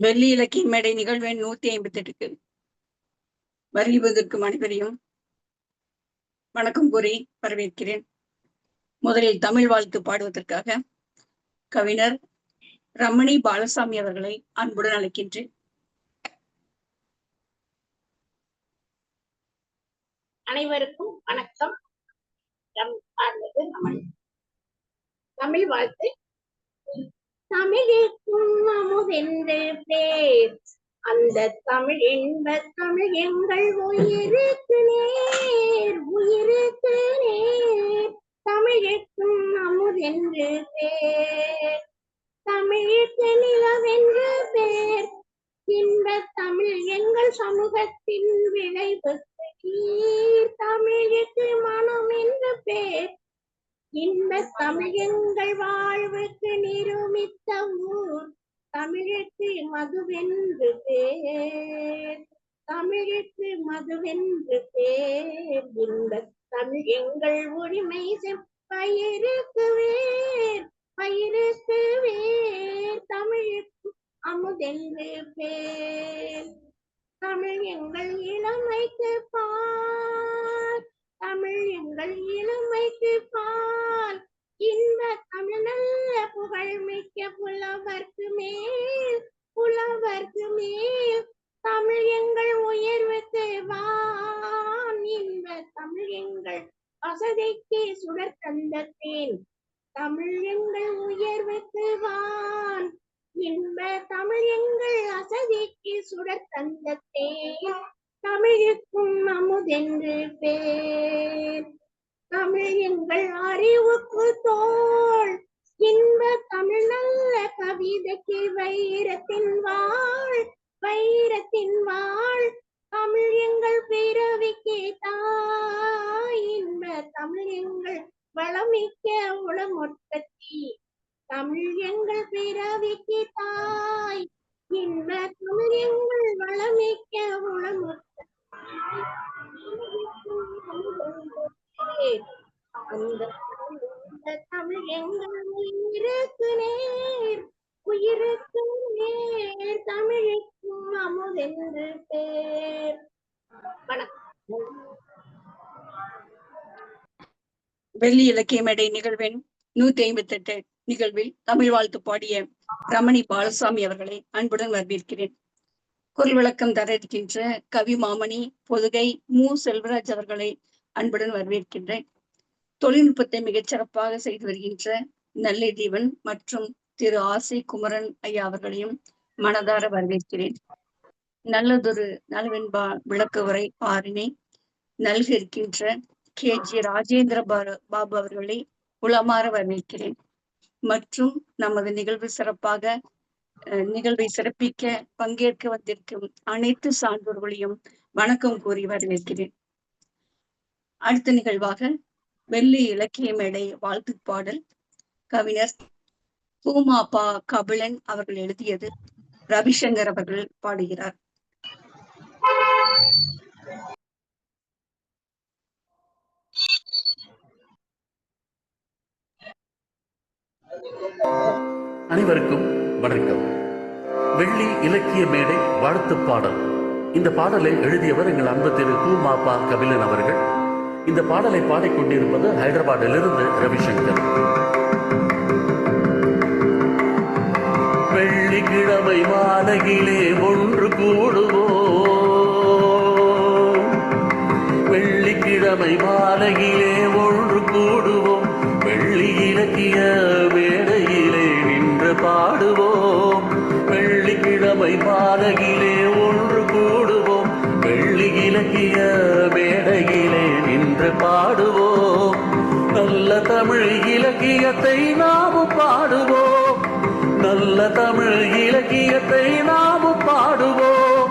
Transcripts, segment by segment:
வெள்ளி இலக்கிய மேடை நிகழ்வு எண் 158க்கு வருவதற்கும் அனைவரையும் வணக்கம் கூறி வரவேற்கிறேன். முதலில் தமிழ் வாழ்த்து பாடுவதற்காக கவிஞர் ரமணி பாலசாமி அவர்களை அன்புடன் அழைக்கின்றேன். அனைவருக்கும் வணக்கம். தமிழ் வாழ்த்து. தமிழுக்கும் அமுதென்று பேர், அந்த தமிழ் என்ப தமிழ் எங்கள் உயிருக்கு நேர், உயிருக்கு நேர். தமிழுக்கும் அமுதென்று பேர், தமிழுக்கு நிலவென்று பேர். இன்ப தமிழ் எங்கள் சமூகத்தின் விளைவுக்கு நீர், தமிழுக்கு மனம் என்று பேர். இன்ப தமிழ் எங்கள் வாழ்வுக்கு நிரூபித்த ஊர், தமிழுக்கு மதுவென்று பேர், தமிழுக்கு மதுவென்று பேர். இன்ப தமிழ் எங்கள் உரிமை பயிருக்கு வேர், பயிருக்கு வேர். தமிழுக்கு அமுதென்று பேர், தமிழ் எங்கள் இளமைக்கு பார், தமிழ் எங்கள் இளமைக்கு பால். இன்ப தமிழ் நல்ல புகழ் மிக்க புலவர்க்கு மேல், புலவர்க்கு மேல். தமிழ் எங்கள் உயர்வுக்கு வான், இன்ப தமிழ் எங்கள் வசதிக்கு சுடர் தந்தேன். தமிழ் எங்கள் உயர்வுக்கு வான், இன்ப தமிழ் எங்கள் வசதிக்கு சுடர் தந்தேன். தமிழுக்கும் அமுதென்று பேர், தமிழ் எங்கள் அறிவுக்கு தோள். இன்ப தமிழ் நல்ல கவிதைக்கு வைரத்தின் வாழ், வைரத்தின் வாழ். தமிழ் எங்கள் பிறவிக்கு தாய், இன்ப தமிழ் எங்கள் வளமிக்க உளமொட்டத்தி. தமிழ் எங்கள் பிறவிக்கு தாய், இன்ப தமிழ் எங்கள் வளமிக்க உளமொட்ட. அந்த தமிழ் எங்கள் உயிருக்கு நேர், உயிருக்கு நேர். தமிழுக்கும் அமுதென்று பேர். வணக்கம். வெள்ளி இலக்கிய மேடை நிகழ்வெண் 158 நிகழ்வில் தமிழ் வாழ்த்து பாடிய ரமணி பாலசாமி அவர்களை அன்புடன் வரவேற்கிறேன். குரல் விளக்கம் தர இருக்கின்ற கவி மாமணி பொதுகை மு செல்வராஜ் அவர்களை அன்புடன் வரவேற்கின்றேன். தொழில்நுட்பத்தை மிகச் சிறப்பாக செய்து வருகின்ற நல்லை தீவன் மற்றும் திரு ஆசை குமரன் ஐயா அவர்களையும் மனதார வரவேற்கிறேன். நல்லதொரு நலவென்பா விளக்க உரை ஆறினை நல்க இருக்கின்ற KG ராஜேந்திர பாபு அவர்களை உளமாற வரவேற்கிறேன். மற்றும் நமது நிகழ்வை சிறப்பிக்க பங்கேற்க வந்திருக்கும் அனைத்து சான்றோர்களையும் வணக்கம் கூறி வரவேற்கிறேன். அடுத்த நிகழ்வாக வெள்ளி இலக்கிய மேடை வாழ்த்து பாடல் கவிஞர் பூமாப்பா கபிலன் அவர்கள் எழுதியது. ரவிசங்கர் அவர்கள் பாடுகிறார். அனைவருக்கும் வணக்கம். வெள்ளி இலக்கிய மேடை வாழ்த்து பாடல். இந்த பாடலை எழுதியவர் எங்கள் அன்பு திரு பூமாப்பா கபிலன் அவர்கள். இந்த பாடலை பாடிக்கொண்டிருப்பது ஹைதராபாத்திலிருந்து ரவிசங்கர். வெள்ளிக்கிழமை மாலையிலே ஒன்று கூடுவோம், வெள்ளிக்கிழமை மாலையிலே ஒன்று கூடுவோம். வெள்ளி இலக்கிய மேடையிலே நின்று பாடுவோம், வெள்ளிக்கிழமை மாலையிலே ஒன்று கூடுவோம். வெள்ளி இலக்கிய மேடையிலே நின்று பாடுவோம். நல்ல தமிழ் இலக்கியத்தை நாமும் பாடுவோம், நல்ல தமிழ் இலக்கியத்தை நாமும் பாடுவோம்.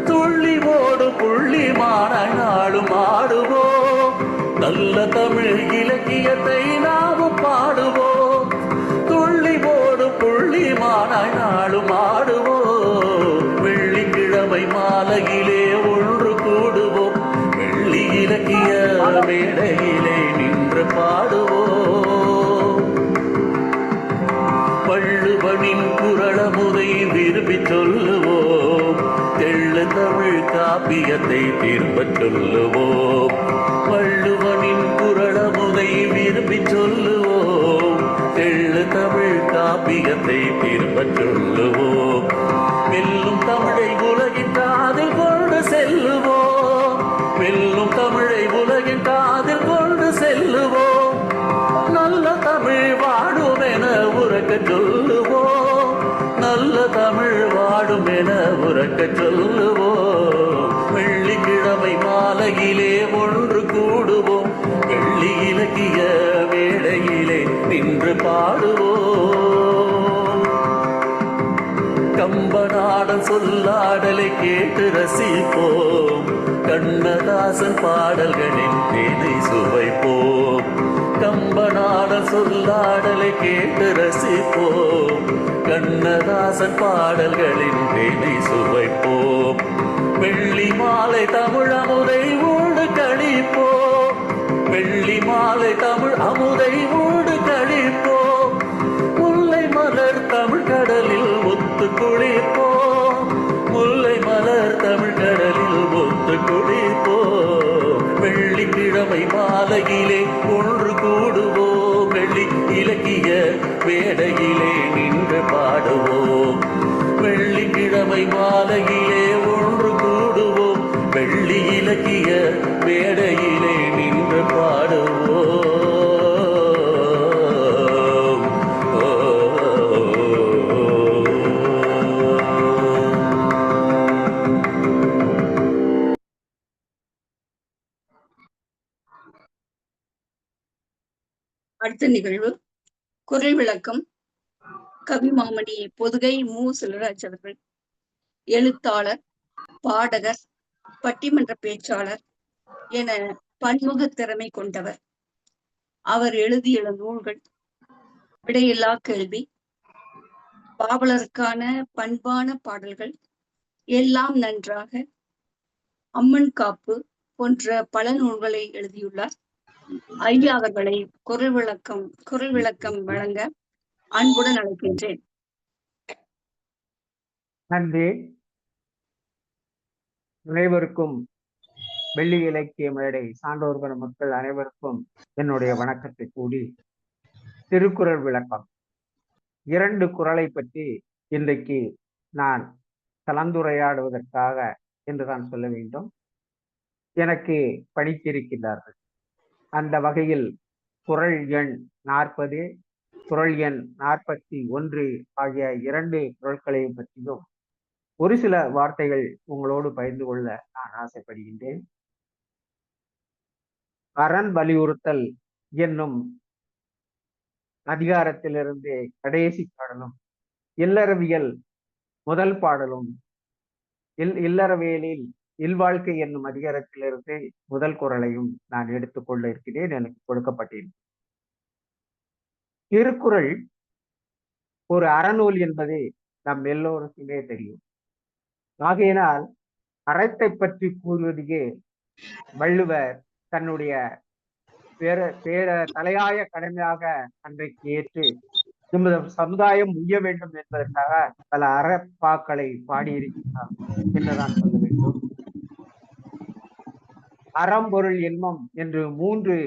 துள்ளி ஓடு புள்ளி மாநாளும் ஆடுவோம், நல்ல தமிழ் இலக்கியத்தை நாமும் பாடுவோம். துள்ளி ஓடு புள்ளி மாநாளும் ஆடுவோம். வெள்ளிக்கிழமை மாலையிலே ஒன்று கூடுவோம், வெள்ளி இலக்கிய மேடையிலே நின்று பாடுவோம். வள்ளுவனின் குரலமுதை விரும்பி சொல்லு காப்பியத்தை திரும்பச் சொல்லுவோம். வள்ளுவனின் குறளமுதை விரும்பி சொல்லுவோம். தெள்ளு தமிழ் காப்பியத்தை திரும்பச் சொல்லுவோம். வெல்லும் தமிழை உலகின் காதில் கொண்டு செல்லுவோம். வெல்லும் தமிழை உலகின் காதில் கொண்டு செல்லுவோம். நல்ல தமிழ் வாடும் என உறக்க சொல்லுவோம். நல்ல தமிழ் வாடும் என உறக்க சொல்லுவோம். வெள்ளிக்கிழமை மாலையிலே ஒன்று கூடுவோம். வெள்ளி இலக்கிய வேளையிலே நின்று பாடுவோம். கம்பநாடன் சொல்லாடலை கேட்டு ரசிப்போம். கண்ணதாசன் பாடல்களின் தேனை சுவைப்போம். கம்பநாடன் சொல்லாடலை கேட்டு ரசிப்போம். கண்ணதாசன் பாடல்களின் தேனை சுவைப்போம். வெள்ளி மாலை தமிழ் அமுதை ஊடு கழிப்போம். வெள்ளி மாலை தமிழ் அமுதை ஊடு கழிப்போம். முல்லை மலர் தமிழ் கடலில் ஒத்து குளிப்போம். முல்லை மலர் தமிழ் கடலில் ஒத்து குளிப்போம். வெள்ளிக்கிழமை மாலையிலே ஒன்று கூடுவோம். வெள்ளி இலக்கிய வேடையிலே நின்று பாடுவோம். வெள்ளிக்கிழமை மாலையிலே ஒன்று கூடுவோம். வெள்ளி இலக்கிய வேடையிலே நின்று பாடுவோம். அடுத்த நிகழ்வு குரல் விளக்கம். கவிமாமணி பொதுகை மு. செல்வராஜ் அவர்கள் எழுத்தாளர், பாடகர், பட்டிமன்ற பேச்சாளர் என பன்முக திறமை கொண்டவர். அவர் எழுதிய நூல்கள் விடையில்லா கேள்வி, பாவலருக்கான பண்பான பாடல்கள், எல்லாம் நன்றாக, அம்மன் காப்பு போன்ற பல நூல்களை எழுதியுள்ளார். ஐயா அவர்களை குரல் விளக்கம் வழங்க அன்புடன் அழைக்கின்றேன். நன்றி. அனைவருக்கும் வெள்ளி இலக்கிய மேடை சான்றோர்கள் மக்கள் அனைவருக்கும் என்னுடைய வணக்கத்தை கூடி, திருக்குறள் விளக்கம் 2 குறளை பற்றி இன்றைக்கு நான் கலந்துரையாடுவதற்காக என்றுதான் சொல்ல வேண்டும். எனக்கு படித்திருக்கிறார்கள். அந்த வகையில் குறள் எண் 40, குறள் எண் 41 ஆகிய 2 குறள்களையும் பற்றியும் ஒரு சில வார்த்தைகள் உங்களோடு பகிர்ந்து கொள்ள நான் ஆசைப்படுகின்றேன். அரண் வலியுறுத்தல் என்னும் அதிகாரத்திலிருந்து கடைசி பாடலும், இல்லறவியல் முதல் பாடலும், இல்லறவியலில் இல்வாழ்க்கை என்னும் அதிகாரத்திலிருந்து முதல் குறளையும் நான் எடுத்துக்கொள்ள இருக்கிறேன். எனக்கு கொடுக்கப்பட்டேன். திருக்குறள் ஒரு அறநூல் என்பது நம் எல்லோருக்குமே தெரியும். ஆகையினால் அறத்தை பற்றி கூறுவதையே வள்ளுவர் தன்னுடைய தலையாய கடமையாக அன்றைக்கு ஏற்று நமது சமுதாயம் உய்ய வேண்டும் என்பதற்காக பல அறப்பாக்களை பாடியிருக்கிறார் என்றுதான் சொல்ல வேண்டும். அறம், பொருள், இன்பம் என்று 3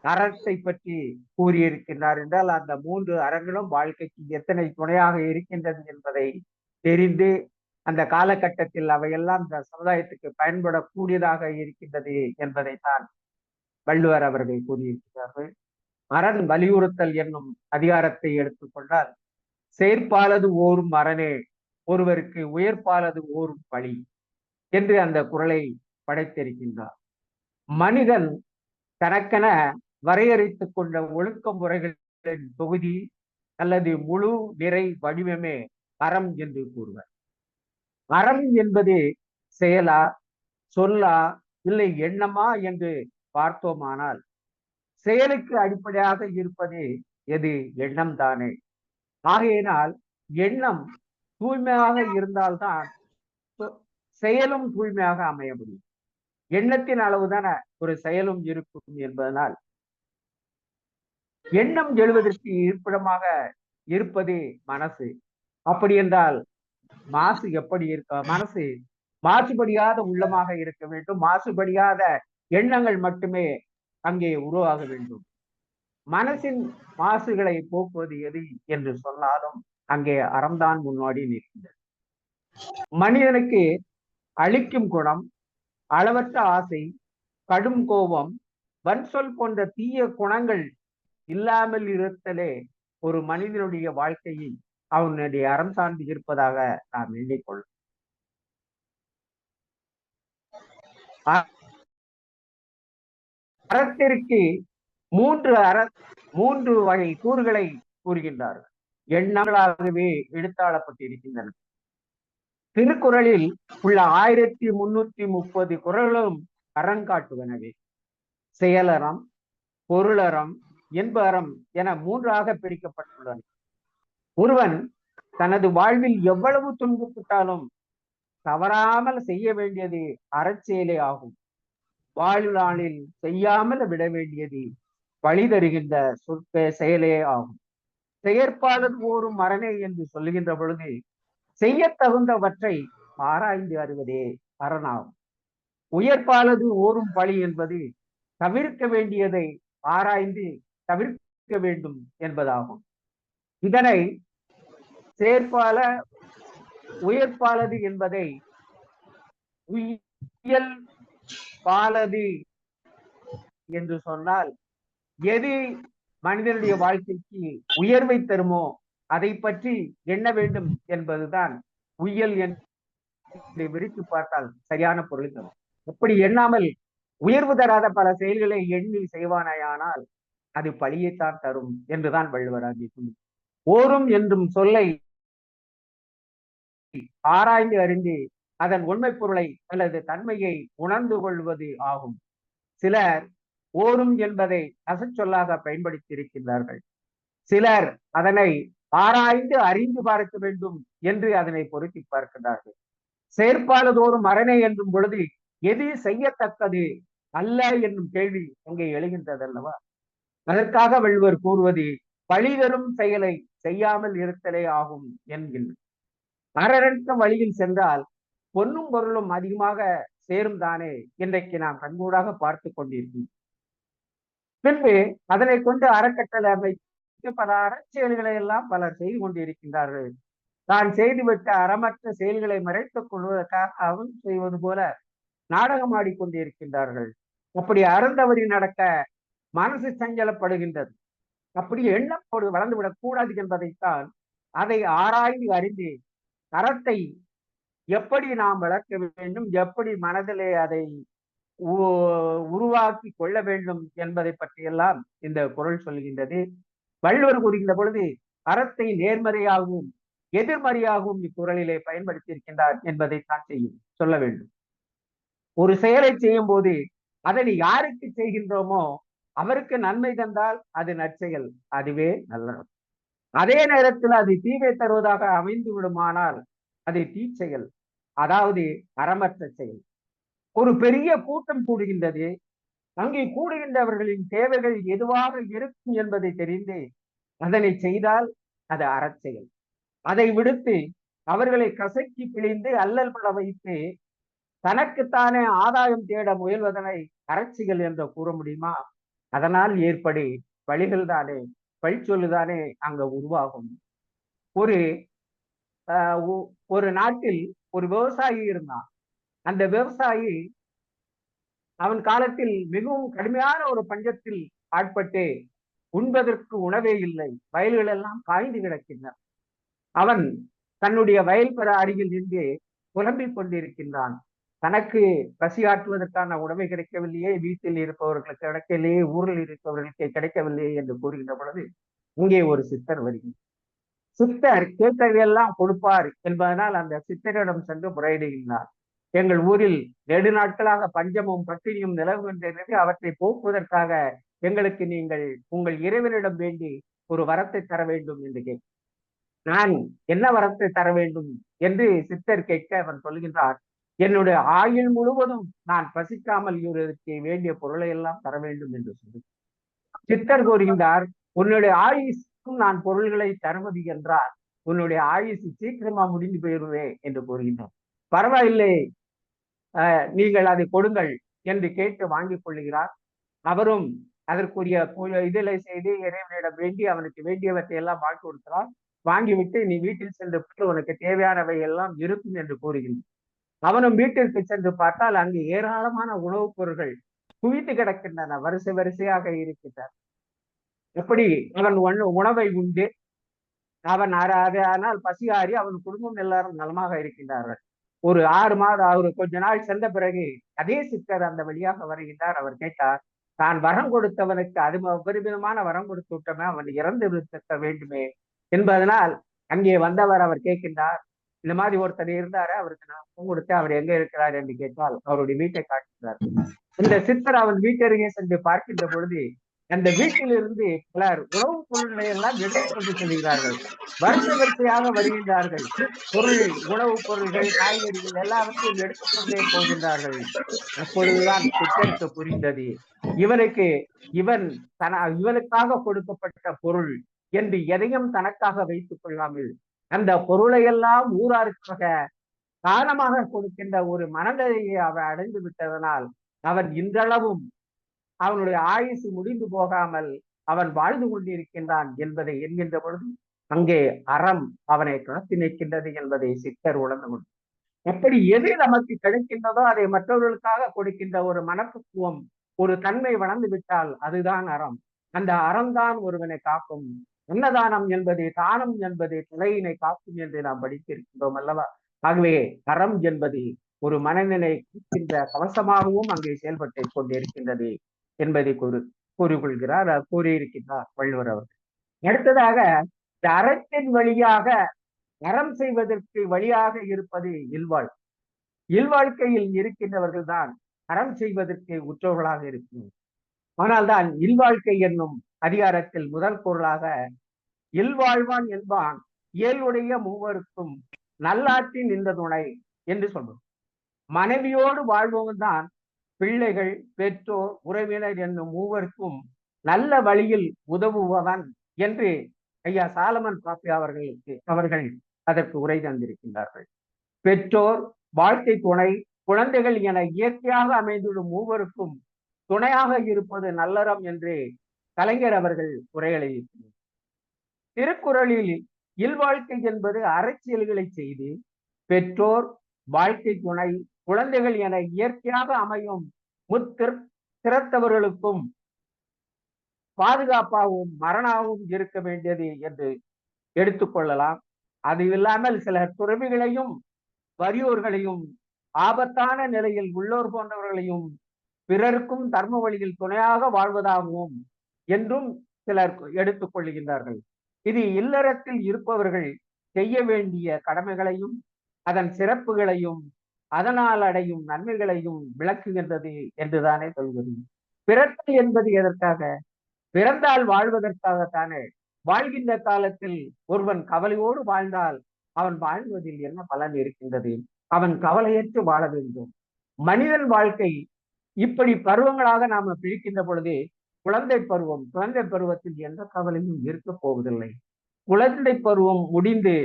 அறத்தை பற்றி கூறியிருக்கின்றார் என்றால் அந்த 3 அறங்களும் வாழ்க்கைக்கு எத்தனை துணையாக இருக்கின்றது என்பதை தெரிந்து அந்த காலகட்டத்தில் அவையெல்லாம் இந்த சமுதாயத்துக்கு பயன்படக்கூடியதாக இருக்கின்றது என்பதைத்தான் வள்ளுவர் அவர்கள் கூறியிருக்கிறார்கள். அரண் வலியுறுத்தல் என்னும் அதிகாரத்தை எடுத்துக்கொண்டால், செயற்பாலது ஓரும் அரணே ஒருவருக்கு உயர்பாலது ஓரும் பழி என்று அந்த குறளை படைத்திருக்கின்றார். மனிதன் தனக்கென வரையறுத்துக் கொண்ட ஒழுக்க முறைகளின் தொகுதி அல்லது முழு நிறை வடிவமே அறம் என்று கூறுவர். அறம் என்பது செயலா, சொல்லா, இல்லை எண்ணமா என்று பார்த்தோமானால் செயலுக்கு அடிப்படையாக இருப்பது எது? எண்ணம் தானே. ஆகையினால் எண்ணம் தூய்மையாக இருந்தால்தான் செயலும் தூய்மையாக அமைய முடியும். எண்ணத்தின் அளவுதான ஒரு செயலும் இருக்கும் என்பதனால் எண்ணம் எழுவதற்கு இருப்பிடமாக இருப்பது மனசு. அப்படி என்றால் மாசு எப்படி இருக்க? மனசு மாசுபடியாத உள்ளமாக இருக்க வேண்டும். மாசுபடியாத எண்ணங்கள் மட்டுமே அங்கே உருவாக வேண்டும். மனசின் மாசுகளை போக்குவது எது என்று சொன்னாலும் அங்கே அறம்தான் முன்னாடி நிற்கின்றது. மனிதனுக்கு அழிக்கும் குணம், அளவற்ற ஆசை, கடும் கோபம், வன்சொல் போன்ற தீய குணங்கள் இல்லாமல் இருத்தலே ஒரு மனிதனுடைய வாழ்க்கையை அவனுடைய அறம் சார்ந்து இருப்பதாக நாம் எண்ணிக்கொள்ளும். அறத்திற்கு மூன்று வகை கூறுகளை கூறுகின்றார்கள். எண்ணங்களாகவே எடுத்தாளப்பட்டிருக்கின்றன. திருக்குறளில் உள்ள 1330 குறளும் அறங்காட்டுவனவே. செயலறம், பொருளறம், என்ப அறம் என 3ஆக பிரிக்கப்பட்டுள்ளன. ஒருவன் தனது வாழ்வில் எவ்வளவு துன்பப்பட்டாலும் தவறாமல் செய்ய வேண்டியது அறச்செயலே ஆகும். வாழ்நாளில் செய்யாமல் விட வேண்டியது வழி தருகின்ற செயலே ஆகும். செயற்பாளர் ஓரும் அரணே என்று சொல்லுகின்ற பொழுது செய்ய தகுந்தவற்றை ஆராய்ந்து அறிவதே அரணாகும். உயர்ப்பாளது ஓரும் பழி என்பது தவிர்க்க வேண்டியதை ஆராய்ந்து தவிர்க்க வேண்டும் என்பதாகும். இதனை செயற்பால உயர்ப்பாளது என்பதை உயல் பாலது என்று சொன்னால் எது மனிதனுடைய வாழ்க்கைக்கு உயர்வை தருமோ அதை பற்றி எண்ண வேண்டும் என்பதுதான் உயல் என்று விரித்து பார்த்தால் சரியான பொருள் தரும். எப்படி எண்ணாமல் உயர்வு தராத பல செயல்களை எண்ணி செய்வானாயானால் அது பழியைத்தான் தரும் என்றுதான் வள்ளுவர் அறிவிக்கும். ஓரும் என்றும் சொல்லை ஆராய்ந்து அறிந்து அதன் உண்மை பொருளை அல்லது தன்மையை உணர்ந்து கொள்வது ஆகும். சிலர் ஓரும் என்பதை அசச்சொல்லாக பயன்படுத்தி இருக்கின்றார்கள். சிலர் அதனை ஆராய்ந்து அறிந்து பார்க்க வேண்டும் என்று அதனை பொருத்தி பார்க்கிறார்கள். செயற்பாலதோறும் அரணை என்றும் பொழுது எது செய்யத்தக்கது அல்ல என்னும் கேள்வி அங்கே எழுகின்றது அல்லவா? அதற்காக வள்ளுவர் கூறுவது பழிதரும் செயலை செய்யாமல் இருத்தலே ஆகும் என்கின்ற. அறற்ற வழியில் சென்றால் பொன்னும் பொருளும் அதிகமாக சேரும் தானே இன்றைக்கு நாம் கண்கூடாக பார்த்து கொண்டிருக்கிறோம். பின்பு அதனை கொண்டு அறக்கட்டளை அமைத்து பல அறச்செயல்களை எல்லாம் பலர் செய்து கொண்டிருக்கின்றார்கள். தான் செய்துவிட்ட அறமற்ற செயல்களை மறைத்துக் கொள்வதற்காக அவன் செய்வது போல நாடகம் ஆடிக்கொண்டிருக்கின்றார்கள். அப்படி அறந்தவறி நடக்க மனசு சஞ்சலப்படுகின்றது. அப்படி எண்ணப்போடு வளர்ந்துவிடக் கூடாது என்பதைத்தான் அதை ஆராய்ந்து அறிந்து அறத்தை எப்படி நாம் வளர்க்க வேண்டும், எப்படி மனதிலே அதை உருவாக்கி கொள்ள வேண்டும் என்பதை பற்றியெல்லாம் இந்த குறள் சொல்கின்றது. வள்ளுவர் கூறுகின்ற பொழுது அறத்தை நேர்மறையாகவும் எதிர்மறையாகவும் இக்குறளிலே பயன்படுத்தியிருக்கின்றார் என்பதைத்தான் சொல்ல வேண்டும். ஒரு செயலை செய்யும் போது அதனை யாருக்கு செய்கின்றோமோ அவருக்கு நன்மை தந்தால் அது நற்செயல், அதுவே நல்லது. அதே நேரத்தில் அது தீமை தருவதாக அமைந்து விடுமானால் அது தீச்செயல், அதாவது அறமற்ற செயல். ஒரு பெரிய கூட்டம் கூடுகின்றது. அங்கே கூடுகின்றவர்களின் தேவைகள் எதுவாக இருக்கும் என்பதை தெரிந்து அதனை செய்தால் அது அறச்செயல். அதை விடுத்து அவர்களை கசக்கி பிழிந்து அல்லல் பட வைத்து தனக்குத்தானே ஆதாயம் தேட முயல்வதனை அறச்செயல் என்று கூற முடியுமா? அதனால் ஏற்படி வழிகள் தானே, பழிச்சொல்லுதானே அங்க உருவாகும். ஒரு நாட்டில் ஒரு விவசாயி இருந்தான். அந்த விவசாயி அவன் காலத்தில் மிகவும் கடுமையான ஒரு பஞ்சத்தில் ஆட்பட்டு உண்பதற்கு உணவே இல்லை. வயல்கள் எல்லாம் காய்ந்து கிடக்கின்றன. அவன் தன்னுடைய வயல் பெற அருகில் நின்று புலம்பிக் கொண்டிருக்கின்றான். தனக்கு பசியாற்றுவதற்கான உணவை கிடைக்கவில்லையே, வீட்டில் இருப்பவர்களுக்கு கிடைக்கவில்லையே, ஊரில் இருப்பவர்களுக்கு கிடைக்கவில்லையே என்று கூறுகின்ற பொழுது இங்கே ஒரு சித்தர் வருகிறார். சித்தர் கேட்டதையெல்லாம் கொடுப்பார் என்பதனால் அந்த சித்தரிடம் சென்று முறையிடுகின்றார். எங்கள் ஊரில் நெடுநாட்களாக பஞ்சமும் பட்டினியும் நிலவுகின்றது, அவற்றை போக்குவதற்காக எங்களுக்கு நீங்கள் உங்கள் இறைவனிடம் வேண்டி ஒரு வரத்தை தர வேண்டும் என்று கேட்க. நான் என்ன வரத்தை தர வேண்டும் என்று சித்தர் கேட்க அவன் சொல்கின்றார், என்னுடைய ஆயுள் முழுவதும் நான் பசிக்காமல் இருவதற்கு வேண்டிய பொருளை எல்லாம் தர வேண்டும் என்று சொல்லி. சித்தர் கூறுகின்றார், உன்னுடைய ஆயுசுக்கும் நான் பொருள்களை தருவது என்றால் உன்னுடைய ஆயுசு சீக்கிரமா முடிந்து போயிருவே என்று கூறுகின்றார். பரவாயில்லை, நீங்கள் அதை கொடுங்கள் என்று கேட்டு வாங்கிக் கொள்கிறார். அவரும் அதற்குரிய இதிலை செய்து இறைவனிடம் வேண்டி அவனுக்கு வேண்டியவற்றை எல்லாம் வாங்கி கொடுக்கிறார். வாங்கிவிட்டு நீ வீட்டில் சென்று உனக்கு தேவையானவை எல்லாம் இருக்கும் என்று கூறுகின்றார். அவனும் வீட்டிற்கு சென்று பார்த்தால் அங்கு ஏராளமான உணவுப் பொருட்கள் குவித்து கிடக்கின்றன, வரிசை வரிசையாக இருக்கின்றன. எப்படி அவன் உணவை உண்டு அவன் ஆனால் பசியாறி அவன் குடும்பம் எல்லாரும் நலமாக இருக்கின்றார்கள். ஒரு 6 மாதம் கொஞ்ச நாள் சென்ற பிறகு அதே சித்தர் அந்த வழியாக வருகின்றார். அவர் கேட்டார், தான் வரம் கொடுத்தவனுக்கு அது அபரிமிதமான வரம் கொடுத்து விட்டோமே, அவன் இறந்து விடுத்த வேண்டுமே என்பதனால் அங்கே வந்தவர் அவர் கேட்கின்றார், இந்த மாதிரி ஒருத்தர் இருந்தாரு, அவருக்கு நான் கொடுத்து அவர் எங்க இருக்கிறார் என்று கேட்டால் அவருடைய வீட்டை காட்டுகிறார். இந்த சித்தர் அவன் வீட்டருகே சென்று பார்க்கின்ற பொழுது அந்த வீட்டிலிருந்து பலர் உணவுப் பொருட்களை எல்லாம் எடுத்துக் கொண்டு செல்கிறார்கள். வரிசை வரிசையாக வருகின்றார்கள். உணவுப் பொருள்கள், காய்கறிகள் எல்லாவற்றையும் எடுத்துக்கொண்டே போகின்றார்கள். அப்பொழுதுதான் சித்தருக்கு புரிந்தது, இவனுக்காக கொடுக்கப்பட்ட பொருள் என்று எதையும் தனக்காக வைத்துக் கொள்ளாமல் அந்த பொருளை எல்லாம் ஊராருக்காக தானமாக கொடுக்கின்ற ஒரு மனநிலையை அவன் அடைந்து விட்டதனால் அவன் இன்றளவும் அவனுடைய ஆயுசு முடிந்து போகாமல் அவன் வாழ்ந்து கொண்டிருக்கின்றான் என்பதை என்கின்ற பொழுது அங்கே அறம் அவனை காத்து நிற்கின்றது என்பதை சித்தர் உணர்ந்து கொண்டு, எப்படி எது நமக்கு கிடைக்கின்றதோ அதை மற்றவர்களுக்காக கொடுக்கின்ற ஒரு மனப்பக்குவம், ஒரு தன்மை வளர்ந்து விட்டால் அதுதான் அறம். அந்த அறம்தான் ஒருவனை காக்கும். அன்னதானம் என்பது, தானம் என்பது தலையினை காக்கும் என்று நாம் படித்திருக்கின்றோம் அல்லவா? ஆகவே அறம் என்பது ஒரு மனநிலை இருக்கின்ற கவசமாகவும் அங்கே செயல்பட்டு கொண்டிருக்கின்றது என்பதை கூறியிருக்கிறார் வள்ளுவர் அவர்கள். அடுத்ததாக இந்த அறத்தின் வழியாக அறம் செய்வதற்கு வழியாக இருப்பது இல்வாழ்க்கை. இல்வாழ்க்கையில் இருக்கின்றவர்கள் தான் அறம் செய்வதற்கு உற்றவர்களாக இருக்கும். ஆனால்தான் இல்வாழ்க்கை என்னும் அதிகாரத்தில் முதல் பொருளாக இல்வாழ்வான் என்பான் இயலுடைய மூவருக்கும் நல்லாற்றின் இந்த துணை என்று சொல்றோம். மனைவியோடு வாழ்பவன் தான் பிள்ளைகள், பெற்றோர், உறவினர் என்னும் மூவருக்கும் நல்ல வழியில் உதவுபவன் என்று ஐயா சாலமன் பாப்பி அவர்கள் அதற்கு உரை தந்திருக்கின்றார்கள். பெற்றோர், வாழ்க்கை துணை, குழந்தைகள் என இயற்கையாக அமைந்துள்ள மூவருக்கும் துணையாக இருப்பது நல்லறம் என்று கலைஞர் அவர்கள் உரை எழுதியிருக்கிறார். திருக்குறளில் இல்வாழ்க்கை என்பது அரசியல்களை செய்து பெற்றோர், வாழ்க்கை துணை, குழந்தைகள் என இயற்கையாக அமையும் திறத்தவர்களுக்கும் பாதுகாப்பாகவும் மரணாகவும் இருக்க வேண்டியது என்று எடுத்துக்கொள்ளலாம். அது இல்லாமல் சில துறவிகளையும் வறியோர்களையும் ஆபத்தான நிலையில் உள்ளோர் போன்றவர்களையும் பிறருக்கும் தர்ம வழியில் துணையாக வாழ்வதாகவும் என்றும் சிலர் எடுத்துக்கொள்கின்றார்கள். இது இல்லறத்தில் இருப்பவர்கள் செய்ய வேண்டிய கடமைகளையும் அதன் சிறப்புகளையும் அதனால் அடையும் நன்மைகளையும் விளக்குகின்றது என்றுதானே சொல்கிறது. பிறத்தல் என்பது எதற்காக? பிறந்தால் வாழ்வதற்காகத்தானே. வாழ்கின்ற காலத்தில் ஒருவன் கவலையோடு வாழ்ந்தால் அவன் வாழ்வதில் என்ன பலன் இருக்கின்றது? அவன் கவலையற்று வாழ வேண்டும். மனிதன் வாழ்க்கை இப்படி பருவங்களாக நாம பிரிக்கின்ற பொழுது குழந்தை பருவத்தில் எந்த கவலையும் இருக்க போவதில்லை. குழந்தை பருவம் முடிந்து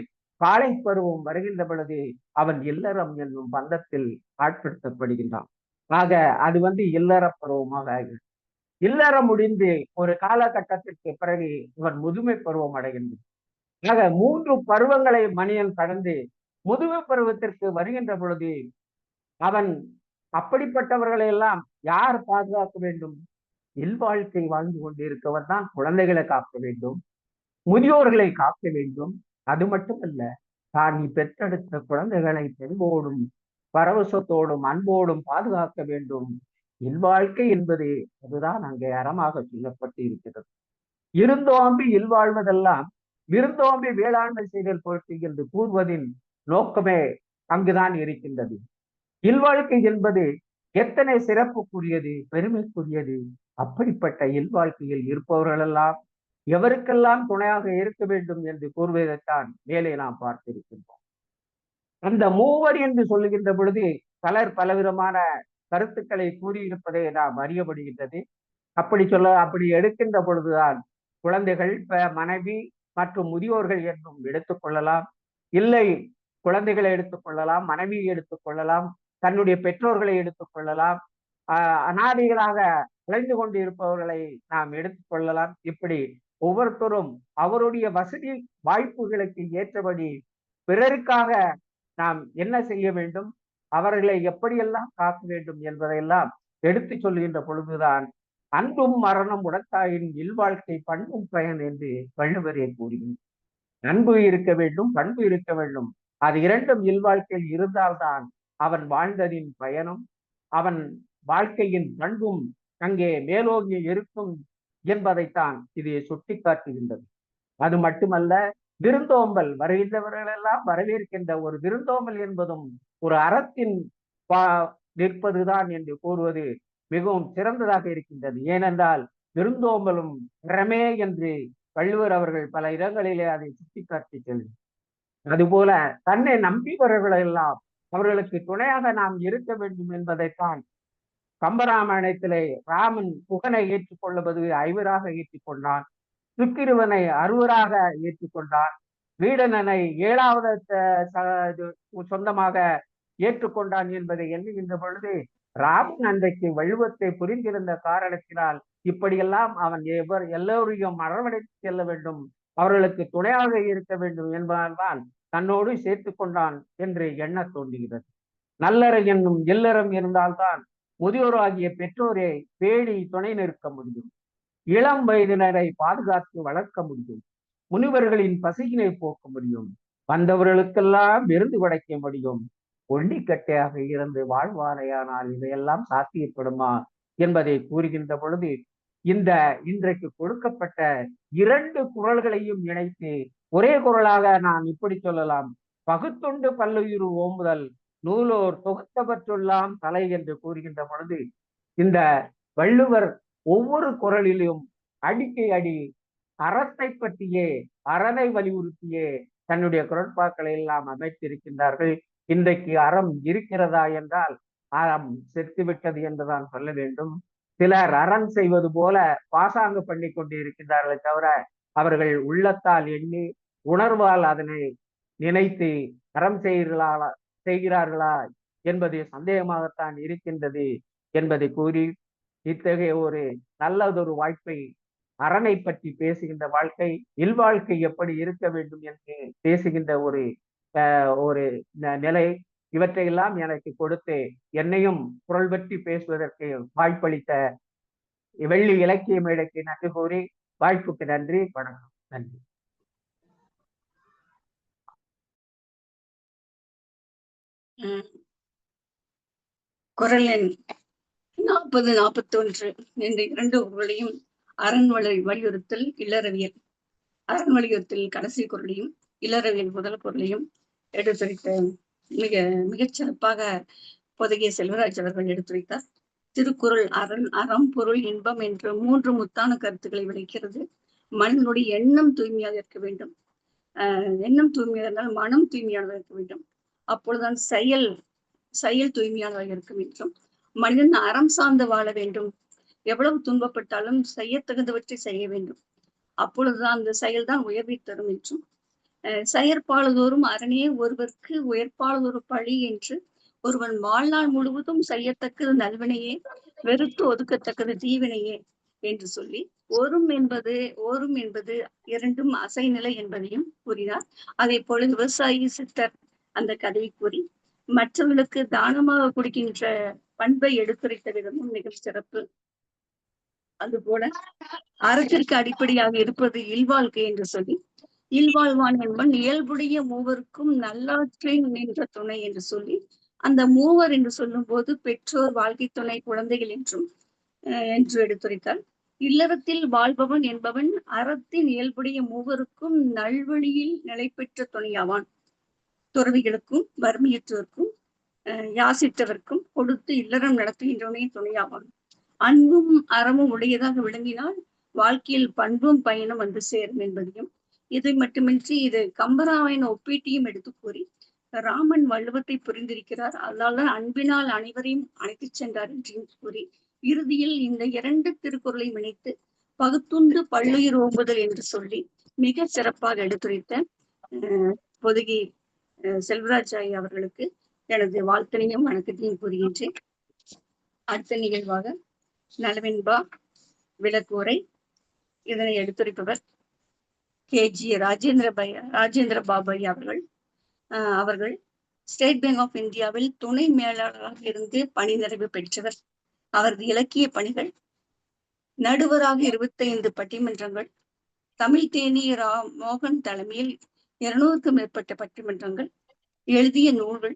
காலை பருவம் வருகின்ற பொழுது அவன் இல்லறம் என்னும் பந்தத்தில் ஆட்படுத்தப்படுகின்றான். ஆக அது இல்லற பருவமாக ஆகிறது. இல்லறம் முடிந்து ஒரு காலகட்டத்திற்கு பிறகு இவன் முதுமை பருவம் அடைகின்றான். ஆக 3 பருவங்களை மனிதன் கடந்து முதுமை பருவத்திற்கு வருகின்ற பொழுது அவன் அப்படிப்பட்டவர்களை எல்லாம் யார் பாதுகாக்க வேண்டும்? இல்வாழ்க்கை வாழ்ந்து கொண்டிருக்கவர் தான் குழந்தைகளை காக்க வேண்டும், முதியோர்களை காக்க வேண்டும். அது மட்டுமல்ல, தான் நீ பெற்றெடுத்த குழந்தைகளை தெளிவோடும் பரவசத்தோடும் அன்போடும் பாதுகாக்க வேண்டும். இல்வாழ்க்கை என்பது அதுதான் அங்கே அறமாக சொல்லப்பட்டு இருக்கிறது. இருந்தோம்பி இல்வாழ்வதெல்லாம் விருந்தோம்பி வேளாண்மை செய்தல் பொருட்டு என்று கூறுவதின் நோக்கமே அங்குதான் இருக்கின்றது. இல்வாழ்க்கை என்பது எத்தனை சிறப்புக்குரியது, பெருமைக்குரியது. அப்படிப்பட்ட இல்வாழ்க்கையில் இருப்பவர்களெல்லாம் எவருக்கெல்லாம் துணையாக இருக்க வேண்டும் என்று கூறுவதைத்தான் மேலே நாம் பார்த்திருக்கின்றோம். அந்த மூவர் என்று சொல்லுகின்ற பொழுது பலர் பலவிதமான கருத்துக்களை கூறியிருப்பதை நாம் அறியப்படுகின்றது. அப்படி எடுக்கின்ற பொழுதுதான் குழந்தைகள், மனைவி மற்றும் முதியோர்கள் என்றும் எடுத்துக்கொள்ளலாம். இல்லை, குழந்தைகளை எடுத்துக்கொள்ளலாம், மனைவியை எடுத்துக்கொள்ளலாம், தன்னுடைய பெற்றோர்களை எடுத்துக்கொள்ளலாம், அநாதிகளாக அலைந்து கொண்டு இருப்பவர்களை நாம் எடுத்துக்கொள்ளலாம். இப்படி ஒவ்வொருத்தரும் அவருடைய வசதி வாய்ப்புகளுக்கு ஏற்றபடி பிறருக்காக நாம் என்ன செய்ய வேண்டும், அவர்களை எப்படியெல்லாம் காக்க வேண்டும் என்பதையெல்லாம் எடுத்து சொல்கின்ற பொழுதுதான் அன்பும் மரணம் உடத்தாயின் இல்வாழ்க்கை பண்பும் பயன் என்று வள்ளுவரே கூறுகிறார். அன்பு இருக்க வேண்டும், பண்பு இருக்க வேண்டும். அது இரண்டும் இல்வாழ்க்கையில் இருந்தால்தான் அவன் வாழ்ந்ததின் பயனும் அவன் வாழ்க்கையின் பண்பும் அங்கே மேலோங்கி இருக்கும் என்பதைத்தான் இது சுட்டி காட்டுகின்றது. அது மட்டுமல்ல, விருந்தோம்பல் வருகின்றவர்களெல்லாம் வரவேற்கின்ற ஒரு விருந்தோம்பல் என்பதும் ஒரு அறத்தின் நிற்பதுதான் என்று கூறுவது மிகவும் சிறந்ததாக இருக்கின்றது. ஏனென்றால் விருந்தோம்பலும் அறமே என்று வள்ளுவர் அவர்கள் பல இடங்களிலே அதை சுட்டிக்காட்டி செல்லும். அதுபோல தன்னை நம்பியவர்களெல்லாம் அவர்களுக்கு துணையாக நாம் இருக்க வேண்டும் என்பதைத்தான் கம்பராமாயணத்திலே ராமன் புகனை ஏற்றுக்கொள்வது 5 ஏற்றுக்கொண்டான், சுக்கிருவனை 60 ஏற்றுக்கொண்டான், வீடனனை 7வது சொந்தமாக ஏற்றுக்கொண்டான் என்பதை எண்ணுகின்ற பொழுது ராமன் அன்றைக்கு வள்ளுவத்தை புரிந்திருந்த காரணத்தினால் இப்படியெல்லாம் அவன் எல்லோரையும் அரவணைத்து செல்ல வேண்டும், அவர்களுக்கு துணையாக இருக்க வேண்டும் என்பதால்தான் தன்னோடு சேர்த்து கொண்டான் என்று எண்ண தோன்றுகிறது. நல்லற என்னும் இல்லறம் இருந்தால்தான் முதியோராகிய பெற்றோரை பேணி துணை நிற்க முடியும், இளம் வயதினரை பாதுகாத்து வளர்க்க முடியும், முனிவர்களின் பசியினை போக்க முடியும், வந்தவர்களுக்கெல்லாம் விருந்து படைக்க முடியும், ஒண்டிக்கட்டையாக இருந்து வாழ்வாரையானால் இதையெல்லாம் சாத்தியப்படுமா என்பதை கூறுகின்ற பொழுது இன்றைக்கு கொடுக்கப்பட்ட 2 குறள்களையும் இணைத்து ஒரே குறளாக நான் இப்படி சொல்லலாம். பகுத்துண்டு பல்லுயிர் ஓம்புதல் நூலோர் தொகுத்தவற்றுள்ளாம் தலை என்று கூறுகின்ற பொழுது இந்த வள்ளுவர் ஒவ்வொரு குறளிலும் அடிக்கை அடி அறத்தை பற்றியே அறனை வலியுறுத்தியே தன்னுடைய குறட்பாக்களை எல்லாம் அமைத்திருக்கின்றார்கள். இன்றைக்கு அறம் இருக்கிறதா என்றால் அறம் செத்துவிட்டது என்றுதான் சொல்ல வேண்டும். சிலர் அறம் செய்வது போல பாசாங்கு பண்ணி கொண்டு இருக்கின்றார்களே தவிர அவர்கள் உள்ளத்தால் எண்ணி உணர்வால் அதனை நினைத்து அறம் செய்கிறார்களா என்பது சந்தேகமாகத்தான் இருக்கின்றது என்பதை கூறி, இத்தகைய ஒரு நல்லதொரு வாய்ப்பை அறனை பற்றி பேசுகின்ற வாழ்க்கை இல்வாழ்க்கை எப்படி இருக்க வேண்டும் என்று பேசுகின்ற ஒரு நிலை, இவற்றையெல்லாம் எனக்கு கொடுத்து என்னையும் குரல் பற்றி பேசுவதற்கு வாய்ப்பளித்த வெள்ளி இலக்கிய மேடைக்கு நன்றி கூறி வாய்ப்புக்கு நன்றி, வணக்கம். நன்றி. குறள் எண் 40, 41 என்ற 2 குறளையும் அரண் வலியுறுத்தல் இல்லறவியல், அரண் வலியுறுத்தல் கடைசி குறளையும் இல்லறவியல் முதல் குறளையும் எடுத்துரைத்த மிகச் சிறப்பாக பொதுகிய செல்வராஜ் அவர்கள் எடுத்துரைத்தார். திருக்குறள் அறம் பொருள் இன்பம் என்று 3 முத்தான கருத்துக்களை விளைக்கிறது. மனிதனுடைய எண்ணம் தூய்மையாக இருக்க வேண்டும். எண்ணம் தூய்மையாக இருந்தால் மனம் தூய்மையானதாக இருக்க வேண்டும். அப்பொழுதுதான் செயல் தூய்மையானதாக இருக்கும் என்றும், மனிதன் அறம் சார்ந்து வாழ வேண்டும், எவ்வளவு துன்பப்பட்டாலும் செய்ய தகுந்தவற்றை செய்ய வேண்டும், அப்பொழுதுதான் அந்த செயல்தான் உயர்வை தரும் என்றும், செயற்பாடுதோறும் அரணே ஒருவருக்கு உயர்ப்பாளதொரு பழி என்று ஒருவன் வாழ்நாள் முழுவதும் செய்யத்தக்கது நல்வினையே, வெறுத்து ஒதுக்கத்தக்கது தீவினையே என்று சொல்லி ஓரும் என்பது 2 அசைநிலை என்பதையும் கூறினார். அதே போல விவசாயி சித்தர் அந்த கதையை கூறி மற்றவர்களுக்கு தானமாக கொடுக்கின்ற பண்பை எடுத்துரைத்த விதமும் மிக சிறப்பு. அதுபோல அறத்திற்கு அடிப்படையாக இருப்பது இல்வாழ்க்கை என்று சொல்லி, இல்வாழ்வான் என்பன் இயல்புடைய மூவருக்கும் நல்லாற்றின் நின்ற துணை என்று சொல்லி, அந்த மூவர் என்று சொல்லும் போது பெற்றோர், வாழ்க்கை துணை, குழந்தைகள் என்று எடுத்துரைத்தார். இல்லறத்தில் வாழ்பவன் என்பவன் அறத்தின் இயல்புடைய மூவருக்கும் நல்வழியில் நிலை பெற்ற துணையாவான். துறவிகளுக்கும் வறுமையற்றோருக்கும் யாசித்தவர்க்கும் கொடுத்து இல்லறம் நடத்துகின்றவனே துணையாவான். அன்பும் அறமும் உடையதாக விளங்கினால் வாழ்க்கையில் பண்பும் பயனும் வந்து சேரும் என்பதையும், இதை மட்டுமின்றி இது கம்பராமாயண ஒப்பீட்டையும் எடுத்து கூறி ராமன் வள்ளுவத்தை புரிந்திருக்கிறார், அதனால அன்பினால் அனைவரையும் அழைத்து சென்றார் என்றும் கூறி இறுதியில் இந்த 2 திருக்குறளையும் இணைத்து பகுத்துண்டு பல்லுயிர் ஓம்புதல் என்று சொல்லி மிக சிறப்பாக எடுத்துரைத்த பொதுகி செல்வராஜ் அவர்களுக்கு எனது வாழ்த்தனையும் வணக்கத்தையும் கூறுகின்றேன். அடுத்த நிகழ்வாக நலவென்பா விளக்குரை. இதனை எடுத்துரைப்பவர் KG ராஜேந்திர பாபு அவர்கள். அவர்கள் ஸ்டேட் பேங்க் ஆஃப் இந்தியாவில் துணை மேலாளராக இருந்து பணி நிறைவு பெற்றவர். அவரது இலக்கிய பணிகள்: நடுவராக 25 பட்டிமன்றங்கள், தமிழ் தேனி மோகன் தலைமையில் 200க்கும் மேற்பட்ட பட்டிமன்றங்கள், எழுதிய நூல்கள்: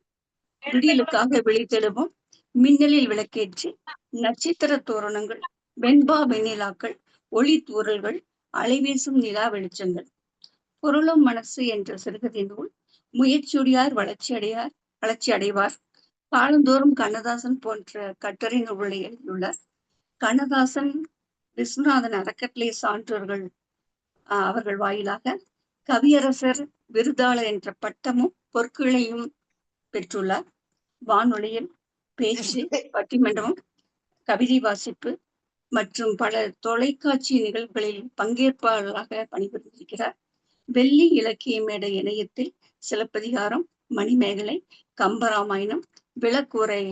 விடியலுக்காக விழித்தெழுவோம், மின்னலில் விளக்கேற்றி, நட்சத்திர தோரணங்கள், வெண்பா வெண்ணிலாக்கள், ஒளி தூறல்கள், அலைவீசும் நிலா வெளிச்சங்கள், பொருளும் மனசு என்ற சிறுகதை நூல், முயற்சியுடையார் வளர்ச்சி அடைவார், காலந்தோறும் கண்ணதாசன் போன்ற கட்டுரை நூல்களை எழுதியுள்ளார். கண்ணதாசன் விஸ்வநாதன் அறக்கட்டளை சான்றோர்கள் அவர்கள் வாயிலாக கவியரசர் விருதாளர் என்ற பட்டமும் பொற்களையும் பெற்றுள்ளார். வானொலியில் பேச்சு, பட்டிமன்றமும், கவிதை வாசிப்பு மற்றும் பல தொலைக்காட்சி நிகழ்வுகளில் பங்கேற்பாளராக பணிபுரிந்திருக்கிறார். வெள்ளி இலக்கிய மேடை இணையத்தில் சிலப்பதிகாரம், மணிமேகலை, கம்பராமாயணம், விளக்குரை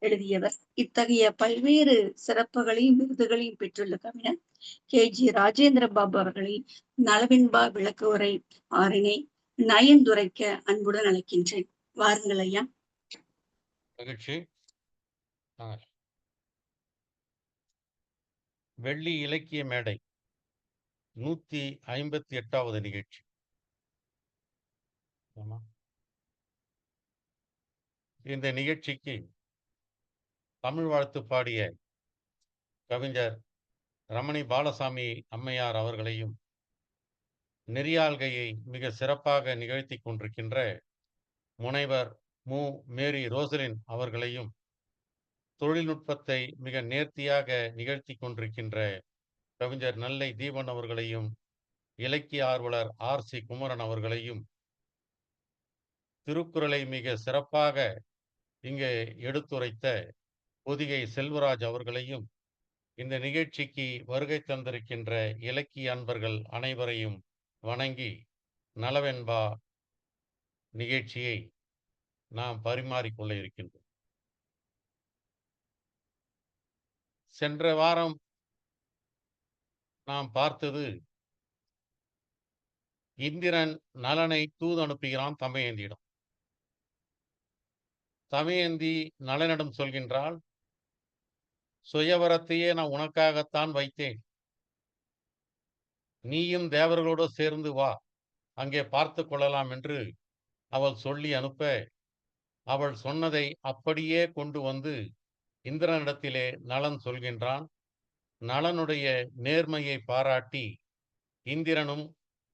எழுதியவர். இத்தகைய பல்வேறு சிறப்புகளையும் விருதுகளையும் பெற்றுள்ள கவிஞர் KG ராஜேந்திர பாபு அவர்களை நலவென்பா விளக்குரை ஆறினை நயந்துரைக்க அன்புடன் அழைக்கின்றேன். வாருங்கள் ஐயா. மகிழ்ச்சி. வெள்ளி இலக்கிய மேடை 158வது நிகழ்ச்சி. இந்த நிகழ்ச்சிக்கு தமிழ் வாழ்த்து பாடிய கவிஞர் ரமணி பாலசாமி அம்மையார் அவர்களையும், நெறியாள்கையை மிக சிறப்பாக நிகழ்த்தி கொண்டிருக்கின்ற முனைவர் மு. மேரி ரோசலின் அவர்களையும், தொழில்நுட்பத்தை மிக நேர்த்தியாக நிகழ்த்தி கொண்டிருக்கின்ற கவிஞர் நெல்லை தீபன் அவர்களையும், இலக்கிய ஆர்வலர் RC குமரன் அவர்களையும், திருக்குறளை மிக சிறப்பாக இங்கே எடுத்துரைத்த பொதிகை செல்வராஜ் அவர்களையும், இந்த நிகழ்ச்சிக்கு வருகை தந்திருக்கின்ற இலக்கிய அன்பர்கள் அனைவரையும் வணங்கி நலவென்பா நிகழ்ச்சியை நாம் பரிமாறிக்கொள்ள இருக்கின்றோம். சென்ற வாரம் நாம் பார்த்தது, இந்திரன் நலனை தூது அனுப்புகிறான் தமயந்தியிடம். தமயந்தி நலனிடம் சொல்கின்றாள், சுயவரத்தையே நான் உனக்காகத்தான் வைத்தேன், நீயும் தேவர்களோடு சேர்ந்து வா, அங்கே பார்த்து கொள்ளலாம் என்று அவள் சொல்லி அனுப்ப, அவள் சொன்னதை அப்படியே கொண்டு வந்து இந்திரனிடத்திலே நலன் சொல்கின்றான். நலனுடைய நேர்மையை பாராட்டி இந்திரனும்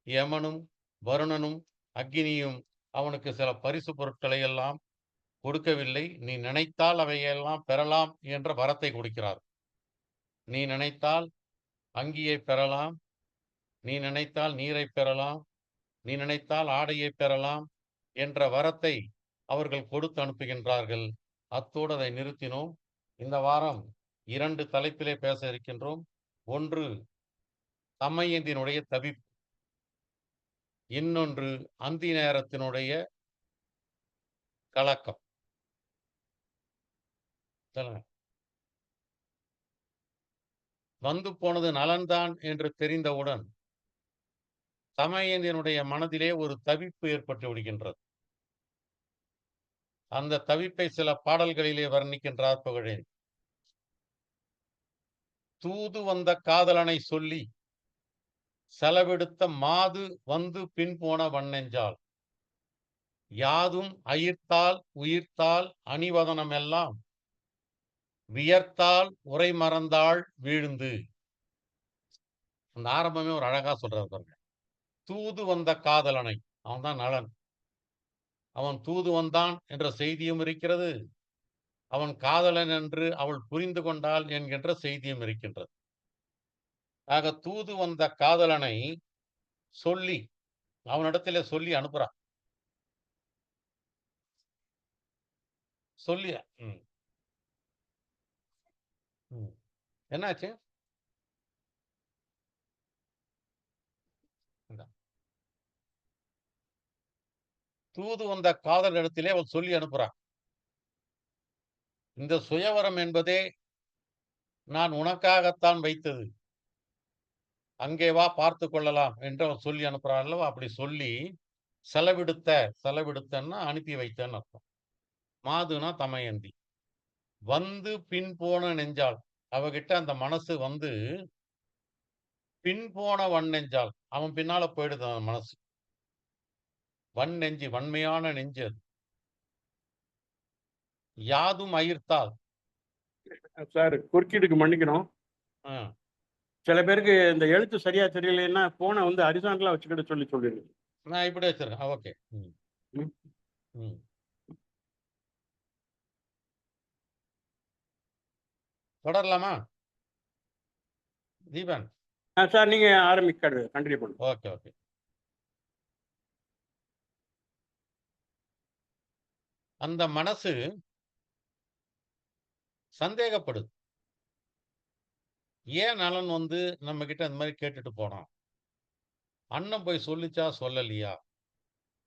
யமனும் வருணனும் அக்னியும் அவனுக்கு சில பரிசு பொருட்களை எல்லாம் கொடுக்கவில்லை. நீ நினைத்தால் அவையெல்லாம் பெறலாம் என்ற வரத்தை கொடுக்கிறார். நீ நினைத்தால் அங்கியை பெறலாம், நீ நினைத்தால் நீரை பெறலாம், நீ நினைத்தால் ஆடையை பெறலாம் என்ற வரத்தை அவர்கள் கொடுத்து அனுப்புகின்றார்கள். அத்தோடு அதை நிறுத்தினோம். இந்த வாரம் 2 தலைப்பிலே பேச இருக்கின்றோம். ஒன்று தமயந்தினுடைய தவிப்பு, இன்னொன்று அந்தி நேரத்தினுடைய கலக்கம். வந்து போனது நலன்தான் என்று தெரிந்தவுடன் தமயந்தினுடைய மனதிலே ஒரு தவிப்பு ஏற்பட்டு விடுகின்றது. அந்த தவிப்பை சில பாடல்களிலே வர்ணிக்கின்றார் புகழேந்தி. தூது வந்த காதலனை சொல்லி செலவெடுத்த மாது வந்து பின் போன வண்ணெஞ்சால், யாதும் அயிர்த்தால் உயிர்த்தால் அணிவதனமெல்லாம் வியர்த்தால் உரை மறந்தாள் வீழ்ந்து. அந்த ஆரம்பமே ஒரு அழகா சொல்றாரு பாருங்க. தூது வந்த காதலனை, அவன் தான் நலன், அவன் தூது வந்தான் என்ற செய்தியும் இருக்கிறது, அவன் காதலன் என்று அவள் புரிந்து கொண்டாள் என்கின்ற செய்தியும் இருக்கின்றது. ஆக தூது வந்த காதலனை சொல்லி அவனிடத்திலே சொல்லி அனுப்புறான். சொல்லி என்னாச்சு? தூது வந்த காதலிடத்திலே அவள் சொல்லி அனுப்புறான். இந்த சுயவரம் என்பதே நான் உனக்காகத்தான் வைத்தது. அங்கே வா பார்த்துக் கொள்ளலாம் என்று அவன் சொல்லி அனுப்புறான் அல்லவா? அப்படி சொல்லி செலவிடுத்தன்னா அனுப்பி வைத்தேன்னு அர்த்தம். மாதுனா தமயந்தி. வந்து பின் போன நெஞ்சாள். அவகிட்ட அந்த மனசு வந்து பின் போன வன்னெஞ்சாள். அவன் பின்னால போயிடுது அந்த மனசு. வன்னெஞ்சு, வன்மையான நெஞ்சு அது. யாதும் அயிர்த்தாள். சார், குறுக்கீடுக்கு மன்னிக்கணும். ஆ. சில பேருக்கு இந்த எழுத்து சரியா தெரியலைன்னா போனை வந்து ஹரிசாண்டலா வச்சுக்கிட்டு சொல்லிடுங்க. நான் இப்படி வச்சிருக்கேன். ஓகே. ம். ம். ம். தொடரலாமா? தீபன். சார், நீங்க கண்டினியூ பண்ணுங்க. Okay, okay. அந்த மனசு சந்தேகப்படுது. ஏன் நலன் வந்து நம்ம கிட்ட அந்த மாதிரி கேட்டுட்டு போனான்? அண்ணன் போய் சொல்லிச்சா சொல்லலையா?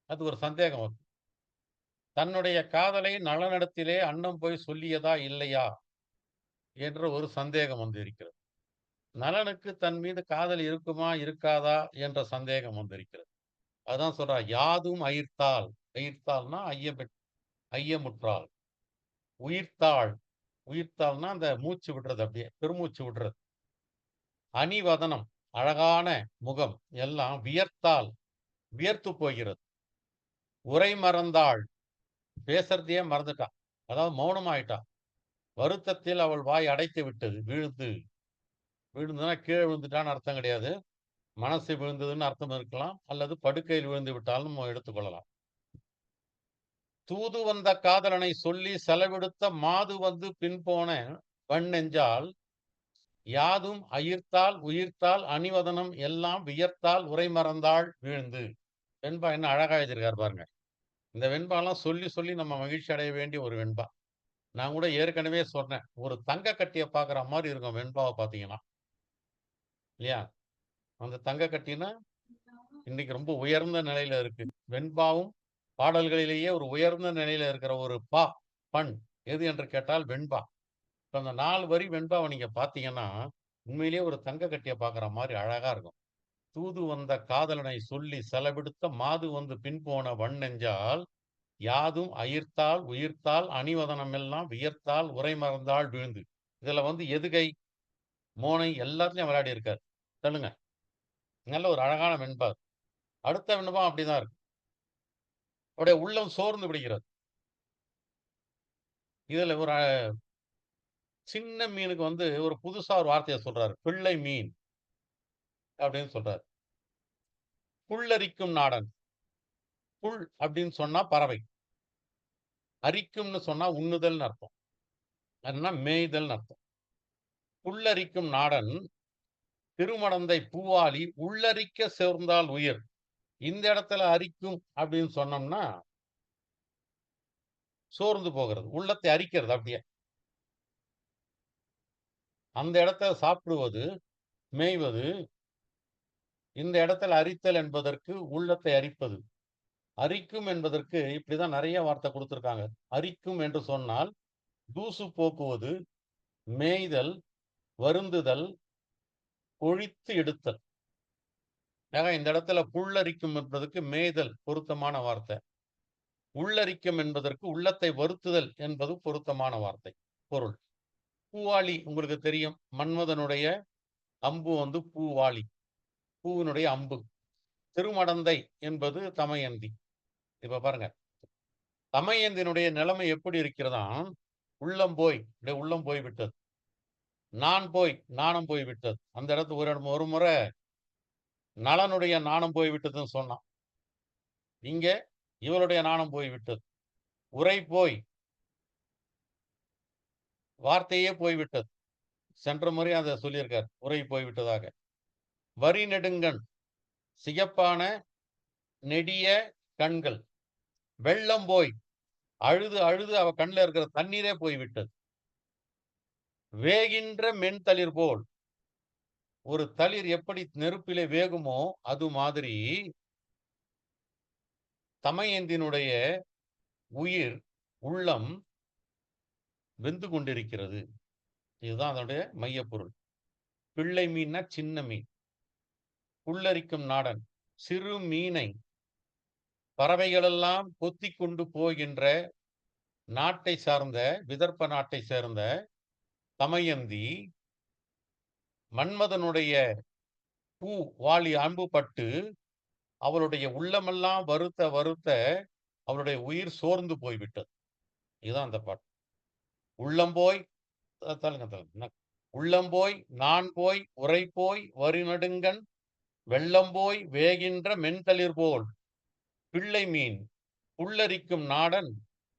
அது ஒரு சந்தேகம் வருது. தன்னுடைய காதலை நலனிடத்திலே அண்ணன் போய் சொல்லியதா இல்லையா என்ற ஒரு சந்தேகம் வந்து இருக்கிறது. நலனுக்கு தன் மீது காதல் இருக்குமா இருக்காதா என்ற சந்தேகம் வந்திருக்கிறது. அதான் சொல்றா, யாதும் அயிர்த்தாள். அயிர்த்தாள்னா ஐயமுற்றாள். உயிர்த்தாள். உயிர்த்தாள்னா அந்த மூச்சு விடுறது, அப்படியே பெருமூச்சு விடுறது. அணிவதனம், அழகான முகம் எல்லாம் வியர்த்தாள், வியர்த்து போகிறது. உரை மறந்தாள், பேசுறதையே மறந்துட்டா. அதாவது மௌனமாயிட்டா. வருத்தத்தில் அவள் வாய் அடைத்து விட்டது. விழுந்துனா கீழே விழுந்துட்டான்னு அர்த்தம் கிடையாது. மனசு விழுந்ததுன்னு அர்த்தம் இருக்கலாம், அல்லது படுக்கையில் விழுந்து விட்டாலும் நம்ம எடுத்துக்கொள்ளலாம். தூது வந்த காதலனை சொல்லி செலவிடுத்த மாது வந்து பின்போன வன்னெஞ்சால் யாதும் அயிர்த்தால் உயிர்த்தால் அணிவதனம் எல்லாம் வியர்த்தால் உரை மறந்தாள் வீழ்ந்து. வெண்பா என்ன அழகா எழுதியிருக்கார் பாருங்க. இந்த வெண்பாலாம் சொல்லி சொல்லி நம்ம மகிழ்ச்சி அடைய வேண்டிய ஒரு வெண்பா. நான் கூட ஏற்கனவே சொன்னேன், ஒரு தங்க கட்டியை பார்க்குற மாதிரி இருக்கும் வெண்பாவை பார்த்தீங்கன்னா, இல்லையா? அந்த தங்க கட்டினா இன்னைக்கு ரொம்ப உயர்ந்த நிலையில இருக்கு. வெண்பாவும் பாடல்களிலேயே ஒரு உயர்ந்த நிலையில இருக்கிற ஒரு பண் எது என்று கேட்டால் வெண்பா. இப்ப அந்த 4 வரி வெண்பாவை நீங்க பார்த்தீங்கன்னா, உண்மையிலேயே ஒரு தங்க கட்டிய பார்க்குற மாரி அழகா இருக்கும். தூது வந்த காதலனை சொல்லி செலவிடுத்த மாது வந்து பின்போன வன்னெஞ்சால் யாதும் அயிர்த்தால் உயிர்த்தால் அணிவதனம் எல்லாம் வியர்த்தால் உரை மறந்தாள் வீழ்ந்து. இதுல வந்து எதுகை, மோனை எல்லாத்துலயும் விளையாடி இருக்காரு. சொல்லுங்க. நல்ல ஒரு அழகான வெண்பா. அடுத்த வெண்பா அப்படிதான் இருக்கு. அவருடைய உள்ளம் சோர்ந்து விடுகிறது. இதுல ஒரு சின்ன மீனுக்கு வந்து ஒரு புதுசா ஒரு வார்த்தைய சொல்றாரு. பிள்ளை மீன் அப்படின்னு சொல்றாரு. புல்லரிக்கும் நாடன். புல் அப்படின்னு சொன்னா பறவை. அரிக்கும்னு சொன்னா உண்ணுதல்னு அர்த்தம். அதுனா மேய்தல்னு அர்த்தம். புல்லரிக்கும் நாடன் திருமடந்தை பூவாலி உள்ளரிக்க சேர்ந்தால் உயிர். இந்த இடத்துல அரிக்கும் அப்படின்னு சொன்னோம்னா சோர்ந்து போகிறது. உள்ளத்தை அரிக்கிறது அப்படியே. அந்த இடத்துல சாப்பிடுவது, மேய்வது. இந்த இடத்துல அரித்தல் என்பதற்கு உள்ளத்தை அரிப்பது. அரிக்கும் என்பதற்கு இப்படிதான் நிறைய வார்த்தை கொடுத்திருக்காங்க. அரிக்கும் என்று சொன்னால் தூசு போக்குவது, மேய்தல், வருந்துதல், கொழித்து எடுத்தல். இந்த இடத்துல புல்லரிக்கும் என்பதற்கு மேய்தல் பொருத்தமான வார்த்தை. உள்ளரிக்கும் என்பதற்கு உள்ளத்தை வருத்துதல் என்பது பொருத்தமான வார்த்தை. பொருள். பூவாளி உங்களுக்கு தெரியும். மன்மதனுடைய அம்பு வந்து பூவாளி. பூவினுடைய அம்பு. திருமடந்தை என்பது தமயந்தி. இப்ப பாருங்க, தமயந்தினுடைய நிலைமை எப்படி இருக்கிறதாம்? உள்ளம் போய் விட்டது. நாணம் போய் விட்டது. அந்த இடத்துல ஒரு முறை நலனுடைய நாணம் போய் விட்டதுன்னு சொன்னான். இங்க இவளுடைய நாணம் போய் விட்டது. உரை போய் வார்த்தையே போய்விட்டது. சென்ற முறை அதை சொல்லியிருக்கார், உரை போய்விட்டதாக. வரி நெடுங்கண், சிகப்பான நெடிய கண்கள். வெள்ளம் போய் அழுது அழுது அவ கண்ணில் இருக்கிற தண்ணீரே போய்விட்டது. வேகின்ற மென் தளிர் போல், ஒரு தளிர் எப்படி நெருப்பிலே வேகுமோ அது மாதிரி தமயந்தினுடைய உயிர், உள்ளம் வெந்து கொண்டிருக்கிறது. இதுதான் அதனுடைய மையப்பொருள். பிள்ளை மீன்னா சின்ன மீன். புல்லரிக்கும் நாடன் சிறு மீனை பறவைகளெல்லாம் கொத்தி கொண்டு போகின்ற நாட்டை சார்ந்த விதர்ப்ப நாட்டை சேர்ந்த தமயந்தி மன்மதனுடைய பூ வாளி அம்பு பட்டு அவளுடைய உள்ளமெல்லாம் வருத்த வருத்த அவளுடைய உயிர் சோர்ந்து போய்விட்டது. இதுதான் அந்த பாட்டு. உள்ளம் போய் தள்ளுங்க தள்ளுங்க. உள்ளம் போய் நான் போய் உரை போய் வரிநடுங்கண் வெள்ளம் போய் வேகின்ற மென்தளிர் போல் பிள்ளை மீன் புல்லரிக்கும் நாடன்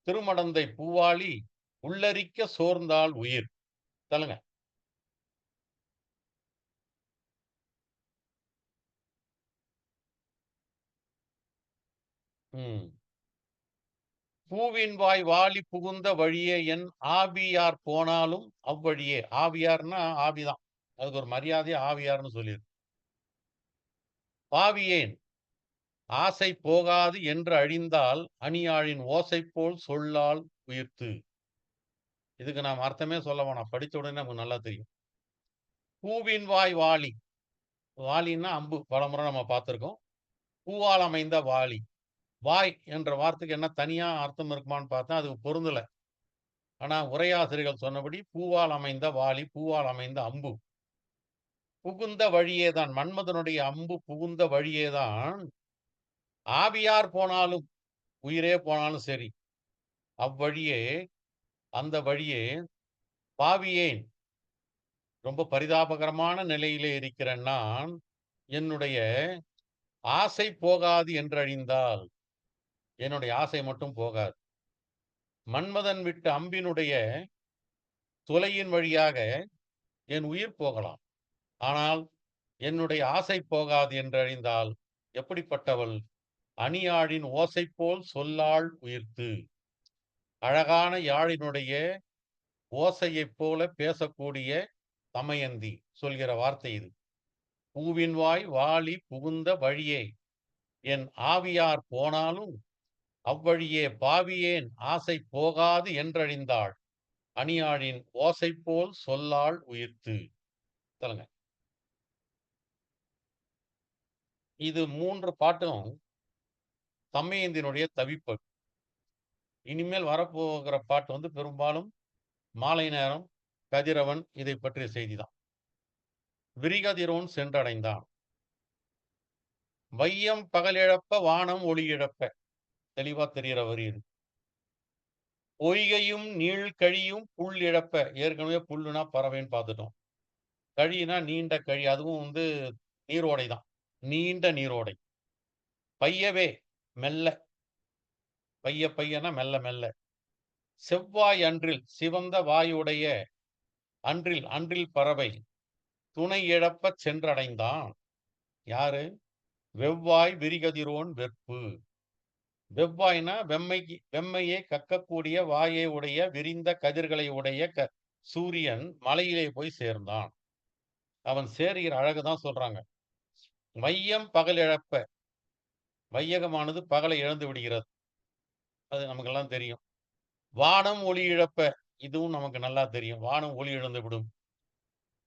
திருமடந்தை பூவாளி உள்ளரிக்க சோர்ந்தாள் உயிர். தள்ளுங்க. பூவின் வாய் வாலி புகுந்த வழியே என் ஆவியார் போனாலும் அவ்வழியே. ஆவியார்னா ஆவிதான், அதுக்கு ஒரு மரியாதை ஆவியார்னு சொல்லியிருக்கு. பாவியேன் ஆசை போகாது என்று அழிந்தால் அணியாழின் ஓசை போல் சொல்லால் உயிர்த்து. இதுக்கு நாம் அர்த்தமே சொல்ல வேணாம், படித்த உடனே நமக்கு நல்லா தெரியும். பூவின் வாய் வாலி, வாலின்னா அம்பு, பலமுறை நம்ம பார்த்திருக்கோம். பூவால் அமைந்த வாலி. வாய் என்ற வார்த்தைக்கு என்ன தனியா அர்த்தம் இருக்குமான்னு பார்த்தா அதுக்கு பொருந்தல. ஆனா உரையாசிரியர்கள் சொன்னபடி பூவால் அமைந்த வாலி, பூவால் அமைந்த அம்பு. புகுந்த வழியேதான், மன்மதனுடைய அம்பு புகுந்த வழியேதான் ஆவியார் போனாலும் உயிரே போனாலும் சரி அவ்வழியே, அந்த வழியே பாவியேன் ரொம்ப பரிதாபகரமான நிலையிலே இருக்கிற நான் என்னுடைய ஆசை போகாது என்றழிந்தால், என்னுடைய ஆசை மட்டும் போகாது. மன்மதன் விட்ட அம்பினுடைய துளையின் வழியாக என் உயிர் போகலாம், ஆனால் என்னுடைய ஆசை போகாது என்றழிந்தால் எப்படிப்பட்டவள்? அணியாழின் ஓசை போல் சொல்லாள் உயிர்த்து. அழகான யாழினுடைய ஓசையைப் போல பேசக்கூடிய தமயந்தி சொல்கிற வார்த்தை இது. பூவின் வாய் வாலி புகுந்த வழியே என் ஆவியார் போனாலும் அவ்வழியே பாவியேன் ஆசை போகாது என்றழிந்தாள் அணியாழின் ஓசை போல் சொல்லாள் உயிர்த்து. சொல்லுங்க. இது 3 பாட்டும் தமயந்தினுடைய தவிப்பு. இனிமேல் வரப்போகிற பாட்டு பெரும்பாலும் மாலை நேரம் கதிரவன் இதை பற்றிய செய்திதான். விரிகதிரோன் சென்றடைந்தான். வையம் பகலிழப்ப வானம் ஒளி இழப்ப. தெளிவா தெரிகிற வரி இது. பொய்கையும் நீள் கழியும் புல் இழப்ப. ஏற்கனவே புல்லுனா பறவைன்னு பார்த்துட்டோம். கழினா நீண்ட கழி, அதுவும் நீரோடை தான், நீண்ட நீரோடை. பையவே மெல்ல, பைய பையனா மெல்ல மெல்ல. செவ்வாய் அன்றில் சிவந்த வாயுடைய அன்றில், அன்றில் பறவை துணை இழப்பச் சென்றடைந்தான். யாரு? வெவ்வாய் விரிகதிரோன் வெற்பு. வெவ்வாய்னா வெம்மையை கக்கக்கூடிய வாயை உடைய விரிந்த கதிர்களை உடைய சூரியன் மலையிலே போய் சேர்ந்தான். அவன் சேருகிற அழகுதான் சொல்றாங்க. வையம் பகல் இழப்ப. வையகமானது பகலை இழந்து விடுகிறது, அது நமக்கெல்லாம் தெரியும். வானம் ஒளி இழப்ப. இதுவும் நமக்கு நல்லா தெரியும், வானம் ஒளி இழந்து விடும்.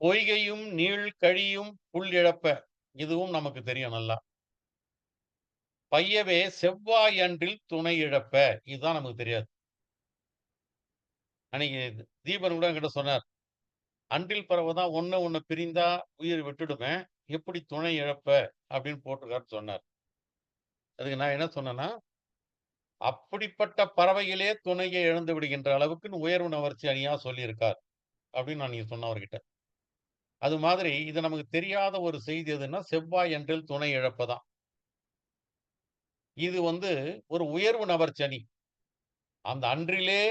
பொய்கையும் நீள் கழியும் புல் இழப்ப. இதுவும் நமக்கு தெரியும் நல்லா. பையவே செவ்வாய் அன்றில் துணை இழப்ப. இதுதான் நமக்கு தெரியாது. அன்னைக்கு தீபன் கூட என்கிட்ட சொன்னார், அன்றில் பறவைதான் ஒண்ணு பிரிந்தா உயிர் விட்டுடுமே, எப்படி துணை இழப்ப அப்படின்னு போட்டிருக்காருன்னு சொன்னார். அதுக்கு நான் என்ன சொன்னேன்னா, அப்படிப்பட்ட பறவையிலே துணையை இழந்து விடுகின்ற அளவுக்கு உயர்வு நவர்ச்சி அணியா சொல்லியிருக்கார் அப்படின்னு நான் நீங்க சொன்னவர்கிட்ட. அது மாதிரி இது நமக்கு தெரியாத ஒரு செய்தி எதுன்னா, செவ்வாய் அன்றில் துணை இழப்பதான். இது ஒரு உயர்வு நவர்ச்சனி. அந்த அன்றிலே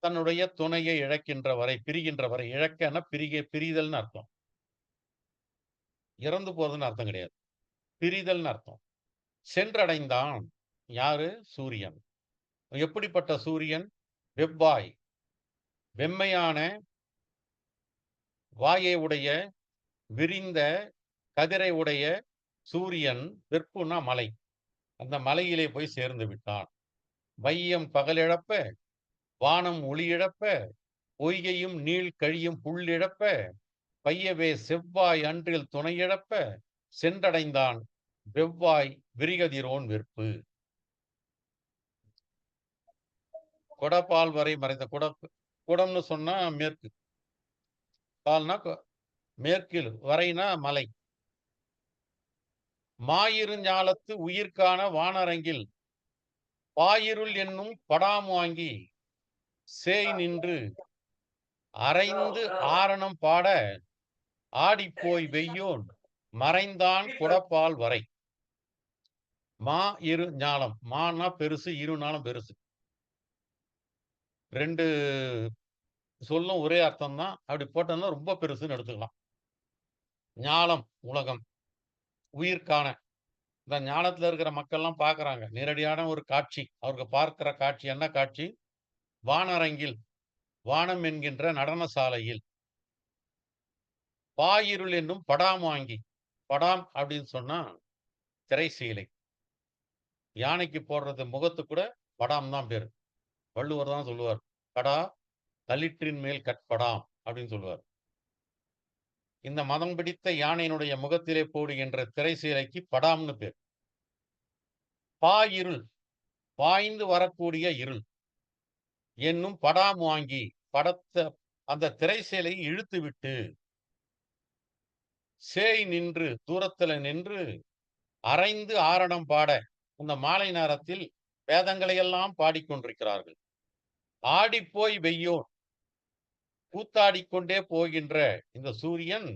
தன்னுடைய துணையை இழக்கின்ற வரை, பிரிகின்ற வரை. இழக்கன்னா பிரிதல்னு அர்த்தம், இறந்து போறதுன்னு அர்த்தம் கிடையாது, பிரிதல்னு அர்த்தம். சென்றடைந்தான். யாரு? சூரியன். எப்படிப்பட்ட சூரியன்? வெவ்வாய், வெம்மையான வாயை உடைய விரிந்த கதிரை உடைய சூரியன். வெற்புனா மலை, அந்த மலையிலே போய் சேர்ந்து விட்டான். வையம் பகலிழப்ப வானம் ஒளி இழப்ப பொய்கையும் நீள் கழியும் புள்ளிழப்ப பையவே செவ்வாய் அன்றில் துணையிழப்ப சென்றடைந்தான் வெவ்வாய் விரிகதிரோன் வெற்பு. கொடபால் வரை மறைந்த குடம்னு சொன்னா மேற்கு, பால்னா மேற்கில், வரைனா மலை. மாயிரு ஞாலத்து உயிர்கான வானரங்கில் பாயிருள் என்னும் படாம் வாங்கி சேய் நின்று அரைந்து ஆரணம் பாட ஆடிப்போய் வெய்யோன் மறைந்தான் குடப்பால் வரை. மா இரு ஞாலம், மானா பெருசு, இருநாளும் பெருசு. ரெண்டு சொல்லும் ஒரே அர்த்தம் தான். அப்படி போட்டோம்னா ரொம்ப பெருசுன்னு எடுத்துக்கலாம். ஞாலம் உலகம், உயிர்காண இந்த ஞானத்துல இருக்கிற மக்கள்லாம் பார்க்கறாங்க. நேரடியான ஒரு காட்சி, அவருக்கு பார்க்கிற காட்சி என்ன காட்சி? வானரங்கில், வானம் என்கின்ற நடன சாலையில் பாயிருள் என்னும் படாம் வாங்கி, படாம் அப்படின்னு சொன்னா திரைசீலை. யானைக்கு போடுறது முகத்து கூட படாம் தான் பேரு. வள்ளுவர் தான் சொல்லுவார், கடா களிற்றின் மேல் கட்படாம் அப்படின்னு சொல்லுவார். இந்த மதம் பிடித்த யானையினுடைய முகத்திலே போடுகின்ற திரைசீலைக்கு படாம்னு பேர். பாயிருள், பாய்ந்து வரக்கூடிய இருள் என்னும் படாம் வாங்கி, படத்த அந்த திரைசீலையை இழுத்து விட்டு சேய் நின்று, தூரத்துல நின்று அரைந்து ஆரணம் பாட, இந்த மாலை நேரத்தில் வேதங்களை எல்லாம் பாடிக்கொண்டிருக்கிறார்கள். ஆடிப்போய் வெய்யோன், கூத்தாடிக்கொண்டே போகின்ற இந்த சூரியன்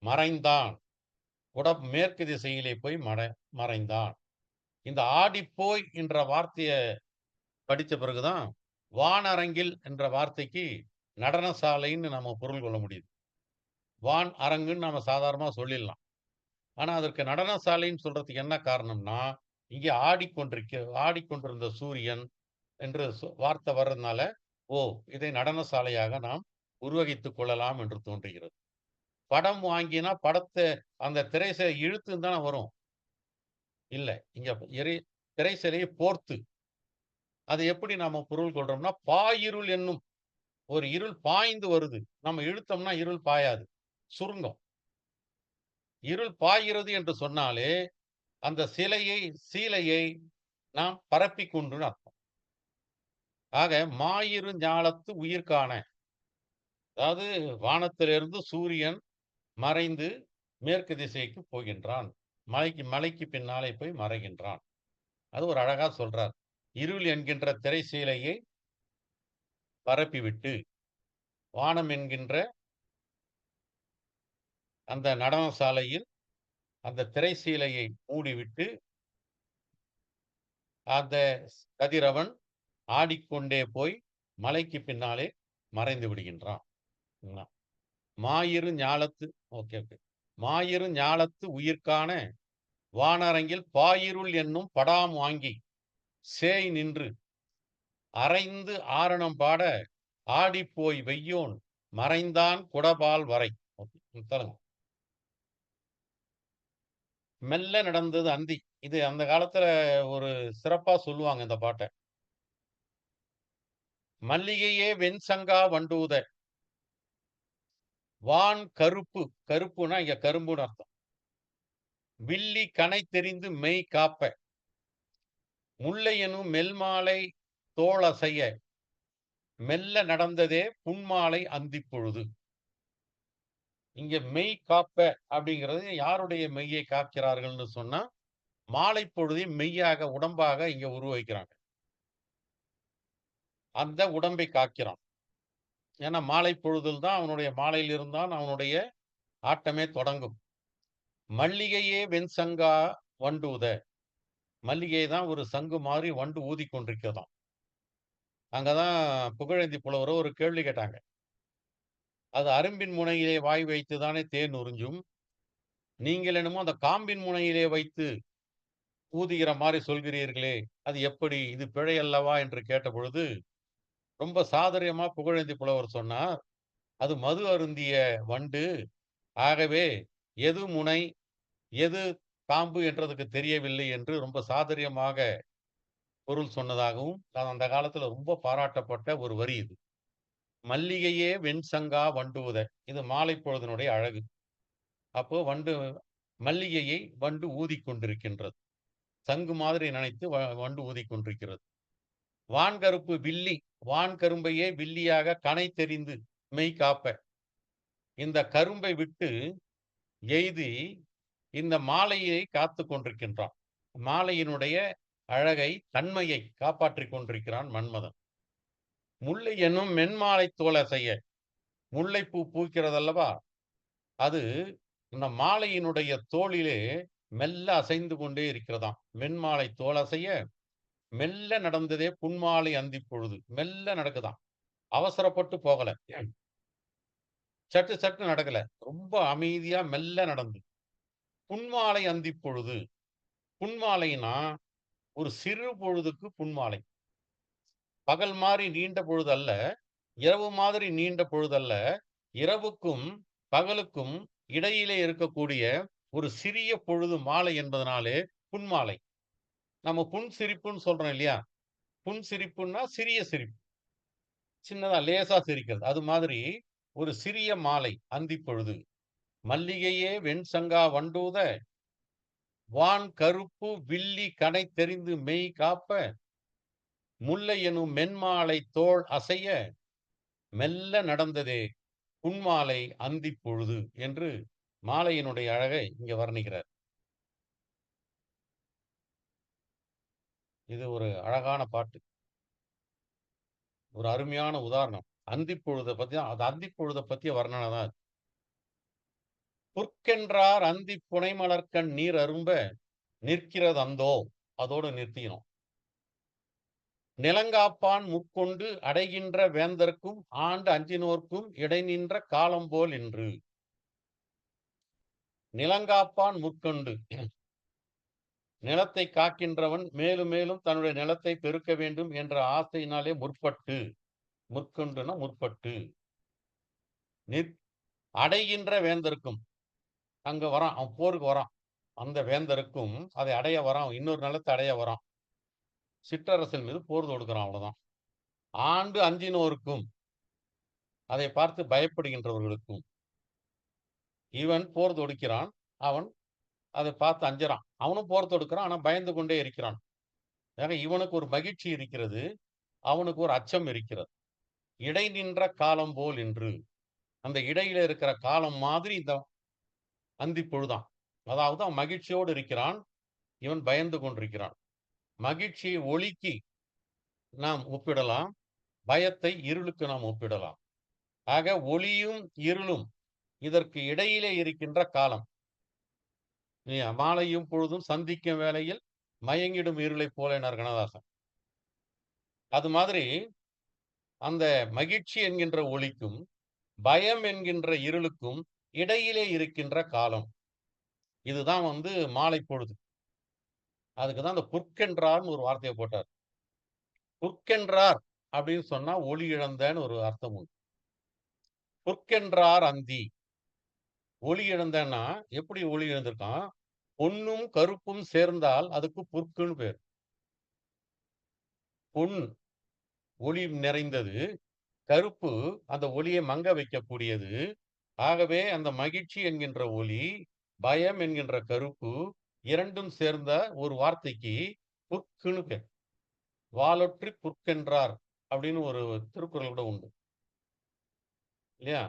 மறைந்தான், மேற்கு திசையிலே போய் மறைந்தான். இந்த ஆடிப்போய் என்ற வார்த்தையை படித்த பிறகுதான் வானரங்கில் என்ற வார்த்தைக்கு நடனசாலைன்னு நம்ம பொருள் கொள்ள முடியுது. வான் அரங்குன்னு நம்ம சாதாரணமா சொல்லிடலாம். ஆனா அதற்கு நடனசாலைன்னு சொல்றதுக்கு என்ன காரணம்னா, இங்கே ஆடிக்கொண்டிருந்த சூரியன் என்று வார்த்தை வர்றதுனால, ஓ, இதை நடனசாலையாக நாம் உருவகித்துக் கொள்ளலாம் என்று தோன்றுகிறது. படம் வாங்கினா படத்தை அந்த திரைசை இழுத்துன்னு தானே வரும். இல்ல, இங்க திரைசிலையை போர்த்து, அதை எப்படி நாம பொருள் கொள்றோம்னா, பாயிருள் என்னும் ஒரு இருள் பாய்ந்து வருது. நம்ம இழுத்தோம்னா இருள் பாயாது, சுருங்கம். இருள் பாய்கிறது என்று சொன்னாலே அந்த சீலையை நாம் பரப்பிக் கொண்டு அர்த்தம். ஆக மாயிரு ஞாலத்து உயிர்காண, அதாவது வானத்திலிருந்து சூரியன் மறைந்து மேற்கு திசைக்கு போகின்றான், மலைக்கு பின்னாலே போய் மறைகின்றான். அது ஒரு அழகா சொல்றார். இருள் என்கின்ற திரைசீலையை பரப்பிவிட்டு வானம் என்கின்ற அந்த நடனசாலையில் அந்த திரைசீலையை மூடிவிட்டு அந்த கதிரவன் ஆடிக்கொண்டே போய் மலைக்கு பின்னாலே மறைந்து விடுகின்றான். மாயிரு ஞாலத்து, ஓகே, மாயிரு ஞாலத்து உயிர்கான வானரங்கில் பாயிருள் என்னும் படாம் வாங்கி சேய் நின்று அரைந்து ஆரணம் பாட ஆடிப்போய் வெய்யோன் மறைந்தான் குடபால் வரை. மெல்ல நடந்தது அந்தி. இது அந்த காலத்துல ஒரு சிறப்பா சொல்லுவாங்க இந்த பாட்டை. மல்லிகையே வெண்சங்கா வண்டூத, வான் கருப்பு, கருப்புனா இங்க கரும்புன்னு அர்த்தம். வில்லி கனை தெரிந்து மெய் காப்ப, முல்லை எனும் மெல்மாலை தோளசைய, மெல்ல நடந்ததே புன்மாலை அந்தி பொழுது. இங்க மெய் காப்ப அப்படிங்கிறது யாருடைய மெய்யை காக்கிறார்கள்னு சொன்னா, மாலை பொழுதை மெய்யாக உடம்பாக இங்க உருவகிக்கிறாங்க. அந்த உடம்பை காக்கிறான். ஏன்னா மாலை பொழுதில் தான் அவனுடைய, மாலையில் இருந்தான் அவனுடைய ஆட்டமே தொடங்கும். மல்லிகையே வெண்சங்கா வண்டூத, மல்லிகை தான் ஒரு சங்கு மாதிரி வண்டு ஊதி கொண்டிருக்கிறதாம். அங்கதான் புகழேந்தி புலவரோ ஒரு கேள்வி கேட்டாங்க. அது அரும்பின் முனையிலே வாய் வைத்து தானே தேன் உறிஞ்சும், நீங்கள் என்னமோ அந்த காம்பின் முனையிலே வைத்து ஊதுகிற மாதிரி சொல்கிறீர்களே, அது எப்படி, இது பிழை அல்லவா என்று கேட்ட பொழுது ரொம்ப சாதுரியமா புகழேந்தி புலவர் சொன்னார், அது மது அருந்திய வண்டு, ஆகவே எது முனை எது காம்பு என்றதுக்கு தெரியவில்லை என்று ரொம்ப சாதுரியமாக பொருள் சொன்னதாகவும் அந்த காலத்துல ரொம்ப பாராட்டப்பட்ட ஒரு வரி இது. மல்லிகையே வெண்சங்கா வண்டுவுத. இது மாலை பொழுதினுடைய அழகு. அப்போ மல்லிகையை வண்டு ஊதிக் கொண்டிருக்கின்றது. சங்கு மாதிரி நினைத்து வண்டு ஊதிக் கொண்டிருக்கிறது. வான்கருப்பு வில்லி, வான்கரும்பையே வில்லியாக கனை தெரிந்து மெய் காப்ப. இந்த கரும்பை விட்டு எய்தி இந்த மாலையை காத்துக் கொண்டிருக்கின்றான். மாலையினுடைய அழகை, தன்மையை காப்பாற்றிக் கொண்டிருக்கிறான் மன்மதன். முல்லை என்னும் மென்மாலை தோலசைய. முல்லைப்பூ பூக்கிறதல்லவா, அது இந்த மாலையினுடைய தோளிலே மெல்ல அசைந்து கொண்டே இருக்கிறதாம். மென்மாலை தோலசைய மெல்ல நடந்ததே புன்மாலை அந்திப் பொழுது. மெல்ல நடக்குதாம். அவசரப்பட்டு போகல. சட்டு சட்டு நடக்கல. ரொம்ப அமைதியா மெல்ல நடந்து. புன்மாலை அந்திப் பொழுது. புன்மாலைனா ஒரு சிறு பொழுதுக்கு புன்மாலை. பகல் மாதிரி நீண்ட பொழுது அல்ல. இரவு மாதிரி நீண்ட பொழுது அல்ல. இரவுக்கும் பகலுக்கும் இடையிலே இருக்கக்கூடிய ஒரு சிறிய பொழுது மாலை என்பதனாலே புன்மாலை. நம்ம புன் சிரிப்புன்னு சொல்றோம் இல்லையா? புன் சிரிப்புன்னா சிறிய சிரிப்பு. சின்னதா லேசா சிரிக்கிறது. அது மாதிரி ஒரு சிறிய மாலை அந்திப் பொழுது. மல்லிகையே வெண்சங்கா வண்டூத, வான் கருப்பு வில்லி கனை தெரிந்து மெய் காப்ப, முல்லை எனும் மென்மாலை தோள் அசைய, மெல்ல நடந்ததே புன்மாலை அந்திப் பொழுது என்று மாலையினுடைய அழகை இங்க வர்ணிக்கிறார். இது ஒரு அழகான பாட்டு. ஒரு அருமையான உதாரணம். அந்திப் பொழுத பத்தி தான், அது அந்திப் பொழுத பத்திய வர்ணனை தான் அது. புற்கென்றார் அந்திப் புனைமலர்க்கண் நீர் அரும்ப நிற்கிறதந்தோ, அதோடு நிறுத்திக்கணும். நிலங்காப்பான் முற்கொண்டு அடைகின்ற வேந்தர்க்கும் ஆண்டு அஞ்சினோர்க்கும் இடைநின்ற காலம் போல் என்று. நிலங்காப்பான் முற்கொண்டு, நிலத்தை காக்கின்றவன் மேலும் மேலும் தன்னுடைய நிலத்தை பெருக்க வேண்டும் என்ற ஆசையினாலே முற்பட்டு, முற்கொண்டுனா முற்பட்டு, அடைகின்ற வேந்தருக்கும், அங்க வரான், அவன் போருக்கு வரான். அந்த வேந்தருக்கும் அதை அடைய வரான், இன்னொரு நிலத்தை அடைய வரான். சிற்றரசன் மீது போர் தொடுக்கிறான், அவ்வளவுதான். ஆண்டு அஞ்சினோருக்கும், அதை பார்த்து பயப்படுகின்றவர்களுக்கும். இவன் போர் தொடுக்கிறான், அவன் அதை பார்த்து அஞ்சறான். அவனும் போர் தொடுக்கிறான், ஆனா பயந்து கொண்டே இருக்கிறான். இவனுக்கு ஒரு மகிழ்ச்சி இருக்கிறது, அவனுக்கு ஒரு அச்சம் இருக்கிறது. இடை நின்ற காலம் போல் என்று, அந்த இடையில இருக்கிற காலம் மாதிரி இந்த அந்தி பொழுதான். அதாவது அவன் மகிழ்ச்சியோடு இருக்கிறான், இவன் பயந்து கொண்டிருக்கிறான். மகிழ்ச்சியை ஒளிக்கு நாம் ஒப்பிடலாம், பயத்தை இருளுக்கு நாம் ஒப்பிடலாம். ஆக ஒளியும் இருளும் இதற்கு இடையிலே இருக்கின்ற காலம். மாலையும் பொழுதும் சந்திக்கும் வேளையில் மயங்கிடும் இருளை போலனார் கண்ணதாசன். அது மாதிரி அந்த மகிழ்ச்சி என்கின்ற ஒளிக்கும் பயம் என்கின்ற இருளுக்கும் இடையிலே இருக்கின்ற காலம், இதுதான் மாலை பொழுது. அதுக்குதான் அந்த புற்கென்றார்னு ஒரு வார்த்தையை போட்டார். புற்கென்றார் அப்படின்னு சொன்னா ஒளி இழந்தன்னு ஒரு அர்த்தம் உண்டு. புற்கென்றார் அந்தி, ஒளி இழந்தன்னா எப்படி ஒளி இழந்திருக்கான்? பொன்னும் கருப்பும் சேர்ந்தால் அதுக்கு புற்குன்னு பேர். பொன் ஒளி நிறைந்தது, கருப்பு அந்த ஒளியை மங்க வைக்கக்கூடியது. ஆகவே அந்த மகிழ்ச்சி என்கின்ற ஒளி, பயம் என்கின்ற கருப்பு இரண்டும் சேர்ந்த ஒரு வார்த்தைக்கு புற்குன்னு பேர். வாலொற்றி புற்கென்றார் அப்படின்னு ஒரு திருக்குறள் கூட உண்டு இல்லையா?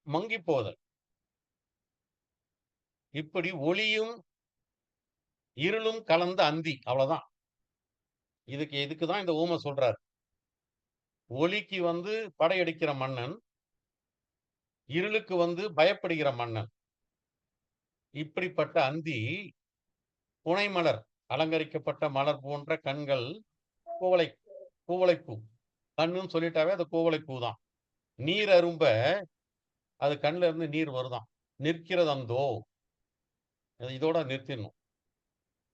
மங்கி போதல். இப்படி ஒளியும் இருளும் கலந்த அந்தி, அவ்வளவுதான். இதுக்குதான் இந்த ஊமை சொல்றார். ஒளிக்கு படையெடுக்கிற மன்னன், இருளுக்கு பயப்படுகிற மன்னன். இப்படிப்பட்ட அந்தி, புனைமலர், அலங்கரிக்கப்பட்ட மலர் போன்ற கண்கள், கூவளைப்பூ. கண்ணுன்னு சொல்லிட்டாவே அது கூவளைப்பூ தான். நீர் அரும்ப, அது கண்ணுல இருந்து நீர் வருதான். நிற்கிறதந்தோ, இதோட நிறுத்திடணும்.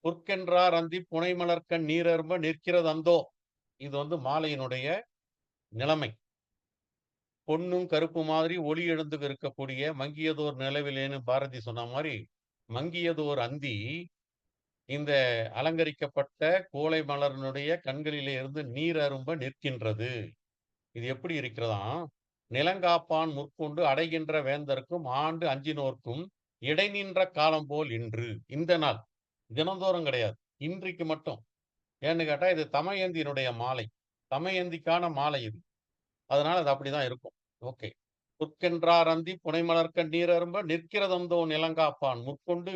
புற்கென்றார் அந்தி புனைமலர்க்கண் நீர் அரும்ப நிற்கிறதந்தோ, இது மாலையினுடைய நிலைமை. பொன்னும் கருப்பு மாதிரி ஒளி எழுந்து இருக்கக்கூடிய மங்கியதோர் நிலவிலேன்னு பாரதி சொன்ன மாதிரி, மங்கியதோர் அந்தி இந்த அலங்கரிக்கப்பட்ட கோலை மலர்னுடைய கண்களிலே இருந்து நீர் அரும்ப நிற்கின்றது. இது எப்படி இருக்கிறதாம்? நிலங்காப்பான் முற்கொண்டு அடைகின்ற வேந்தர்க்கும் ஆண்டு அஞ்சினோர்க்கும் இடைநின்ற காலம் போல் இன்று. இந்த நாள் தினந்தோறும் கிடையாது, இன்றைக்கு மட்டும். ஏன்னு கேட்டா இது தமயந்தியினுடைய மாலை, தமயந்திக்கான மாலை இது. அதனால அது அப்படிதான் இருக்கும். ஓகே. புற்கென்றார் அந்தி புனைமலர்க்கண் நீரரும்ப நிற்கிறதந்தோ நிலங்காப்பான் முற்கொண்டு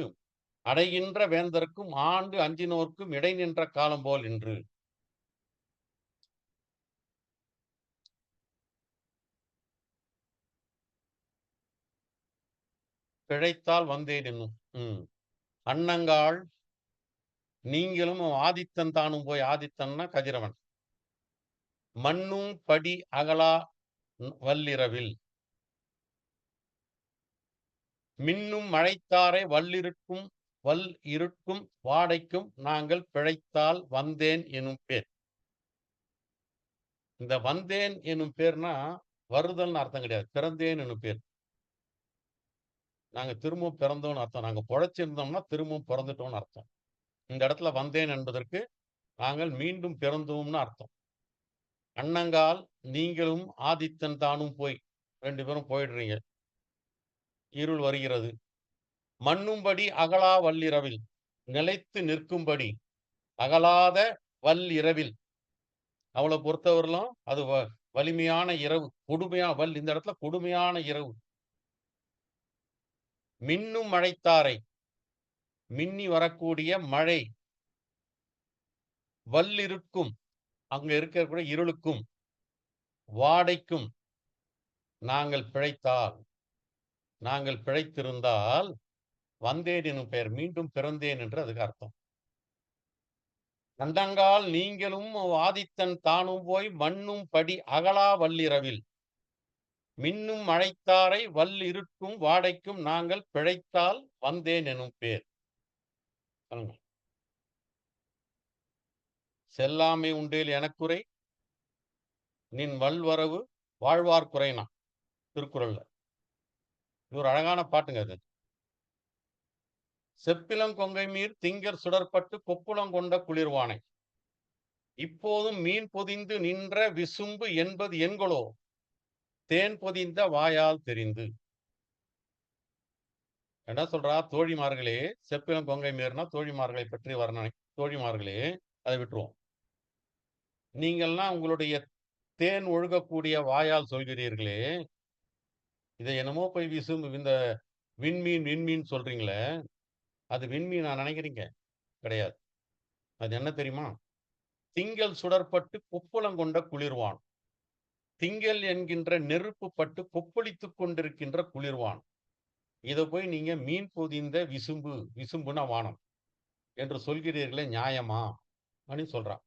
அடைகின்ற வேந்தர்க்கும் ஆண்டு அஞ்சினோர்க்கும் இடைநின்ற காலம் போல் இன்று. பிழைத்தால் வந்தேன் என்னும். அன்னங்காள் நீங்களும் ஆதித்தன் தானும் போய், ஆதித்தன்னா கதிரவன். மண்ணும் படி அகலா வல்லிரவில் மின்னும் மழைத்தாரை வல் இருட்கும் வாடைக்கும் நாங்கள் பிழைத்தால் வந்தேன் எனும் பேர். இந்த வந்தேன் எனும் பேர்னா வருதல்னு அர்த்தம் கிடையாது, பிறந்தேன் எனும் பேர். நாங்க திரும்பவும் பிறந்தோம்னு அர்த்தம். நாங்க பொழைச்சிருந்தோம்னா திரும்பவும் பிறந்துட்டோம்னு அர்த்தம். இந்த இடத்துல வந்தேன் என்பதற்கு நாங்கள் மீண்டும் பிறந்தோம்னு அர்த்தம். அன்னங்கால் நீங்களும் ஆதித்தன் தானும் போய், 2 பேரும் போயிடுறீங்க. இருள் வருகிறது. மண்ணும்படி அகலா வல்லிரவில் நிலைத்து நிற்கும்படி அகலாத வல்லிரவில், அவளை பொறுத்தவரையிலும் அது வலிமையான இரவு, கொடுமையான வல் இந்த இடத்துல கொடுமையான இரவு. மின்னும் மழைத்தாரை மின்னி வரக்கூடிய மழை, வல்லிருக்கும் அங்க இருக்கக்கூடிய இருளுக்கும் வாடைக்கும் நாங்கள் பிழைத்திருந்தால் வந்தேன் எனும் பெயர், மீண்டும் பிறந்தேன் என்று அதுக்கு அர்த்தம். நந்தங்கால் நீங்களும் ஆதித்தன் தானும் போய் மண்ணும் படி அகலா வல்லிரவில் மின்னும் மழைத்தாரை வல் இருக்கும் வாடைக்கும் நாங்கள் பிழைத்தால் வந்தேன் எனும் பேர். செல்லாமை உண்டேல் எனக்குறை நின் வல்வரவு வாழ்வார் குறைனா திருக்குறள்ல. இது ஒரு அழகான பாட்டுங்க. அது செப்பிலங்கொங்கை மீர் திங்கர் சுடற்பட்டு கொப்புளம் கொண்ட குளிர்வானை இப்போதும் மீன் பொதிந்து நின்ற விசும்பு என்பது என்கொலோ தேன் பொதிந்த வாயால் தெரிந்து. என்ன சொல்றா? தோழிமார்களே, செப்பிலம் கொங்கை மீறினா தோழிமார்களை பற்றி வர்ணனை. தோழிமார்களே, அதை விட்டுருவோம். நீங்கள்லாம் உங்களுடைய தேன் ஒழுகக்கூடிய வாயால் சொல்கிறீர்களே, இதை என்னமோ போய் விசும்பு இந்த விண்மீன் சொல்றீங்களே, அது விண்மீன் நான் நினைக்கிறீங்க கிடையாது. அது என்ன தெரியுமா? திங்கள் சுடற்பட்டு கொப்புளம் கொண்ட குளிர்வான். திங்கள் என்கின்ற நெருப்பு பட்டு கொப்பளித்துக் கொண்டிருக்கின்ற குளிர்வான். இதை போய் நீங்க மீன் பொதிந்த விசும்புன வானம் என்று சொல்கிறீர்களே, நியாயமா அப்படின்னு சொல்றான்.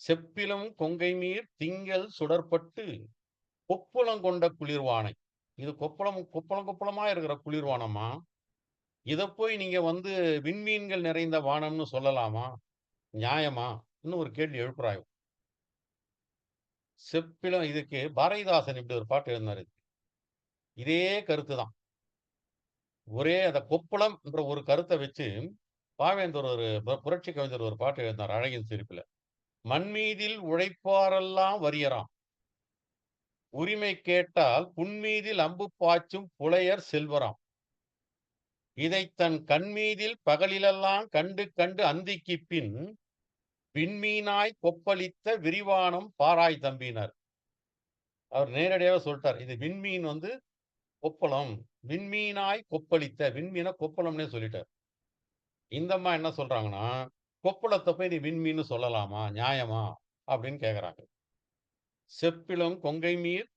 செப்பிலும் கொங்கை மீர் திங்கள் சுடற்பட்டு கொப்புளம் கொண்ட குளிர்வானை. இது கொப்பளமா இருக்கிற குளிர்வானமா? இதை போய் நீங்க விண்மீன்கள் நிறைந்த வானம்னு சொல்லலாமா? நியாயமா? இன்னும் ஒரு கேள்வி எழுப்புறாய். செப்பிலம், இதுக்கு பாரதிதாசன் இப்படி ஒரு பாட்டு எழுதினாரு. இதே கருத்து தான். ஒரே அந்த கொப்பளம் என்ற ஒரு கருத்தை வச்சு பாவேந்தர் ஒரு புரட்சி கவிஞர் ஒரு பாட்டு எழுதினார் அழகின் சிரிப்புல. மண்மீதில் உழைப்பாரெல்லாம் வரியறாம், உரிமை கேட்டால் புன்மீதில் அம்பு பாய்ச்சும் புலையர் செல்வராம். இதை தன் கண்மீதில் பகலிலெல்லாம் கண்டு கண்டு அந்திக்கு பின் விண்மீனாய் கொப்பளித்த விரிவானம் பாராய் தம்பினார். அவர் நேரடியாக சொல்லிட்டார், இது விண்மீன் கொப்பளம், விண்மீனாய் கொப்பளித்த, விண்மீனை கொப்பளம்னே சொல்லிட்டார். இந்த அம்மா என்ன சொல்றாங்கன்னா, கொப்பளத்தை போய் நீ விண்மீன் சொல்லலாமா? நியாயமா அப்படின்னு கேக்குறாங்க. செப்பிலும் கொங்கை மீர்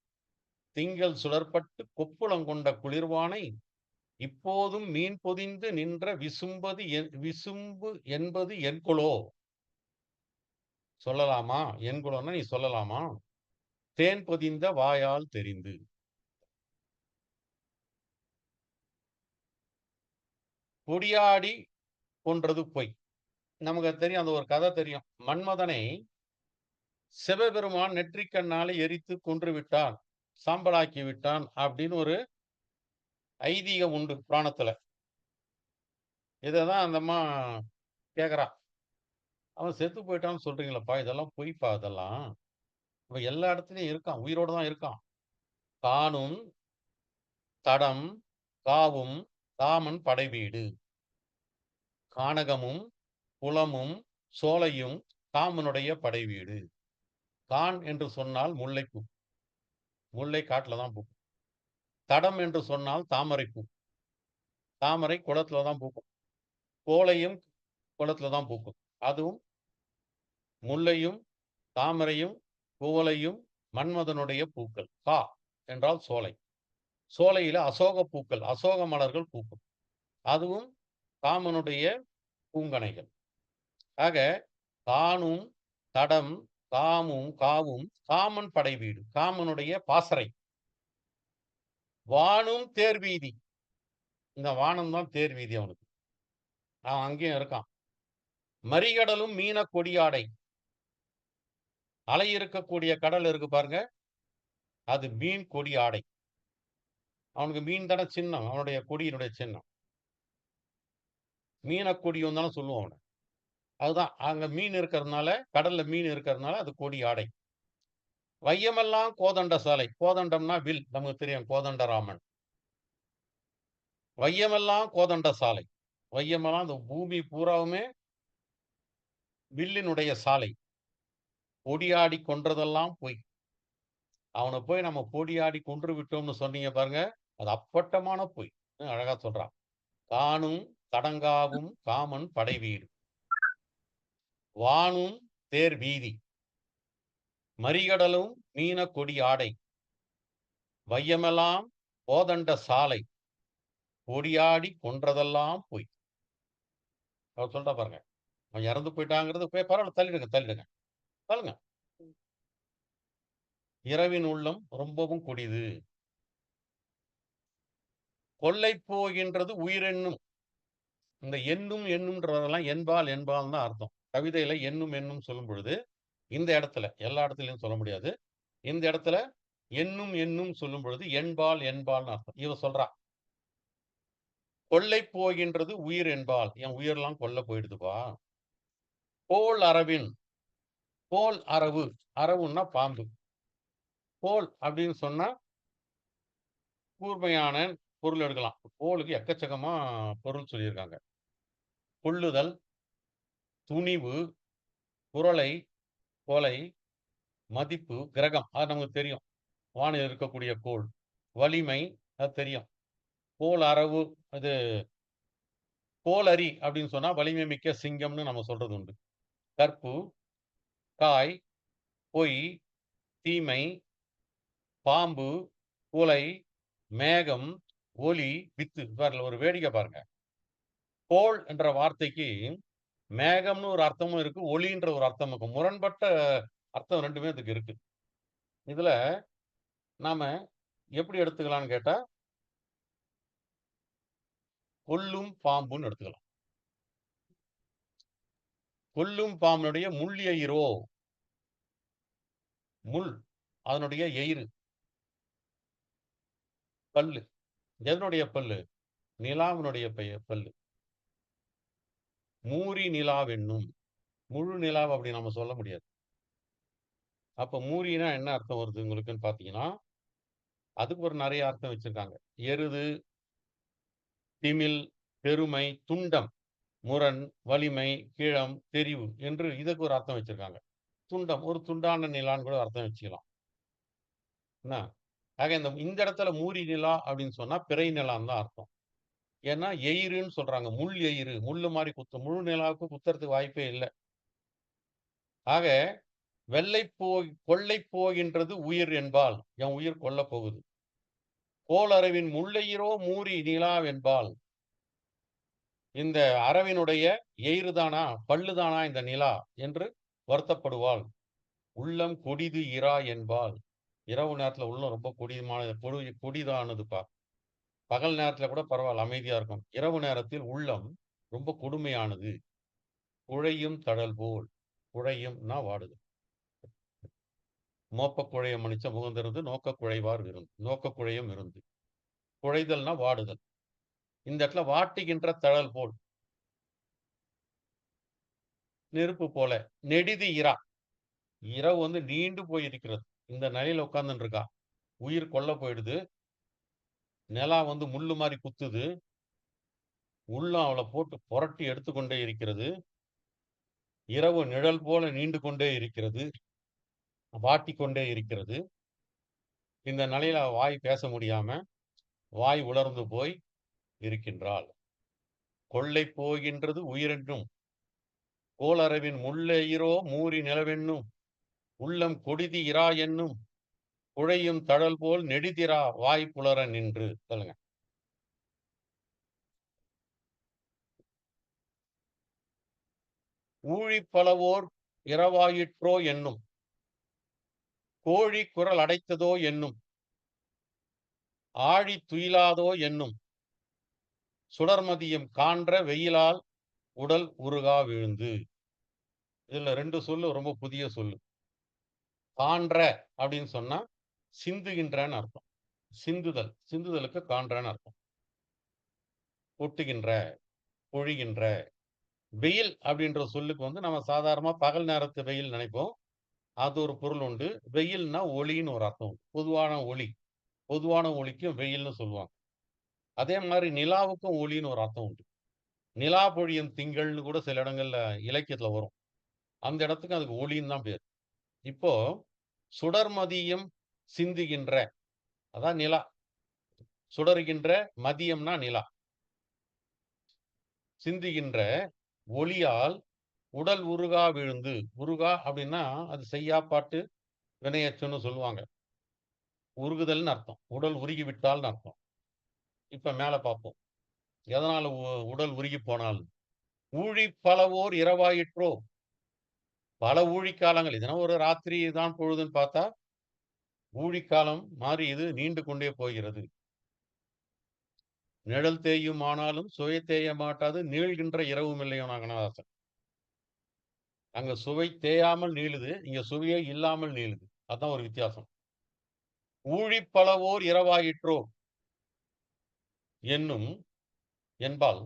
திங்கள் சுடற்பட்டு கொப்புளம் கொண்ட குளிர்வானை இப்போதும் மீன் பொதிந்து நின்ற விசும்பு என்பது என்கொலோ சொல்லலாமா? என்கொலோன்னா நீ சொல்லலாமா? தேன் பொதிந்த வாயால் தெரிந்து. கொடியாடி கொன்றது பொய். நமக்கு தெரியும், அந்த ஒரு கதை தெரியும். மன்மதனை சிவபெருமான் நெற்றிக்கண்ணாலே எரித்து கொன்று விட்டான், சாம்பலாக்கி விட்டான் அப்படின்னு ஒரு ஐதீகம் உண்டு புராணத்துல. இதைதான் அந்த அம்மா கேக்குறா. அவன் செத்து போயிட்டான்னு சொல்றீங்களப்பா, இதெல்லாம் பொய்ப்பா, இதெல்லாம் அப்ப எல்லா இடத்துலயும் இருக்கான், உயிரோட தான் இருக்கான். காணும் தடம் காவும் காமன் படைவீடு. கானகமும் குளமும் சோலையும் காமனுடைய படைவீடு. கான் என்று சொன்னால் முல்லைப்பூ, முல்லை காட்டுல தான் பூக்கும். தடம் என்று சொன்னால் தாமரைப்பூ, தாமரை குளத்துல தான் பூக்கும். கோலையும் குளத்துல தான் பூக்கும். அதுவும் முல்லையும் தாமரையும் குவளையும் மன்மதனுடைய பூக்கள். கா என்றால் சோலை. சோலையில அசோக பூக்கள், அசோக மலர்கள் பூக்கும். அதுவும் காமனுடைய பூங்கனைகள். ஆக காணும் தடம் காமும் காவும் காமன் படை வீடு, காமனுடைய பாசறை. வானும் தேர் வீதி, இந்த வானம் தான் தேர் வீதி அவனுக்கு. அவன் அங்கேயும் இருக்கான். மறிகடலும் மீன கொடியாடை, அலை இருக்கக்கூடிய கடல் இருக்கு பாருங்க, அது மீன் கொடி ஆடை. அவனுக்கு மீன் தானே சின்னம், அவனுடைய கொடியினுடைய சின்னம். மீனக்கொடியும் தானே சொல்லுவோம் அவனை. அதுதான் அங்க மீன் இருக்கிறதுனால, கடல்ல மீன் இருக்கிறதுனால அது கொடி ஆடை. வையமெல்லாம் கோதண்ட சாலை, கோதண்டம்னா வில், நமக்கு தெரியும் கோதண்டராமன். வையமெல்லாம் கோதண்ட சாலை, வையமெல்லாம் இந்த பூமி பூராவுமே வில்லினுடைய சாலை. பொடியாடி கொன்றதெல்லாம் பொய். அவனை போய் நம்ம பொடியாடி கொன்று விட்டோம்னு சொன்னீங்க பாருங்க, அது அப்பட்டமான பொய். அழகா சொல்றான். காணும் தடங்காவும் காமன் படை வீடு, வானும் தேர் வீதி, மறிகடலும் மீன கொடி ஆடை, வையமெல்லாம் கோதண்ட சாலை, பொடியாடி கொன்றதெல்லாம் பொய். அவர் சொல்றா பாருங்க. அவன் இறந்து போயிட்டாங்கிறது போய் பரவாயில்ல, தள்ளிடுங்க தள்ளிடுங்க தள்ளுங்க. இரவின் உள்ளம் ரொம்பவும் கொடிது. கொள்ளை போகின்றது உயிரென்னும். இந்த எண்ணும் எண்ணும்ன்றதெல்லாம் என்பால் என்பால் தான் அர்த்தம். கவிதையில எண்ணும் எண்ணும் சொல்லும் பொழுது இந்த இடத்துல, எல்லா இடத்துலயும் சொல்ல முடியாது, இந்த இடத்துல எண்ணும் எண்ணும் சொல்லும் பொழுது என்பால் என்பால்னு அர்த்தம். இவ சொல்றா, கொள்ளை போகின்றது உயிர் என்பால், என் உயிரெல்லாம் கொல்ல போயிடுதுப்பா. போல் அரவின், போல் அரவு, அரவுன்னா பாம்பு. போல் அப்படின்னு சொன்னா கூர்மையான பொருள் எடுக்கலாம். போலுக்கு எக்கச்சக்கமா பொருள் சொல்லியிருக்காங்க. கொள்ளுதல், துணிவு, குரலை, கொலை, மதிப்பு, கிரகம், அது நமக்கு தெரியும், வானில் இருக்கக்கூடிய கோள். வலிமை, அது தெரியும். போல் அரவு, அது போலரி அப்படின்னு சொன்னா வலிமை மிக்க சிங்கம்னு நம்ம சொல்றது உண்டு. கற்பு, காய், பொய், தீமை, பாம்பு, குலை, மேகம், ஒலி, வித்து. பாருங்க, ஒரு வேடிக்கை பாருங்க. போல் என்ற வார்த்தைக்கு மேகம்னு ஒரு அர்த்தமும் இருக்கு, ஒலின்ற ஒரு அர்த்தம் இருக்கு. முரண்பட்ட அர்த்தம் ரெண்டுமே இதுக்கு இருக்கு. இதுல நாம எப்படி எடுத்துக்கலாம்னு கேட்டா, கொல்லும் பாம்புன்னு எடுத்துக்கலாம். கொல்லும் பாம்புடைய முள் எயிரோ, முள் அதனுடைய எயிறு, பல்லு. எதனுடைய பல்லு? நிலாவினுடைய பல்லு. மூரி நிலாவென்னும், முழு நிலாவை அப்படி நம்ம சொல்ல முடியாது. அப்ப மூரினா என்ன அர்த்தம் வருது உங்களுக்குன்னு பாத்தீங்கன்னா, அதுக்கு ஒரு நிறைய அர்த்தம் வச்சிருக்காங்க. எருது, திமில், பெருமை, துண்டம், முரண், வலிமை, கீழம், தெரிவு என்று இதுக்கு ஒரு அர்த்தம் வச்சிருக்காங்க. துண்டம், ஒரு துண்டான நிலான்னு கூட அர்த்தம் வச்சுக்கலாம். என்ன? ஆக இந்த இடத்துல மூரி நிலா அப்படின்னு சொன்னா பிறை நிலான்னு தான் அர்த்தம். ஏன்னா எயிறுன்னு சொல்றாங்க, முள் எயிறு, முள்ளு மாதிரி குத்தும். முழு நிலாவுக்கு குத்துறதுக்கு வாய்ப்பே இல்லை. ஆக கொள்ளை போகின்றது உயிர் என்பால், என் உயிர் கொல்ல போகுது. கோளரவின் முள்ளையிரோ மூரி நிலாவென்பால், இந்த அரவினுடைய எயிறுதானா, பல்லுதானா இந்த நிலா என்று வருத்தப்படுவாள். உள்ளம் கொடிது இரா என்பால், இரவு நேரத்துல உள்ளம் ரொம்ப கொடிதானதுப்பா. பகல் நேரத்துல கூட பரவாயில்ல, அமைதியா இருக்கும். இரவு நேரத்தில் உள்ளம் ரொம்ப கொடுமையானது. குழையும் தழல் போல், குழையும்னா வாடுது. மோப்ப குழைய மனுச்ச முகந்திருந்து நோக்க குழைவார் விருந்து, நோக்க குழையும் இருந்து. குழைதல்னா வாடுதல். இந்த இடத்துல வாட்டுகின்ற தழல் போல், நெருப்பு போல. நெடிது இரா, இரவு வந்து நீண்டு போயிருக்கிறது. இந்த நிலையில உட்கார்ந்துட்டு இருக்கா. உயிர் கொள்ள போயிடுது. நிலா வந்து முள்ளு மாரி குத்துது. உள்ளம் அவள போட்டு புரட்டி எடுத்துக்கொண்டே இருக்கிறது. இரவு நிழல் போல நீண்டு கொண்டே இருக்கிறது. வாட்டிக்கொண்டே இருக்கிறது. இந்த நிலையில வாய் பேச முடியாம, வாய் உலர்ந்து போய் இருக்கின்றாள். கொள்ளை போகின்றது உயிரென்னும், கோளரவின் முள்ளெயிரோ மூரி நிலவென்னும், உள்ளம் கொடிதி இரா என்னும், குழையும் தழல் போல் நெடிதிரா வாய் புலர நின்று. சொல்லுங்க. ஊழிப் பலவோர் இரவாயிற்றோ என்னும், கோழி குரல் அடைத்ததோ என்னும், ஆழித் துயிலாதோ என்னும், சுடர்மதியம் கான்ற வெயிலால் உடல் உருகா விழுந்து. இதுல 2 சொல்லு ரொம்ப புதிய சொல்லு. கான்ற அப்படின்னு சொன்னா சிந்துகின்றன்னு அர்த்தம். சிந்துதல். சிந்துதலுக்கு கான்றன்னு அர்த்தம். கொட்டுகின்ற, பொழிகின்ற. வெயில் அப்படின்ற சொல்லுக்கு வந்து நம்ம சாதாரணமா பகல் நேரத்து வெயில் நினைப்போம். அது ஒரு பொருள் உண்டு. வெயில்னா ஒளின்னு ஒரு அர்த்தம் உண்டு. பொதுவான ஒளி. பொதுவான ஒளிக்கும் வெயில்னு சொல்லுவாங்க. அதே மாதிரி நிலாவுக்கும் ஒளின்னு ஒரு அர்த்தம் உண்டு. நிலா பொழியும் திங்கள்னு கூட சில இடங்கள்ல இலக்கியத்துல வரும். அந்த இடத்துக்கு அதுக்கு ஒளின்னு தான் பேரு. இப்போ சுடர்மதியம் சிந்துகின்ற, அதான் நிலா. சுடர்கின்ற மதியம்னா நிலா. சிந்துகின்ற ஒளியால் உடல் உருகா விழுந்து. உருகா அப்படின்னா அது செய்யாப்பாட்டு வினையச்சுன்னு சொல்லுவாங்க. உருகுதல்னு அர்த்தம். உடல் உருகி விட்டால்னு அர்த்தம். இப்ப மேல பார்ப்போம். எதனால உடல் உருகி போனால்? ஊழிப் பலவோர் இரவாயிற்றோ. பல ஊழிக்காலங்கள். இதெல்லாம் ஒரு ராத்திரி தான் பொழுதுன்னு பார்த்தா, ஊழிக்காலம் மாறி இது நீண்டு கொண்டே போகிறது. நிழல் தேயும் ஆனாலும் சுவை தேய மாட்டாது நீள்கின்ற இரவும் இல்லையோனா கண்ணதாசன். அங்க சுவை தேயாமல் நீளுது. இங்க சுவையே இல்லாமல் நீளுது. அதான் ஒரு வித்தியாசம். ஊழிப் பலவோர் இரவாயிற்றோ என்னும் என்பால்,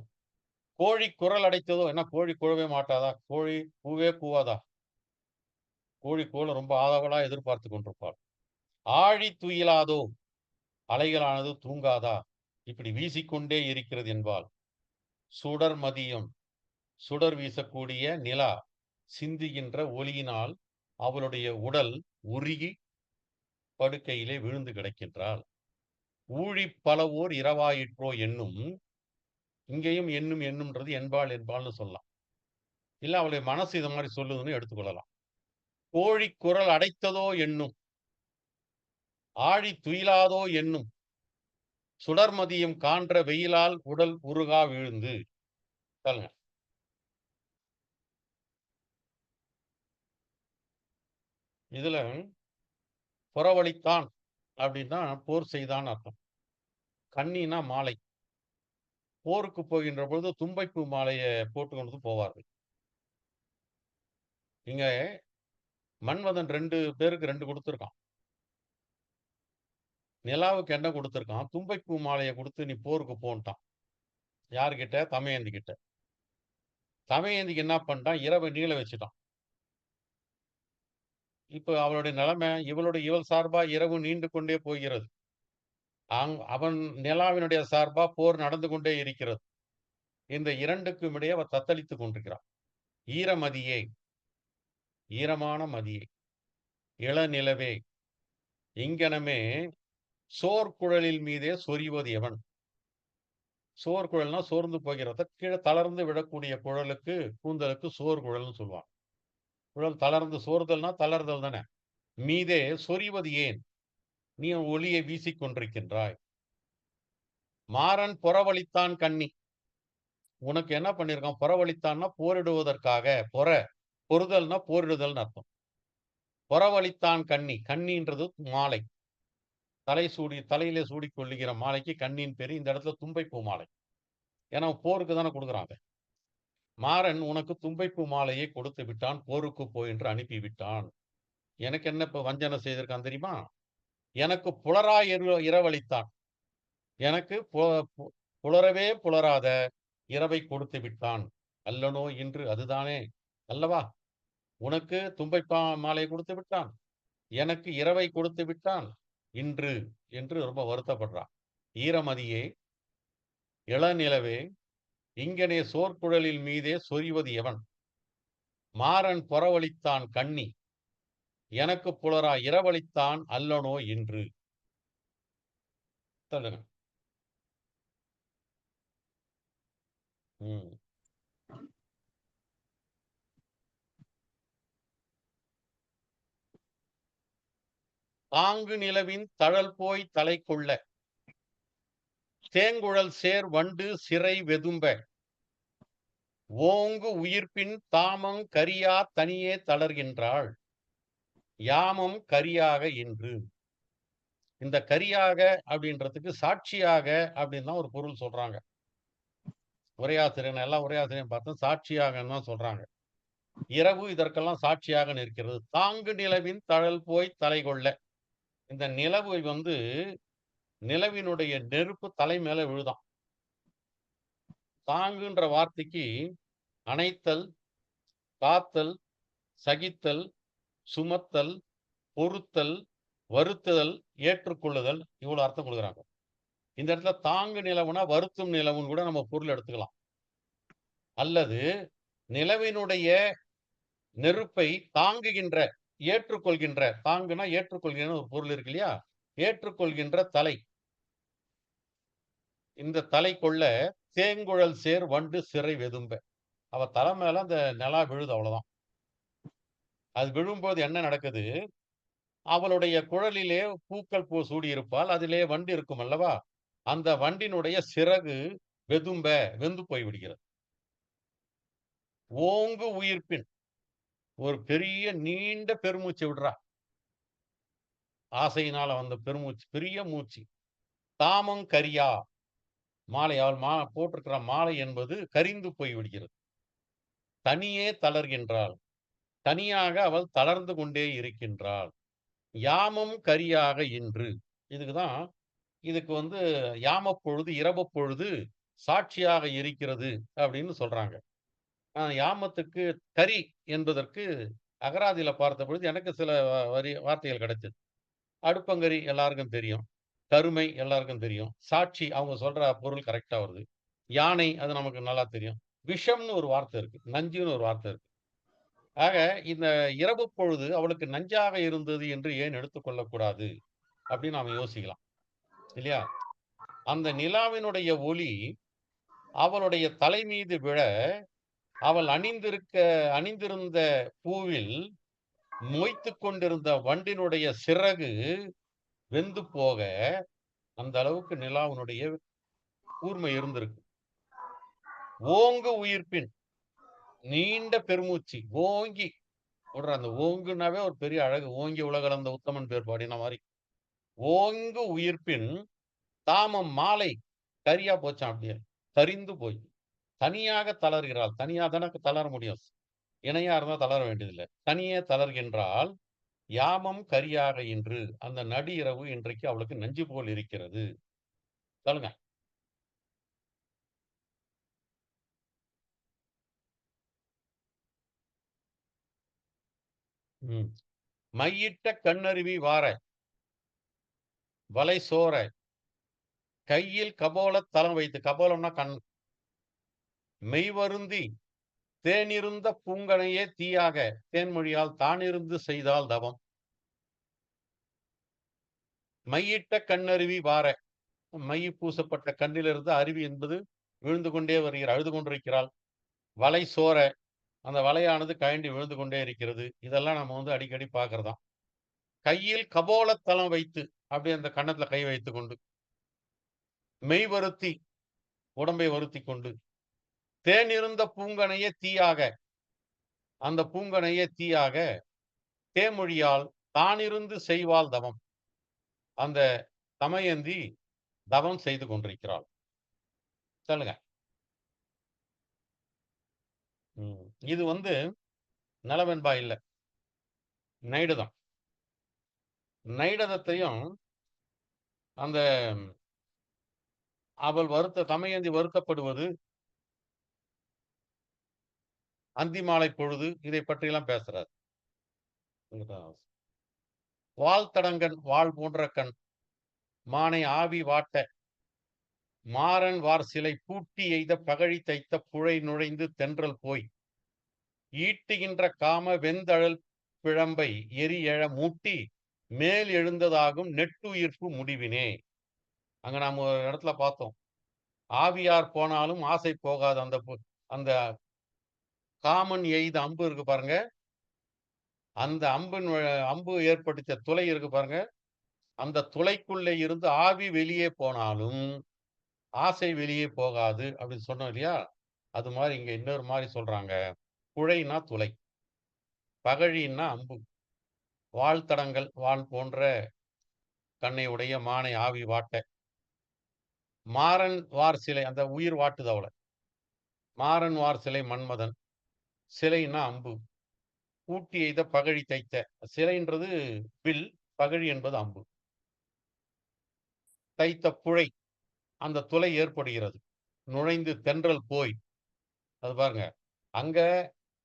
கோழி குரல் அடைத்ததோ. என்ன கோழி கூவவே மாட்டாதா? கோழி கூவே கூவாதா? கோழி கூவ ரொம்ப ஆவலா எதிர்பார்த்துக் கொண்டிருப்பாள். ஆழித் துயிலாதோ. அலைகளானது தூங்காதா? இப்படி வீசிக்கொண்டே இருக்கிறது என்பால். சுடர் மதியம். சுடர் வீசக்கூடிய நிலா சிந்துகின்ற ஒளியினால் அவளுடைய உடல் உருகி படுக்கையிலே விழுந்து கிடக்கின்றாள். ஊழிப் பலவோர் இரவாயிற்றோ என்னும். இங்கேயும் எண்ணும் எண்ணும்ன்றது என்பாள் என்பாள்னு சொல்லலாம். இல்ல அவளுடைய மனசு இது மாதிரி சொல்லுதுன்னு எடுத்துக்கொள்ளலாம். கோழி குரல் அடைத்ததோ என்னும், ஆழி துயிலாதோ என்னும், சுடர்மதியம் கான்ற வெயிலால் உடல் உருகா விழுந்து. சொல்லுங்க. இதுல புறவழித்தான் அப்படின்னா போர் செய்தான் அர்த்தம். கன்னினா மாலை. போருக்கு போகின்ற பொழுது தும்பைப்பூ மாலைய போட்டு கொண்டு போவார்கள். இங்க மன்மதன் 2 பேருக்கு 2 கொடுத்திருக்கான். நிலாவுக்கு என்ன கொடுத்திருக்கான்? தும்பைப்பூ மாலைய கொடுத்து நீ போருக்கு போன்ட்டான். யார்கிட்ட? தமயந்தி கிட்ட. தமயந்திக்கு என்ன பண்ணிட்டான்? இரவ நீள வச்சுட்டான். இப்ப அவளுடைய நிலைமை இவள் சார்பா இரவு நீண்டு கொண்டே போகிறது. அவன் நிலாவினுடைய சார்பா போர் நடந்து கொண்டே இருக்கிறது. இந்த 2க்கும் இடையே அவ தத்தளித்துக் கொண்டிருக்கிறாள். ஈரமதியே, ஈரமான மதியே, இளநிலவே, இங்கனமே சோர்குழலில் மீதே சொரிவது எவன்? சோர்குழல்னா சோர்ந்து போகிறத கீழே தளர்ந்து விடக்கூடிய குழலுக்கு கூந்தலுக்கு சோர்குழல்னு சொல்லுவாங்க. குழல் தளர்ந்து சோர்தல்னா தளர்தல் தானே. மீதே சொரிவது ஏன்? நீ ஒளியை வீசிக் கொண்டிருக்கின்றாய். மாறன் புறவழித்தான் கண்ணி. உனக்கு என்ன பண்ணியிருக்கான்? புறவழித்தான்னா போரிடுவதற்காக. பொறுதல்னா போரிடுதல்னு அர்த்தம். புறவழித்தான் கண்ணி. கண்ணின்றது மாலை. தலையிலே சூடிக் கொள்ளுகிற மாலைக்கு கண்ணின் பேரு. இந்த இடத்துல தும்பைப்பூ மாலை. ஏன்னா போருக்கு தானே கொடுக்குறாங்க. மாறன் உனக்கு தும்பைப்பூ மாலையை கொடுத்து விட்டான். போருக்கு போய் என்று அனுப்பி விட்டான். எனக்கு என்ன இப்ப வஞ்சனை செய்திருக்கான் தெரியுமா? எனக்கு புலரா இரவளித்தான். எனக்கு புலரவே புலராத இரவை கொடுத்து விட்டான். அல்லனோ இன்று அதுதானே அல்லவா? உனக்கு தும்பை மாலை கொடுத்து விட்டான், எனக்கு இரவை கொடுத்து விட்டான் இன்று என்று ரொம்ப வருத்தப்படுறான். ஈரமதியே, இளநிலவே, இங்கனே சோர்குழலில் மீதே சொரிவது எவன்? மாறன் புறவழித்தான் கண்ணி, எனக்கு புலரா இரவழித்தான் அல்லனோ இன்று. சொல்லுங்க. ம். தாங்கு நிலவின் தழல் போய் தலை கொள்ள, தேங்குழல் சேர் வண்டு சிறை வெதும்ப, ஓங்கு உயிர்ப்பின் தாமம் கரியா தனியே தளர்கின்றாள், யாமம் கரியாக இன்று. இந்த கரியாக அப்படின்றதுக்கு சாட்சியாக அப்படின்னு தான் ஒரு பொருள் சொல்றாங்க. உரையாசிரியர் எல்லா உரையாசிரியரும் பார்த்தா சாட்சியாகன்னு தான் சொல்றாங்க. இரவு இதற்கெல்லாம் சாட்சியாக நிற்கிறது. தாங்கு நிலவின் தழல் போய் தலை கொள்ள. இந்த நிலவு வந்து நிலவினுடைய நெருப்பு தலை மேல விழுதாம். தாங்குன்ற வார்த்தைக்கு அணைத்தல், காத்தல், சகித்தல், சுமத்தல், பொறுத்தல், வருத்துதல், ஏற்றுக்கொள்ளுதல், இவ்வளவு அர்த்தம் கொடுக்குறாங்க. இந்த இடத்துல தாங்கு நிலவுனா வருத்தும் நிலவுன்னு கூட நம்ம பொருள் எடுத்துக்கலாம். அல்லது நிலவினுடைய நெருப்பை தாங்குகின்ற, ஏற்றுக்கொள்கின்ற, தாங்குனா ஏற்றுக்கொள்கின்ற ஒரு பொருள் இருக்கு இல்லையா, ஏற்றுக்கொள்கின்ற தலை. இந்த தலை கொள்ள தேங்குழல் சேர் வண்டு சிறை வெதும்ப. அவ தலை மேல அந்த நிலா விழுது, அவ்வளவுதான். அது விழும்போது என்ன நடக்குது? அவளுடைய குழலிலே பூக்கள் பூ சூடி இருப்பால், அதிலே வண்டு இருக்கும் அல்லவா, அந்த வண்டினுடைய சிறகு வெதும்ப, வெந்து போய் விடுகிறது. ஓங்கு உயிர்ப்பின், ஒரு பெரிய நீண்ட பெருமூச்சு விடுறா. ஆசையினால வந்த பெருமூச்சு, பெரிய மூச்சு. தாமம் கரியா, மாலை, அவள் போட்டிருக்கிற மாலை என்பது கரிந்து போய் விடுகிறது. தனியே தளர்கின்றாள், தனியாக அவள் தளர்ந்து கொண்டே இருக்கின்றாள். யாமம் கரியாக இன்று. இதுக்குதான், இதுக்கு வந்து யாமப் பொழுது, இரவு பொழுது சாட்சியாக இருக்கிறது அப்படின்னு சொல்றாங்க. யாமத்துக்கு கரி என்பதற்கு அகராதியில பார்த்த பொழுது எனக்கு சில வார்த்தைகள் கிடைச்சது. அடுப்பங்கரி எல்லாருக்கும் தெரியும், கருமை எல்லாருக்கும் தெரியும், சாட்சி அவங்க சொல்ற பொருள் கரெக்டா வருது, யானை அது நமக்கு நல்லா தெரியும், விஷம்னு ஒரு வார்த்தை இருக்கு, நஞ்சுன்னு ஒரு வார்த்தை இருக்கு. ஆக இந்த இரவு பொழுது அவளுக்கு நஞ்சாக இருந்தது என்று ஏன் எடுத்துக்கொள்ளக்கூடாது அப்படின்னு நாம யோசிக்கலாம் இல்லையா? அந்த நிலாவினுடைய ஒளி அவளுடைய தலை மீது விழ, அவள் அணிந்திருந்த பூவில் மொய்த்து கொண்டிருந்த வண்டினுடைய சிறகு வெந்து போக, அந்த அளவுக்கு நிலாவினுடைய கூர்மை இருந்திருக்கு. ஓங்கு உயிர்ப்பின், நீண்ட பெருமூச்சு, ஓங்கி விடுற அந்த ஓங்குனாவே ஒரு பெரிய அழகு. ஓங்கி உலகளந்த உத்தமன் பேர் பாடின மாதிரி. ஓங்கு உயிர்ப்பின் தாமம் மாலை கரியா போச்சான், அப்படியே கரிந்து போய் தனியாக தளர்கிறாள். தனியா தானே தளர முடியும், இணையா இருந்தா தளர வேண்டியதில்லை. தனியே தளர்கின்றால் யாமம் கரியாக இன்று, அந்த நடு இரவு இன்றைக்கு அவளுக்கு நஞ்சு போல் இருக்கிறது. சொல்லுங்க. மையிட்ட கண்ணருவி வார, வலை சோர, கையில் கபோல தலம் வைத்து, கபோலம்னா கண், மெய்வருந்தி தேனிருந்த பூங்கனையே தீயாக, தேன்மொழியால் தானிருந்து செய்தால் தவம். மையிட்ட கண்ணருவி வார, மை பூசப்பட்ட கண்ணிலிருந்து அருவி என்பது விழுந்து கொண்டே வருகிறார், அழுது கொண்டிருக்கிறாள். வலை சோர, அந்த வலையானது கழண்டி விழுந்து கொண்டே இருக்கிறது. இதெல்லாம் நம்ம வந்து அடிக்கடி பார்க்கறதாம். கையில் கபோலத்தலம் வைத்து, அப்படி அந்த கன்னத்துல கை வைத்துக் கொண்டு, மெய் வருத்தி, உடம்பை வருத்தி கொண்டு, தேன் இருந்த பூங்கனையே தீயாக, அந்த பூங்கனையே தீயாக, தேமொழியால் தானிருந்து செய்வாள் தவம், அந்த தமயந்தி தவம் செய்து கொண்டிருக்கிறாள். சொல்லுங்க. இது வந்து நலவென்பா இல்ல, நைடதம். நைடதத்தையும் அந்த அவள் தமயந்தி வருத்தப்படுவது, அந்தி மாலை பொழுது இதை பற்றியெல்லாம் பேசுறாரு. வால் தடங்கன் வாள் போன்ற கண் மானை ஆவி வாட்ட மாறன் வார் சிலை பூட்டி எய்த பகழி தைத்த புழை நுழைந்து தென்றல் போய் ஈட்டுகின்ற காம வெந்தழல் பிழம்பை எரி எழ மூட்டி மேல் எழுந்ததாகும் நெட்டுயிர்ப்பு முடிவினே. அங்க நாம ஒரு இடத்துல பார்த்தோம். ஆவியார் போனாலும் ஆசை போகாது. அந்த காமன் எய்த அம்பு இருக்கு பாருங்க. அந்த அம்பு ஏற்படுத்த துளை இருக்கு பாருங்க. அந்த துளைக்குள்ளே இருந்து ஆவி வெளியே போனாலும் ஆசை வெளியே போகாது அப்படின்னு சொன்னோம் இல்லையா? அது மாதிரி இங்க இன்னொரு மாதிரி சொல்றாங்க. புழைனா துளை, பகழின்னா அம்பு, வாள் தடங்கள் வாள் போன்ற கண்ணை உடைய மானை ஆவி வாட்ட மாறன் வார் சிலை அந்த உயிர் வாட்டுது அவளை. மாறன் வார் சிலை மன்மதன், சிலைன்னா அம்பு, பூட்டி எய்த பகழி தைத்த சிலைன்றது வில், பகழி என்பது அம்பு. தைத்த புழை அந்த துளை ஏற்படுகிறது. நுழைந்து தென்றல் போய் அது பாருங்க. அங்க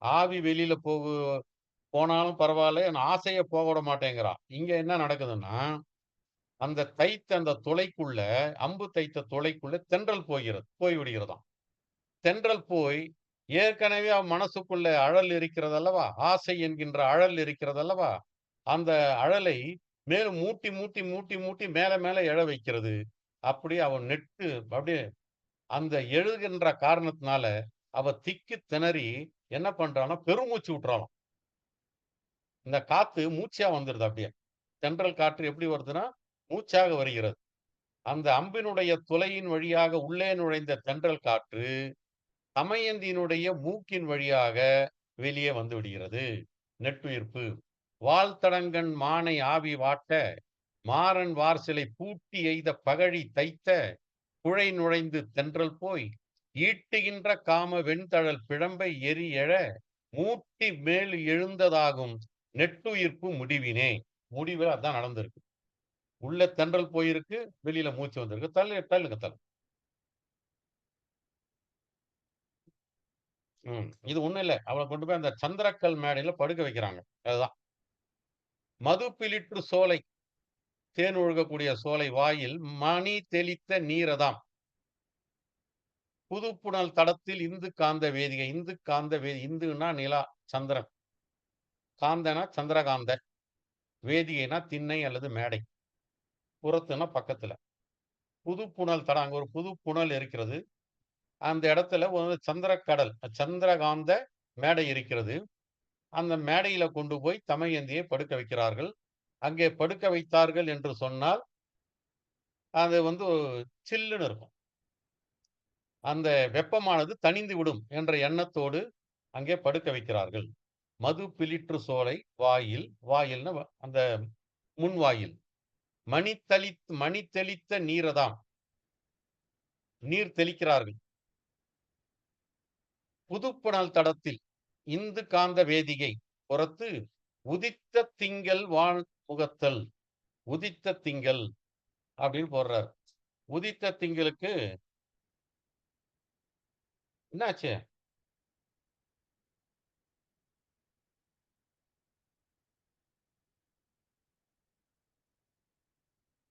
ஆவி வெளியில போனாலும் பரவாயில்ல, என் ஆசைய போக விட மாட்டேங்கிறான். இங்க என்ன நடக்குதுன்னா, அந்த தைத்த அந்த துளைக்குள்ள அம்பு தைத்த துளைக்குள்ள தென்றல் போய்விடுகிறதாம். தென்றல் போய் ஏற்கனவே அவன் மனசுக்குள்ள அழல் இருக்கிறது அல்லவா? ஆசை என்கின்ற அழல் இருக்கிறது அல்லவா? அந்த அழலை மேலும் மூட்டி மூட்டி மூட்டி மூட்டி மேல மேல எழ வைக்கிறது. அப்படி அவன் நெட்டு அப்படியே அந்த எழுகின்ற காரணத்தினால அவ திக்கி திணறி என்ன பண்றான்னா பெருமூச்சு விட்டுறாளாம். இந்த காத்து மூச்சா வந்துருது அப்படியே. தென்றல் காற்று எப்படி வருதுன்னா மூச்சாக வருகிறது. அந்த அம்பினுடைய துளையின் வழியாக உள்ளே நுழைந்த தென்றல் காற்று தமயந்தியினுடைய மூக்கின் வழியாக வெளியே வந்து விடுகிறது. நெட்டுயிர்ப்பு. வால் தடங்கன் மானை ஆவி வாட்ட மாறன் வார் சிலை பூட்டி எய்த பகழி தைத்த புழை நுழைந்து தென்றல் போய் ஈட்டுகின்ற காம வெண்தழல் பிழம்பை எரி எழ மூட்டி மேல் எழுந்ததாகும் நெட்டுயிர்ப்பு முடிவினே. முடிவு அதான் நடந்திருக்கு. உள்ள தென்றல் போயிருக்கு, வெளியில மூச்சு வந்திருக்கு. தள்ளுங்க தள்ளு. இது ஒண்ணும் இல்ல. அவளை கொண்டு போய் அந்த சந்திரக்கல் மேடையில படுக்க வைக்கிறாங்க. அதுதான். மது பிலிற்று சோலை தேன் ஒழுகக்கூடிய சோலை வாயில் மணி தெளித்த நீரதாம் புதுப்புணல் தடத்தில் இந்து காந்த வேதிகை. இந்துன்னா நிலா சந்திரன், காந்தனா சந்திரகாந்த, வேதிகைனா திண்ணை அல்லது மேடை, புறத்துனா பக்கத்துல. புதுப்புணல் தடம், அங்க ஒரு புது புனல் இருக்கிறது. அந்த இடத்துல ஒரு சந்திரக்கடல் சந்திரகாந்த மேடை இருக்கிறது. அந்த மேடையில கொண்டு போய் தமயந்தியை படுக்க வைக்கிறார்கள். அங்கே படுக்க வைத்தார்கள் என்று சொன்னால் அது சில்லுன்னு இருக்கும். அந்த வெப்பமானது தணிந்து விடும் என்ற எண்ணத்தோடு அங்கே படுக்க வைக்கிறார்கள். மது பிலிற்று சோலை வாயில்னா அந்த முன்வாயில் மணி தெளித்த நீரதாம் நீர் தெளிக்கிறார்கள். புதுப்புணல் தடத்தில் இந்து காந்த வேதிகை புறத்து உதித்த திங்கள் வான் முகத்தல். உதித்த திங்கள் அப்படின்னு போடுறார். உதித்த திங்களுக்கு என்னாச்சு?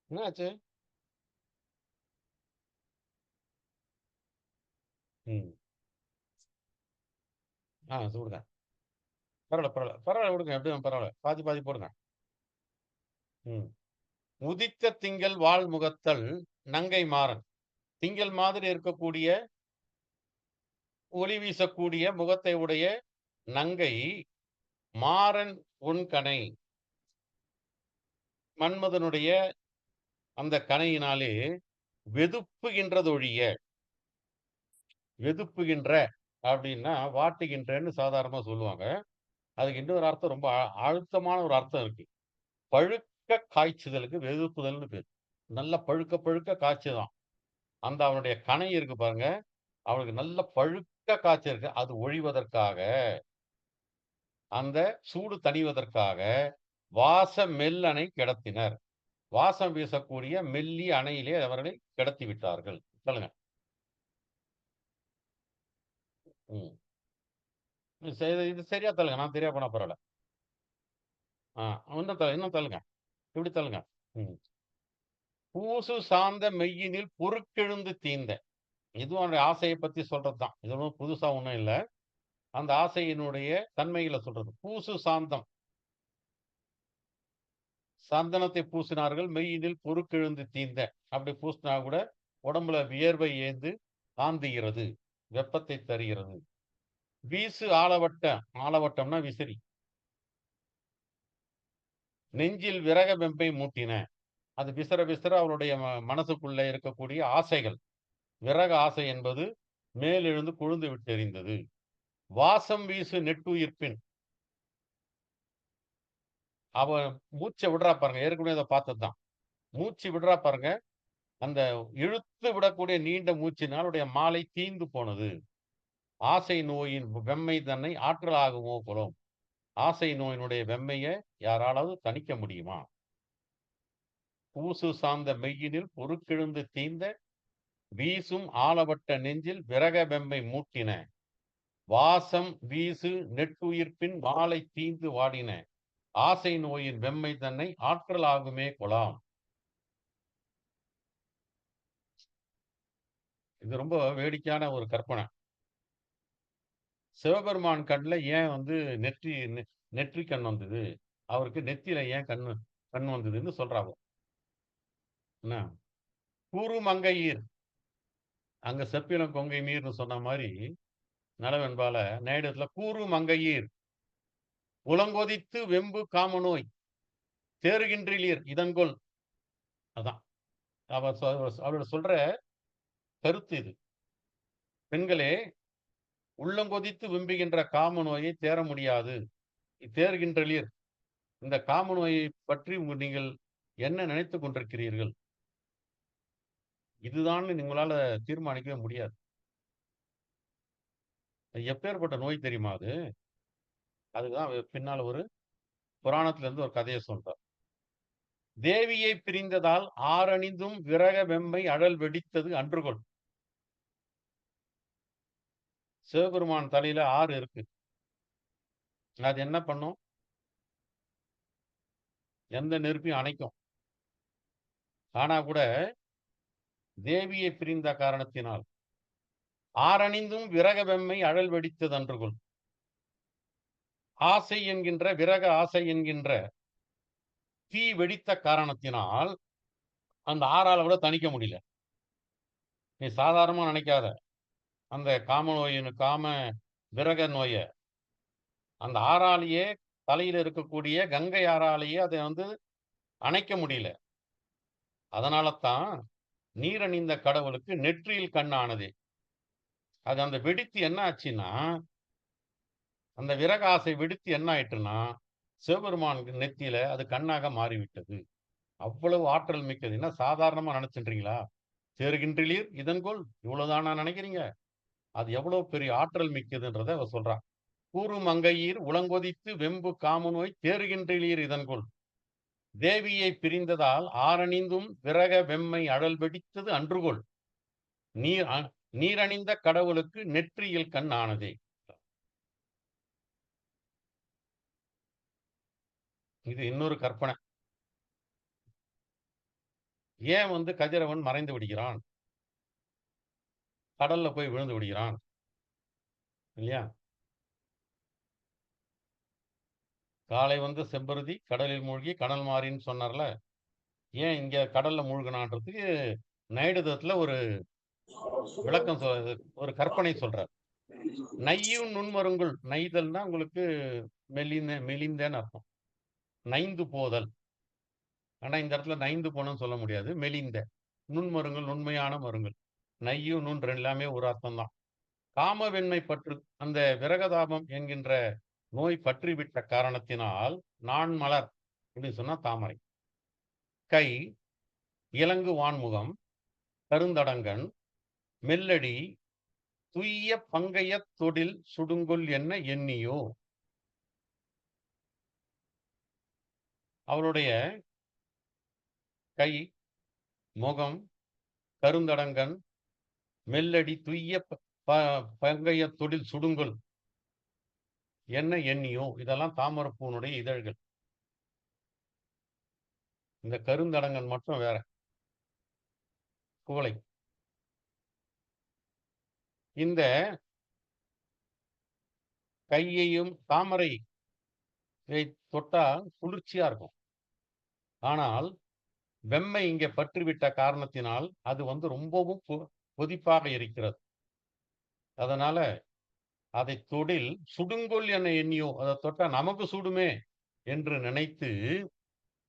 என்னாச்சு? விடுங்க. பரவாயில்ல விடுங்க. எப்படியும் பரவாயில்ல. பாதி போடுங்க. உதித்த திங்கள் வாழ் முகத்தல் நங்கை மாறன். திங்கள் மாதிரி இருக்கக்கூடிய ஒளி வீசக்கூடிய முகத்தை உடைய நங்கை மாறன் உன்கணை. மன்மதனுடைய அந்த கணையினாலே வெதுப்புகின்றதொழிய. வெதுப்புகின்ற அப்படின்னா வாட்டுகின்றன்னு சாதாரணமா சொல்லுவாங்க. அதுக்கு இன்னொரு அர்த்தம், ரொம்ப அழுத்தமான ஒரு அர்த்தம் இருக்கு. பழுக்க காய்ச்சுதலுக்கு வெதுப்புதல்னு பேர். நல்ல பழுக்க காய்ச்சுதான். அந்த அவனுடைய கணை இருக்கு பாருங்க, அவனுக்கு நல்ல பழுக்க காய்ச்சிருக்கு. அது ஒழிவதற்காக, அந்த சூடு தணிவதற்காக வாச மெல்லணை கிடத்தினர். வாசம் வீசக்கூடிய மெல்லி அணையிலே அவர்களை கிடத்தி விட்டார்கள். சொல்லுங்க. இது சரியா தள்ளுங்க. நான் தெரியா போனா பரவாயில்ல. இன்னும் தள்ளுங்க. இப்படி தள்ளுங்க. ம். பூசு சார்ந்த மெய்யினில் பொறுக்கெழுந்து தீந்த. இதுவும் அவனுடைய ஆசையை பத்தி சொல்றதுதான். இது ஒண்ணும் புதுசா ஒண்ணும் இல்ல. அந்த ஆசையினுடைய தன்மைகளை சொல்றது. பூசு சாந்தம். சந்தனத்தை பூசினார்கள் மெய்யினில் பொறுக்கெழுந்து தீந்த. அப்படி பூசினா கூட உடம்புல வியர்வை ஏந்து காந்துகிறது, வெப்பத்தை தருகிறது. வீசு ஆலவட்டம்னா விசிறி. நெஞ்சில் விரக வெம்பை மூட்டின. அது விசிற விசிற அவருடைய மனசுக்குள்ள இருக்கக்கூடிய ஆசைகள். விரக ஆசை என்பது மேலெழுந்து கொழுந்து விட்டெறிந்தது. வாசம் வீசு நெட்டுயிர்ப்பின். அவ மூச்சை விடுறா பாருங்க. ஏற்கனவே அதை பார்த்ததுதான். மூச்சு விடுறா பாருங்க. அந்த இழுத்து விடக்கூடிய நீண்ட மூச்சினால் அவருடைய மாலை தீந்து போனது. ஆசை நோயின் வெம்மை தன்னை ஆற்றலாகுமோ கொலும். ஆசை நோயினுடைய வெம்மையை யாராலாவது தணிக்க முடியுமா? பூசு சார்ந்த மெய்யினில் பொறுக்கெழுந்து தீந்த. வீசும் ஆலவட்ட நெஞ்சில் விரக வெம்மை மூட்டின. வாசம் வீசு நெட்டுயிர்ப்பின் மாலை தீந்து வாடின. ஆசை நோயின் வெம்மை தன்னை ஆற்றலாகுமே கொலாம். இது ரொம்ப வேடிக்கையான ஒரு கற்பனை. சிவபெருமான் கண்ணுல ஏன் நெற்றி கண் வந்தது? அவருக்கு நெத்தியில ஏன் கண் வந்ததுன்னு சொல்றாங்க. என்ன? கூறு மங்கையீர். அங்க செப்பிலம் கொங்கை நீர்னு சொன்ன மாதிரி நலவென்பால நேடத்துல கூறு மங்கையீர் உலங்கொதித்து வெம்பு காமநோய் தேறுகின்றீர் இதன்கொள். அதான் அவரோட சொல்ற கருத்து இது. பெண்களே, உள்ளங்கொதித்து வெம்புகின்ற காம நோயை தேர முடியாது. தேறுகின்றீர். இந்த காம நோயை பற்றி நீங்கள் என்ன நினைத்துக் கொண்டிருக்கிறீர்கள்? இதுதான் உங்களால தீர்மானிக்கவே முடியாது. எப்பேற்பட்ட நோய் தெரியுமா அது? அதுதான் பின்னால ஒரு புராணத்துல இருந்து ஒரு கதையை சொல்றார். தேவியை பிரிந்ததால் ஆரணிந்தும் விரக வெம்மை அழல் வெடித்தது அன்றுகொள். சிவபெருமான் தலையில 6 இருக்கு. அது என்ன பண்ணும்? எந்த நெருப்பையும் அணைக்கும். ஆனா கூட தேவியை பிரிந்த காரணத்தினால் ஆரணிந்தும் விரக வெம்மை அழல் வெடித்தது அன்றுகொள். ஆசை என்கின்ற விரக ஆசை என்கின்ற தீ வெடித்த காரணத்தினால் அந்த 6ஆல கூட தணிக்க முடியல. நீ சாதாரணமா நினைக்காத. அந்த காம விரக நோய அந்த 6ஆலேயே தலையில இருக்கக்கூடிய கங்கை 6ஆலேயே அதை அணைக்க முடியல. அதனால தான் நீரணிந்த கடவுளுக்கு நெற்றியில் கண் ஆனதே. அது அந்த வெடித்து என்ன ஆச்சுன்னா, அந்த விரக ஆசை வெடித்து என்ன ஆயிட்டுன்னா, சிவபெருமான் நெத்தியில அது கண்ணாக மாறிவிட்டது. அவ்வளவு ஆற்றல் மிக்கது. என்ன சாதாரணமா நினைச்சுன்றீங்களா? தேறுகின்றீர் இதன்கொள். இவ்வளவுதானா நினைக்கிறீங்க? அது எவ்வளவு பெரிய ஆற்றல் மிக்கதுன்றத அவ சொல்றா. கூறு மங்கையீர் உலங்கொதித்து வெம்பு காமநோய் தேறுகின்றீர் இதன்கொள். தேவியை பிரிந்ததால் ஆரணிந்தும் விரக வெம்மை அழல் வெடித்தது அன்றுகொள். நீரணிந்த கடவுளுக்கு நெற்றியில் கண் ஆனதே. இது இன்னொரு கற்பனை. ஏன் கதிரவன் மறைந்து விடுகிறான்? கடல்ல போய் விழுந்து விடுகிறான் இல்லையா? காலை செம்பருதி கடலில் மூழ்கி கனல் மாறின்னு சொன்னார்ல. ஏன் இங்க கடல்ல மூழ்கினான்றதுக்கு நைடுதத்துல ஒரு விளக்கம் ஒரு கற்பனை சொல்றார். நையும் நுண்மருங்குள். நெய்தல்னா உங்களுக்கு மெலிந்தன்னு அர்த்தம். நைந்து போதல். ஆனா இந்த இடத்துல நைந்து போனன்னு சொல்ல முடியாது. மெலிந்த. நுண்மருங்குள், நுண்மையான மருங்குள். நையும் நுண் எல்லாமே ஒரு அர்த்தம் தான். காம வெண்மை பற்று, அந்த விரகதாபம் என்கின்ற நோய் பற்றிவிட்ட காரணத்தினால் நான் மலர் அப்படின்னு சொன்னா தாமரை. கை இலங்கு வான்முகம் கருந்தடங்கன் மெல்லடி துய்ய பங்கைய தொடில் சுடுங்கொல் என்ன எண்ணியோ. அவளுடைய கை, முகம், கருந்தடங்கன், மெல்லடி துய்ய பங்கைய தொடில் சுடுங்கொல். என்ன எண்ணியோ, இதெல்லாம் தாமரைப்பூனுடைய இதழ்கள். இந்த கருந்தடங்கன் மட்டும் வேற. குவளை. இந்த கையையும் தாமரை தொட்டா குளிர்ச்சியா இருக்கும். ஆனால் வெம்மை இங்கே பற்றுவிட்ட காரணத்தினால் அது வந்து ரொம்பவும் கொதிப்பாக இருக்கிறது. அதனால அதை தொடில் சுடுங்கொல் என எண்ணியோ, அதை தொட்டா நமக்கு சுடுமே என்று நினைத்து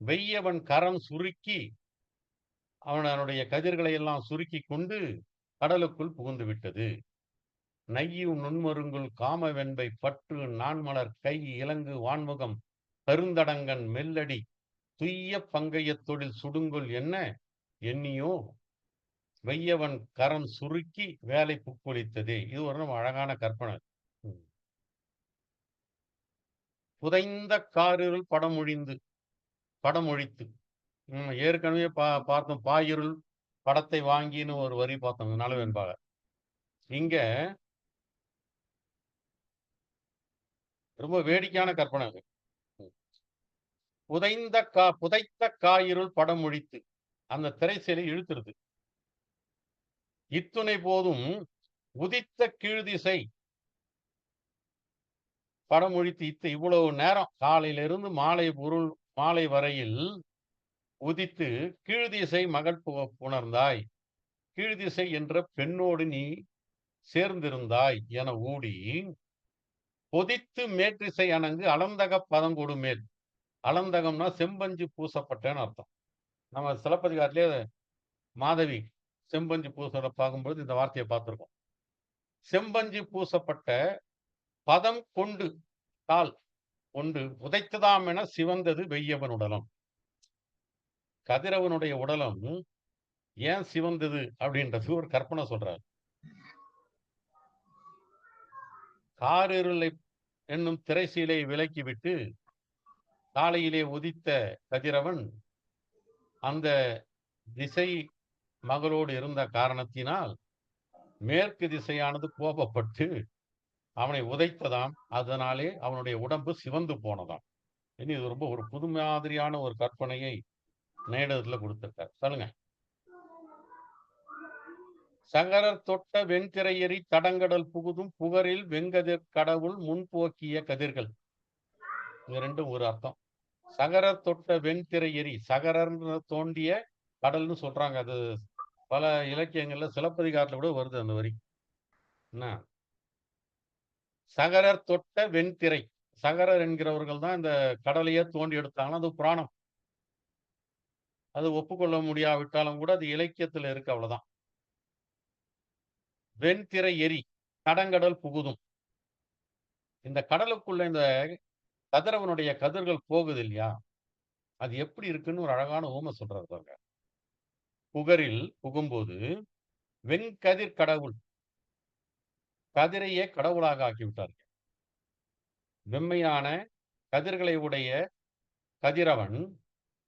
வெய்யவன் கரம் சுருக்கி அவனுடைய கதிர்களை எல்லாம் சுருக்கி கொண்டு கடலுக்குள் புகுந்து விட்டது. நையும் நுண்மருங்குல் காம வெண்பை பற்று நான்மலர் கை இலங்கு வான்முகம் கருந்தடங்கன் மெல்லடி துய்ய பங்கையத் தொழில் சுடுங்கொல் என்ன எண்ணியோ வெய்யவன் கரம் சுருக்கி வேலை புக்களித்ததே. இது ஒரு அழகான கற்பனை. புதைந்த காரிருள் படமொழித்து ஏற்கனவே பார்த்தோம். பாயிருள் படத்தை வாங்கின்னு ஒரு வரி பார்த்தோம் நலவென்பாக. இங்க ரொம்ப வேடிக்கையான கற்பனை. புதைத்த காயிருள் படமொழித்து அந்த திரைச்சேலை இழுத்துருது. இத்துணை போதும் உதித்த கீழ்திசை படமொழித்து இவ்வளவு நேரம் காலையிலிருந்து மாலை வரையில் உதித்து கீழ்திசை மகள் புணர்ந்தாய், கீழ்திசை என்ற பெண்ணோடு நீ சேர்ந்திருந்தாய் என ஊடி பொதித்து மேற்றிசை அணங்கு அளந்தக பதங்கொடு மேல். அளந்தகம்னா செம்பஞ்சு பூசப்பட்டேன்னு அர்த்தம். நம்ம சிலப்பதிகாரத்திலே மாதவி செம்பஞ்சு பூசலை பார்க்கும்போது இந்த வார்த்தையை பார்த்திருக்கோம். செம்பஞ்சு பூசப்பட்ட பதம் கொண்டு கால் கொண்டு உதைத்ததாம் என சிவந்தது வெய்யவன் உடலம். கதிரவனுடைய உடலம் ஏன் சிவந்தது அப்படின்றது ஒரு கற்பனை சொல்றார். காரிருளை என்னும் திரைசீலை விலக்கிவிட்டு காலையிலே உதித்த கதிரவன் அந்த திசை மகளோடு இருந்த காரணத்தினால் மேற்கு திசையானது கோபப்பட்டு அவனை உதைத்ததாம். அதனாலே அவனுடைய உடம்பு சிவந்து போனதாம். இது ரொம்ப ஒரு புது மாதிரியான ஒரு கற்பனையை நேடத்துல கொடுத்திருக்கார். சொல்லுங்க. சங்கரர் தொட்ட வெண்திரையெறி தடங்கடல் புகுதும் புகரில் வெங்கதிர் கடவுள் முன்போக்கிய கதிர்கள். இது ரெண்டும் ஒரு அர்த்தம். சகரர் தொட்ட வெண்திரையெறி, சகரர் தோண்டிய கடல்னு சொல்றாங்க. அது பல இலக்கியங்கள்ல சிலப்பதிகாரத்துல கூட வருது அந்த வரி. என்ன சகரர் தொட்ட வெண்திரை, சகரர் என்கிறவர்கள் தான் இந்த கடலையே தோண்டி எடுத்தாங்கன்னா அது புராணம். அது ஒப்புக்கொள்ள முடியாவிட்டாலும் கூட அது இலக்கியத்துல இருக்கு, அவ்வளவுதான். வெண்திரை எரி கடங்கடல் புகுதும். இந்த கடலுக்குள்ள இந்த கதிரவனுடைய கதிர்கள் போகுது இல்லையா, அது எப்படி இருக்குன்னு ஒரு அழகான ஊமை சொல்றாரு பாருங்க. புகரில் புகும்போது வெண்கதிர் கடவுள், கதிரையே கடவுளாக ஆக்கிவிட்டார்கள். வெம்மையான கதிர்களை உடைய கதிரவன்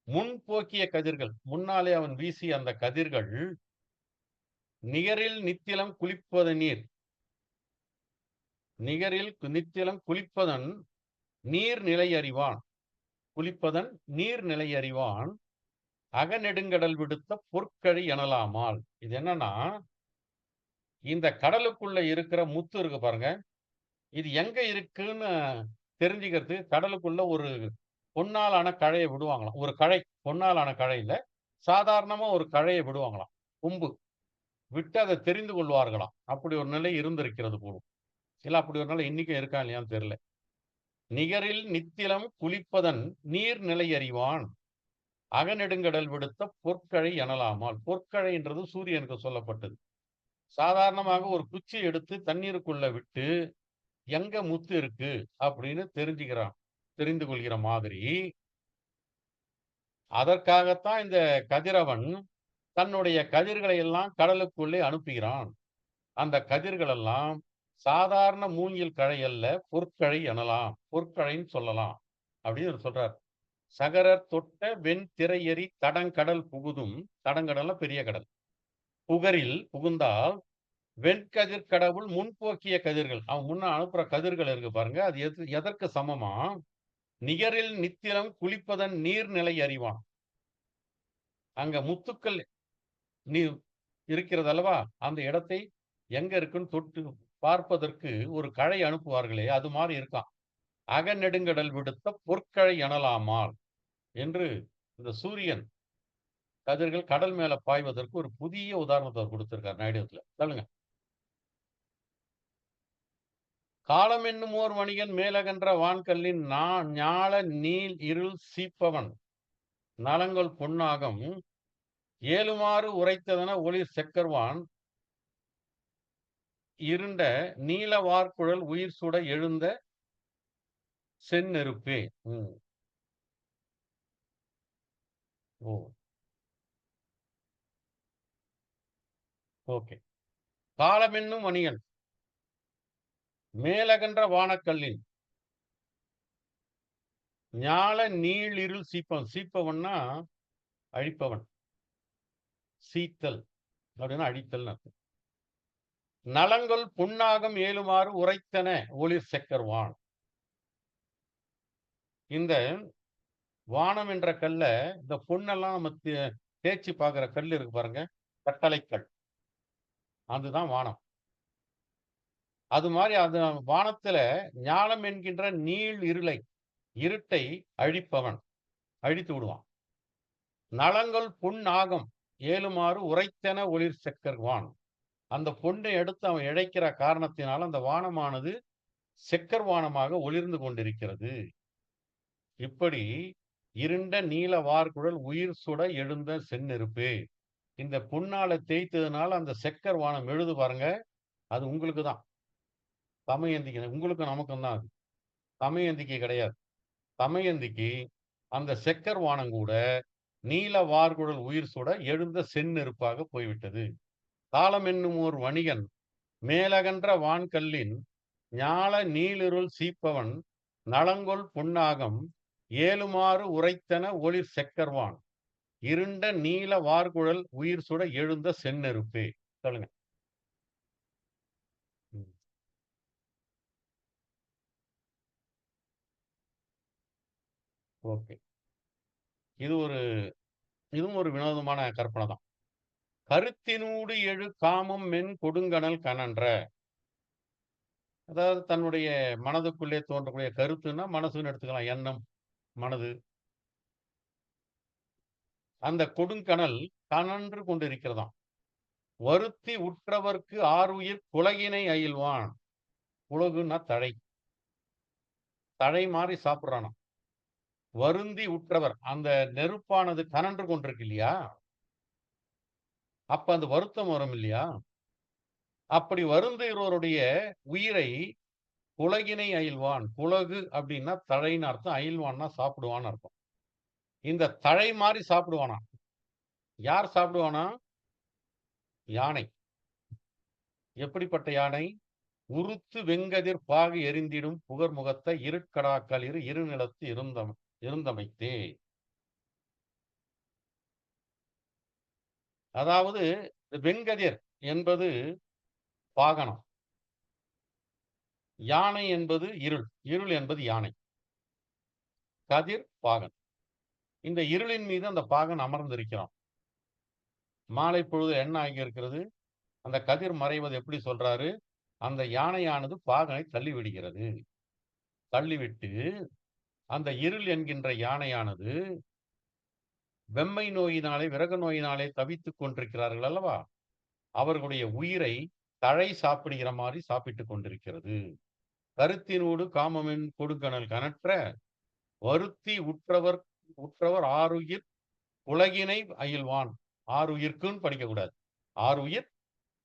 முன்போக்கிய கதிர்கள், முன்னாலே அவன் வீசிய அந்த கதிர்கள் நிகரில் நித்திலம் குளிப்பது நீர், நிகரில் நித்திலம் குளிப்பதன் நீர் நிலை அறிவான், குளிப்பதன் நீர் நிலை அறிவான் அகநெடுங்கடல் விடுத்த பொற்கழி எனலாமால். இது என்னன்னா, இந்த கடலுக்குள்ள இருக்கிற முத்து இருக்கு பாருங்க, இது எங்க இருக்குன்னு தெரிஞ்சுக்கிறது கடலுக்குள்ள ஒரு பொன்னாலான கழையை விடுவாங்களாம். ஒரு கழை, பொன்னாலான கழையில சாதாரணமா ஒரு கழையை விடுவாங்களாம், கொம்பு விட்டு அதை தெரிந்து கொள்வார்களாம். அப்படி ஒரு நிலை இருந்திருக்கிறது போலும். இல்ல அப்படி ஒரு நிலை இன்னைக்கும் இருக்கா இல்லையான்னு தெரியல. நிகரில் நித்திலம் குளிப்பதன் நீர் நிலை அறிவான் அகநெடுங்கடல் விடுத்த பொற்கழை எனலாமால். பொற்கழைன்றது சூரியனுக்கு சொல்லப்பட்டது. சாதாரணமாக ஒரு குச்சி எடுத்து தண்ணீருக்குள்ள விட்டு எங்க முத்து இருக்கு அப்படின்னு தெரிந்து கொள்கிற மாதிரி, அதற்காகத்தான் இந்த கதிரவன் தன்னுடைய கதிர்களை எல்லாம் கடலுக்குள்ளே அனுப்புகிறான். அந்த கதிர்கள் எல்லாம் சாதாரண மூங்கில் கழை அல்ல, பொற்கழை எனலாம், பொற்கழைன்னு சொல்லலாம் அப்படின்னு சொல்றார். சகரர் தொட்ட வெண் திரையெறி தடங்கடல் புகுதும், தடங்கடல்ல பெரிய கடல், புகரில் புகுந்தால் வெண்கதிர் கடவுள் முன்போக்கிய கதிர்கள். அவன் முன்ன அனுப்புற கதிர்கள் இருக்கு பாருங்க. அது எதற்கு சமமா? நிகரில் நித்திலம் குளிப்பதன் நீர்நிலை அறிவான். அங்க முத்துக்கள் நீர் இருக்கிறது அல்லவா? அந்த இடத்தை எங்க இருக்குன்னு தொட்டு பார்ப்பதற்கு ஒரு கழை அனுப்புவார்களே, அது மாரி இருக்கான். அகநெடுங்கடல் விடுத்த பொற்கழை எனலாமால் என்று இந்த சூரியன் கதிர்கள் கடல் மேல பாய்வதற்கு ஒரு புதிய உதாரணத்தை அவர் கொடுத்திருக்கார் நாயுடுவத்துல. சொல்லுங்க. காலம் என்னும் ஓர் வணிகன் மேலகன்ற வான்கல்லின் ஞால நீள் இருள் சீப்பவன் நலங்கொள் பொன்னாகம் ஏழுமாறு உரைத்ததென ஒளிர் செக்கர்வான் இருண்ட நீல வார்குழல் உயிர் சுட எழுந்த செந்நெருப்பே. ஓ, ஓகே. காலமென்னும் வணிகன் மேலகன்ற வானக்கல்லின் ஞால நீளிருள் சீப்பவன். சீப்பவன்னா அழிப்பவன். சீத்தல் அப்படின்னா அழித்தல் அர்த்தம். நலங்கொள் புண்ணாகம் ஏழுமாறு உரைத்தன ஒளிர் செக்கர்வான். இந்த வானம் என்ற கல்ல, இந்த பொண்ணெல்லாம் நம்ம தேய்ச்சி பார்க்கிற கல் இருக்கு பாருங்க, கட்டளைக்கல், அதுதான் வானம். அது மாதிரி அது வானத்துல ஞானம் என்கின்ற நீள் இருட்டை அழிப்பவன், அழித்து விடுவான். நலங்கொள் புண்ணாகம் ஏழுமாறு உரைத்தன ஒளிர் செக்கர்வான். அந்த பொண்ணை எடுத்து அவன் இழைக்கிற காரணத்தினால் அந்த வானமானது செக்கர்வானமாக ஒளிர்ந்து கொண்டிருக்கிறது. இப்படி இருண்ட நீல வார்குழல் உயிர் சுட எழுந்த செந்நெருப்பே. இந்த பொன்னால தேய்த்ததுனால அந்த செக்கர் வானம் எழுது பாருங்க, அது உங்களுக்கு தான். தமயந்திக்கு உங்களுக்கு நமக்கும் தான். அது தமயந்திக்கு கிடையாது. தமயந்திக்கு அந்த செக்கர் வானம் கூட நீல வார்குழல் உயிர் சுட எழுந்த செந்நெருப்பாக போய்விட்டது. காலம் என்னும் ஓர் வணிகன் மேலகன்ற வான்கல்லின் ஞால நீளிருள் சீப்பவன் நலங்கொள் பொன்னாகம் ஏழுமாறு உரைத்தன ஒளிர் செக்கர்வான் இருண்ட நீல வார்குழல் உயிர் சுட எழுந்த செந்நெருப்பே. சொல்லுங்க. ஓகே. இதுவும் ஒரு வினோதமான கற்பனை தான். கருத்தினூடு எழு காமம் மென் கொடுங்கணல் கனன்ற. அதாவது தன்னுடைய மனதுக்குள்ளே தோன்றக்கூடிய கருத்துன்னா மனசுன்னு எடுத்துக்கலாம், எண்ணம், மனது. அந்த கொடுங்கணல் கனன்று கொண்டிருக்கிறதாம். வருத்தி உற்றவர்க்கு ஆறுயிர் குலகினை அயில்வான். குலகுன்னா தழை, தழை மாறி சாப்பிடுறானா. வருந்தி உற்றவர், அந்த நெருப்பானது கனன்று கொண்டிருக்கு இல்லையா, அப்ப அந்த வருத்தம் வரும் இல்லையா, அப்படி வருந்துகிறவருடைய உயிரை குலகினை அயில்வான். குலகு அப்படின்னா தழைன்னு அர்த்தம், அயில்வான்னா சாப்பிடுவான்னு அர்த்தம். இந்த தழை மாறி சாப்பிடுவானா. யார் சாப்பிடுவானா? யானை. எப்படிப்பட்ட யானை? உருத்து வெங்கதிர் பாகு எரிந்திடும் புகர் முகத்தை இருட்கடாக்கள் இரு நிலத்து இருந்தமைத்தே. அதாவது வெங்கதிர் என்பது பாகனம், யானை என்பது இருள், இருள் என்பது யானை, கதிர் பாகன். இந்த இருளின் மீது அந்த பாகன் அமர்ந்திருக்கிறான். மாலை பொழுது என்ன ஆகியிருக்கிறது? அந்த கதிர் மறைவது எப்படி சொல்றாரு? அந்த யானையானது பாகனை தள்ளிவிடுகிறது. தள்ளிவிட்டு அந்த இருள் என்கின்ற யானையானது வெம்மை நோயினாலே, விரக நோயினாலே தவித்துக் கொண்டிருக்கிறார்கள் அல்லவா, அவர்களுடைய உயிரை தழை சாப்பிடுகிற மாதிரி சாப்பிட்டுக் கொண்டிருக்கிறது. கருத்தினோடு காமமென் கொடுங்கணல் கனற்ற வருத்தி உற்றவர் ஆறுயிர் உலகினை அயில்வான். ஆறுயிர்க்குன்னு படிக்கக்கூடாது, ஆறுயிர்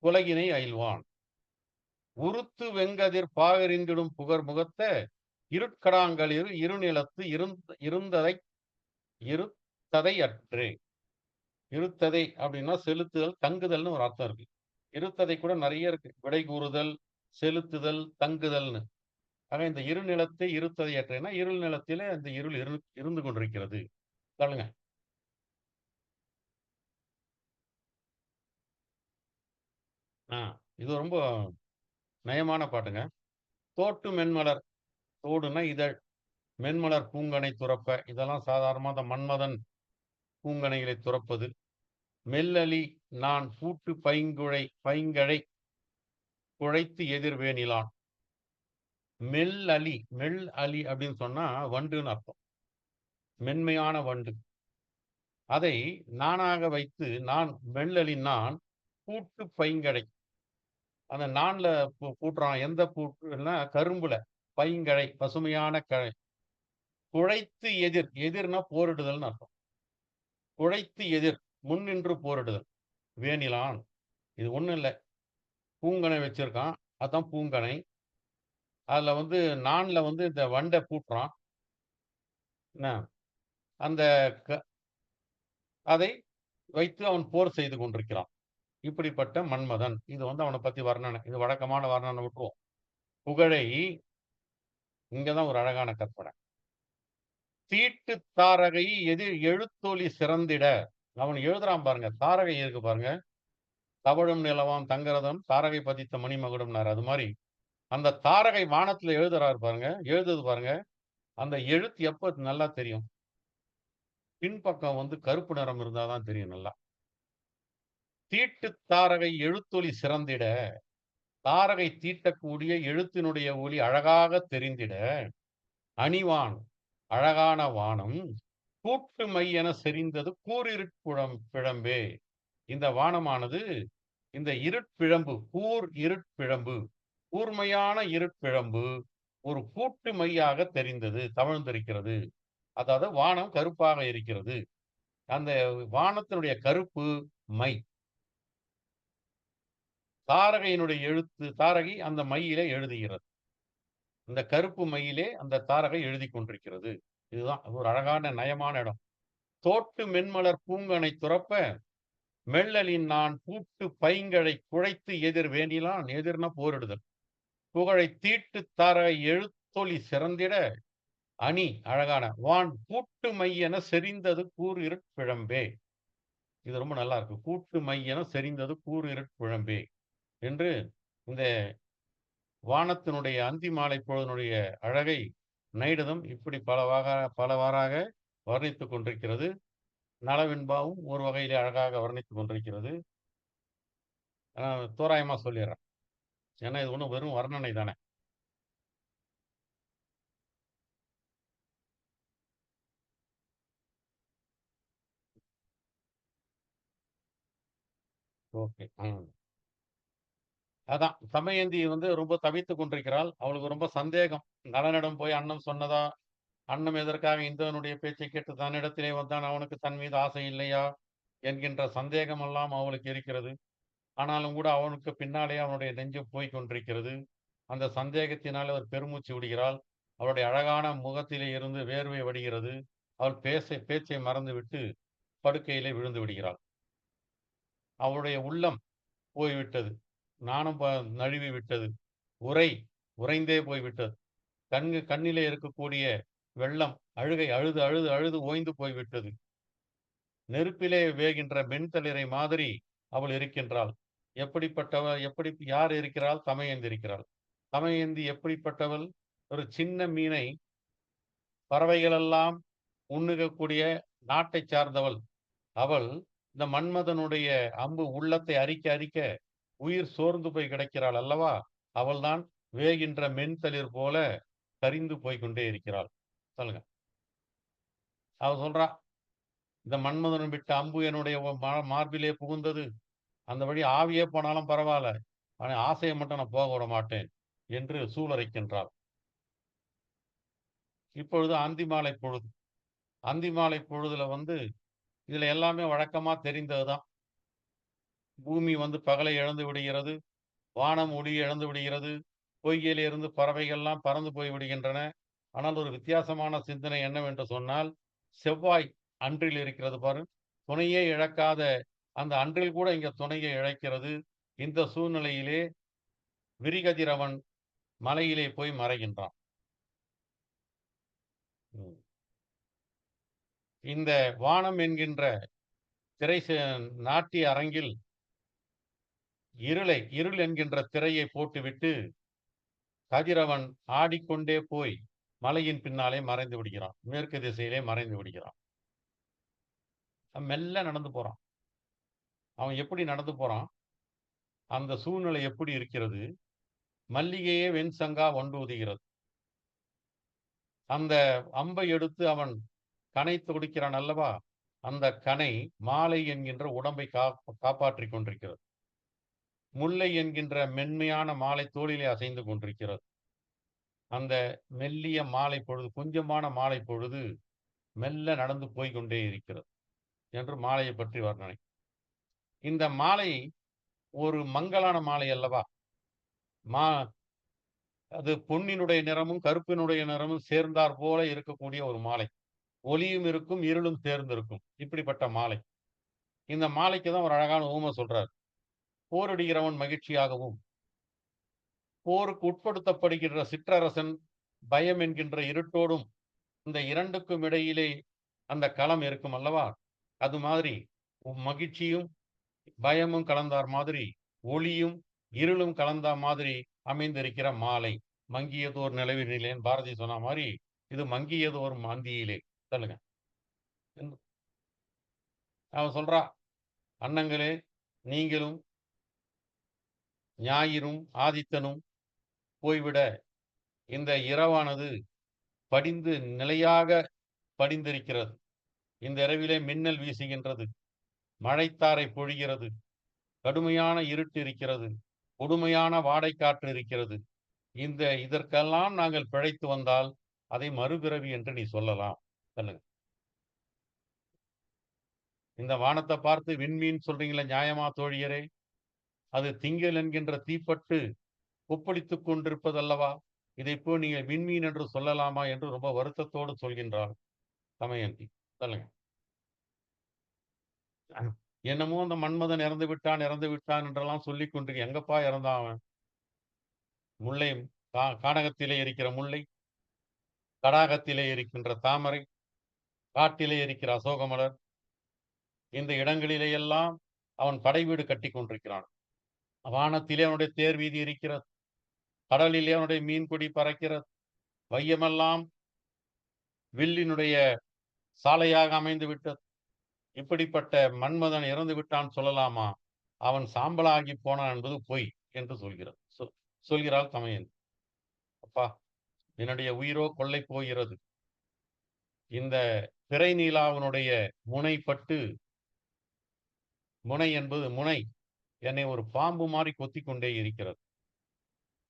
உலகினை அயில்வான். உருத்து வெங்கதிர் பாகறிந்திடும் புகர் முகத்த இருட்கடாங்களிரு இருநிலத்து இருத்ததை அற்றே. இருத்ததை அப்படின்னா செலுத்துதல், தங்குதல்னு ஒரு அர்த்தம் இருக்கு. இருத்ததை கூட நிறைய இருக்கு, விடை கூறுதல், செலுத்துதல், தங்குதல்னு. ஆக இந்த இருநிலத்தை இருத்ததை அற்றேன்னா இருள் நிலத்திலே அந்த இருள் இருந்து கொண்டிருக்கிறது. சொல்லுங்க. இது ரொம்ப நயமான பாட்டுங்க. தோட்டு மென்மலர், தோடுன்னா இதழ், மென்மலர் பூங்கனை துறப்ப, இதெல்லாம் சாதாரணமா அந்த மன்மதன் பூங்கனைகளை துறப்பது. மெல்லழி நான் பூட்டு பைங்கழை குழைத்து எதிர்வேணிலான். மெல் அலி அப்படின்னு சொன்னா வண்டுன்னு அர்த்தம். மென்மையான வண்டு. அதை நானாக வைத்து மெல்லழி நான் பூட்டு பைங்கழை. அந்த நான்ல பூட்டுறான். எந்த பூட்டுன்னா கரும்புல. பைங்கழை பசுமையான கழை. குழைத்து எதிர்னா போரிடுதல்னு அர்த்தம். குழைத்து முன்னின்று போரிடுதல். வேணிலான். இது ஒண்ணும் இல்ல. பூங்கனை வச்சிருக்கான். அதான் பூங்கனை. அதுல நான்ல இந்த வண்டை பூட்டுறான். என்ன? அந்த அதை வைத்து அவன் போர் செய்து கொண்டிருக்கிறான். இப்படிப்பட்ட மன்மதன். இது அவனை பத்தி வர்ணனை. இது வழக்கமான வர்ணனை விட்டுருவோம். புகழை இங்கதான் ஒரு அழகான கற்பனை. தீட்டு தாரகை எழுத்தொலி சிறந்திட. அவன் எழுதுறான் பாருங்க. தாரகை இருக்கு பாருங்க. தவழும் நிலவாம் தங்கரதம் தாரகை பதித்த மணிமகுடம்னாரு. அது மாதிரி அந்த தாரகை வானத்துல எழுதுறாரு பாருங்க. எழுதுது பாருங்க. அந்த எழுத்து எப்ப நல்லா தெரியும்? பின்பக்கம் கருப்பு நிறம் இருந்தாதான் தெரியும் நல்லா. தீட்டு தாரகை எழுத்தொலி சிறந்திட. தாரகை தீட்டக்கூடிய எழுத்தினுடைய ஒளி அழகாக தெரிந்திட. அணிவான் அழகான வானம் கூட்டு மை என செறிந்தது பிழம்பே. இந்த வானமானது இந்த இருட்பிழம்பு இருட்பிழம்பு கூர்மையான இருட்பிழம்பு ஒரு கூட்டு மையாக தெரிந்தது, தவழ்ந்திருக்கிறது. அதாவது வானம் கருப்பாக இருக்கிறது. அந்த வானத்தினுடைய கருப்பு மை. தாரகையினுடைய எழுத்து, தாரகை அந்த மையிலே எழுதுகிறது. இந்த கருப்பு மையிலே அந்த தாரகை எழுதி கொண்டிருக்கிறது. இதுதான் ஒரு அழகான நயமான இடம். தோட்டு மென்மலர் பூங்கனை துறப்ப மெல்லலின் நான் பூட்டு பைங்கழை குழைத்து வேண்டிலான். எதிர்னா போரிடுதல். புகழை தீட்டு தாரகை எழுத்தொலி சிறந்திட அணி அழகான வான் கூட்டு மையென செறிந்தது இருட்பிழம்பே. இது ரொம்ப நல்லா இருக்கு. கூட்டு மையென செறிந்தது இருட்பிழம்பே என்று இந்த வானத்தினுடைய அந்தி மாலை பொழுதனுடைய அழகை நைடதம் இப்படி பலவாறாக வர்ணித்துக் கொண்டிருக்கிறது. நளவெண்பாவும் ஒரு வகையிலே அழகாக வர்ணித்துக் கொண்டிருக்கிறது. தோராயமா சொல்லிடுறேன். ஏன்னா இது ஒன்றும் வெறும் வர்ணனை தானே. ஓகே. அதான் தமயந்தி ரொம்ப தவித்துக் கொண்டிருக்கிறாள். அவளுக்கு ரொம்ப சந்தேகம். நளனிடம் போய் அன்னம் சொன்னதா? அன்னம் எதற்காக இந்திரனுடைய பேச்சை கேட்டு தன்னிடத்திலே வந்தான்? அவனுக்கு தன் மீது ஆசை இல்லையா என்கின்ற சந்தேகம் எல்லாம் அவளுக்கு இருக்கிறது. ஆனாலும் கூட அவனுக்கு பின்னாலே அவனுடைய நெஞ்சம் போய் கொண்டிருக்கிறது. அந்த சந்தேகத்தினால் அவர் பெருமூச்சு விடுகிறாள். அவளுடைய அழகான முகத்திலே இருந்து வேர்வை வடிகிறது. அவள் பேச்சை மறந்துவிட்டு படுக்கையிலே விழுந்து விடுகிறாள். அவளுடைய உள்ளம் போய்விட்டது. நாணம் நழுவி விட்டது. உறைந்தே போய்விட்டது. கண்ணிலே இருக்கக்கூடிய வெள்ளம் அழுகை அழுது அழுது அழுது ஓய்ந்து போய்விட்டது. நெருப்பிலே வேகின்ற மென்தளிரை மாதிரி அவள் இருக்கின்றாள். யார் இருக்கிறாள்? தமயந்தி இருக்கிறாள். தமயந்தி எப்படிப்பட்டவள்? ஒரு சின்ன மீனை பறவைகளெல்லாம் உண்ணுகக்கூடிய நாட்டை சார்ந்தவள். அவள் இந்த மன்மதனுடைய அம்பு உள்ளத்தை அரிக்க உயிர் சோர்ந்து போய் கிடக்கிறாள் அல்லவா? அவள்தான் வேகின்ற மென்தளிர் போல கரிந்து போய் கொண்டே இருக்கிறாள். சொல்லுங்க. அவ சொல்றா, இந்த மன்மதன் விட்ட அம்பு என்னுடைய மார்பிலே புகுந்தது. அந்த வழி ஆவியே போனாலும் பரவாயில்ல, ஆனா ஆசையை மட்டும் நான் போக விட மாட்டேன் என்று சூளுரைக்கின்றாள். இப்பொழுது அந்திமாலை பொழுது. அந்திமாலை பொழுதுல இதுல எல்லாமே வழக்கமா தெரிந்ததுதான். பூமி பகலை இழந்து விடுகிறது. வானம் ஒளி இழந்து விடுகிறது. பொய்கையிலிருந்து பறவைகள்லாம் பறந்து போய் விடுகின்றன. ஆனால் ஒரு வித்தியாசமான சிந்தனை என்னவென்று சொன்னால், செவ்வாய் அன்றில் இருக்கிறது பாரு. துணையே இழக்காத அந்த அன்றில் கூட இங்க துணையை இழக்கிறது. இந்த சூழ்நிலையிலே விரிகதிரவன் மலையிலே போய் மறைகின்றான். இந்த வானம் என்கின்ற நாட்டிய அரங்கில் இருள் என்கின்ற திரையை போட்டுவிட்டு கதிரவன் ஆடிக்கொண்டே போய் மலையின் பின்னாலே மறைந்து விடுகிறான். மேற்கு திசையிலே மறைந்து விடுகிறான். அவன் மெல்ல நடந்து போறான். அவன் எப்படி நடந்து போறான்? அந்த சூழ்நிலை எப்படி இருக்கிறது? மல்லிகையே வெண்சங்கா வண்டூதுகிறது. அந்த அம்பை எடுத்து அவன் கனை தொடுக்கிறான் அல்லவா? அந்த கனை மாலை என்கின்ற உடம்பை காப்பாற்றிக் கொண்டிருக்கிறது. முல்லை என்கின்ற மென்மையான மாலை தோளிலே அசைந்து கொண்டிருக்கிறது. அந்த மெல்லிய மாலை பொழுது, கொஞ்சமான மாலை பொழுது மெல்ல நடந்து போய் கொண்டே இருக்கிறது என்று மாலையை பற்றி வர்ணனை. இந்த மாலை ஒரு மங்கலான மாலை அல்லவா? மா அது பொன்னினுடைய நிறமும் கருப்பினுடைய நிறமும் சேர்ந்தார் போல இருக்கக்கூடிய ஒரு மாலை. ஒளியும் இருக்கும், இருளும் சேர்ந்திருக்கும். இப்படிப்பட்ட மாலை. இந்த மாலைக்கு தான் ஒரு அழகான ஊமை சொல்றார். போரிடுகிறவன் மகிழ்ச்சியாகவும், போருக்கு உட்படுத்தப்படுகின்ற சிற்றரசன் பயம் என்கின்ற இருட்டோடும், இந்த இரண்டுக்கும் இடையிலே அந்த களம் இருக்கும் அல்லவா? அது மாதிரி மகிழ்ச்சியும் பயமும் கலந்தார் மாதிரி, ஒளியும் இருளும் கலந்த மாதிரி அமைந்திருக்கிற மாலை. மங்கியதோர் நிலவினிலேன்னு பாரதி சொன்ன மாதிரி, இது மங்கியதோர் மாந்தியிலே. சொல்லுங்க. அவன் சொல்றா, அண்ணங்களே, நீங்களும் ஞாயிறும் ஆதித்தனும் போய்விட இந்த இரவானது படிந்து நிலையாக படிந்திருக்கிறது. இந்த இரவிலே மின்னல் வீசுகின்றது, மழைத்தாரை பொழிகிறது, கடுமையான இருட்டு இருக்கிறது, கொடுமையான வாடைக்காற்று இருக்கிறது. இதற்கெல்லாம் நாங்கள் பிழைத்து வந்தால் அதை மறுபிறவி என்று நீ சொல்லலாம். சொல்லுங்க. இந்த வானத்தை பார்த்து விண்மீன் சொல்றீங்களே நியாயமா தோழியரே? அது திங்கள் என்கின்ற தீப்பட்டு கொப்பளித்துக் கொண்டிருப்பதல்லவா? இதை போய் நீங்கள் விண்மீன் என்று சொல்லலாமா என்று ரொம்ப வருத்தத்தோடு சொல்கின்றார் தமயந்தி. சொல்லுங்க. என்னமோ அந்த மன்மதன் இறந்து விட்டான் என்றெல்லாம் சொல்லிக் கொண்டு எங்கப்பா இறந்தான் அவன்? முல்லை கானகத்திலே இருக்கிற முல்லை, தடாகத்திலே இருக்கின்ற தாமரை, காட்டிலே இருக்கிற அசோகமலர், இந்த இடங்களிலே எல்லாம் அவன் படை வீடு கட்டி கொண்டிருக்கிறான். வானத்திலே அவனுடைய தேர் வீதி இருக்கிறது, கடலிலே அவனுடைய மீன்கொடி பறக்கிறது, வையமெல்லாம் வில்லினுடைய சாலையாக அமைந்து விட்டது. இப்படிப்பட்ட மன்மதன் இறந்து விட்டான் சொல்லலாமா? அவன் சாம்பலாகி போனான் என்பது பொய் என்று சொல்கிறாள் தமயந்தி. அப்பா, என்னுடைய உயிரோ கொள்ளை போகிறது. இந்த பிறை நீலாவனுடைய முனைப்பட்டு, முனை என்னை ஒரு பாம்பு மாதிரி கொத்தி கொண்டே இருக்கிறது.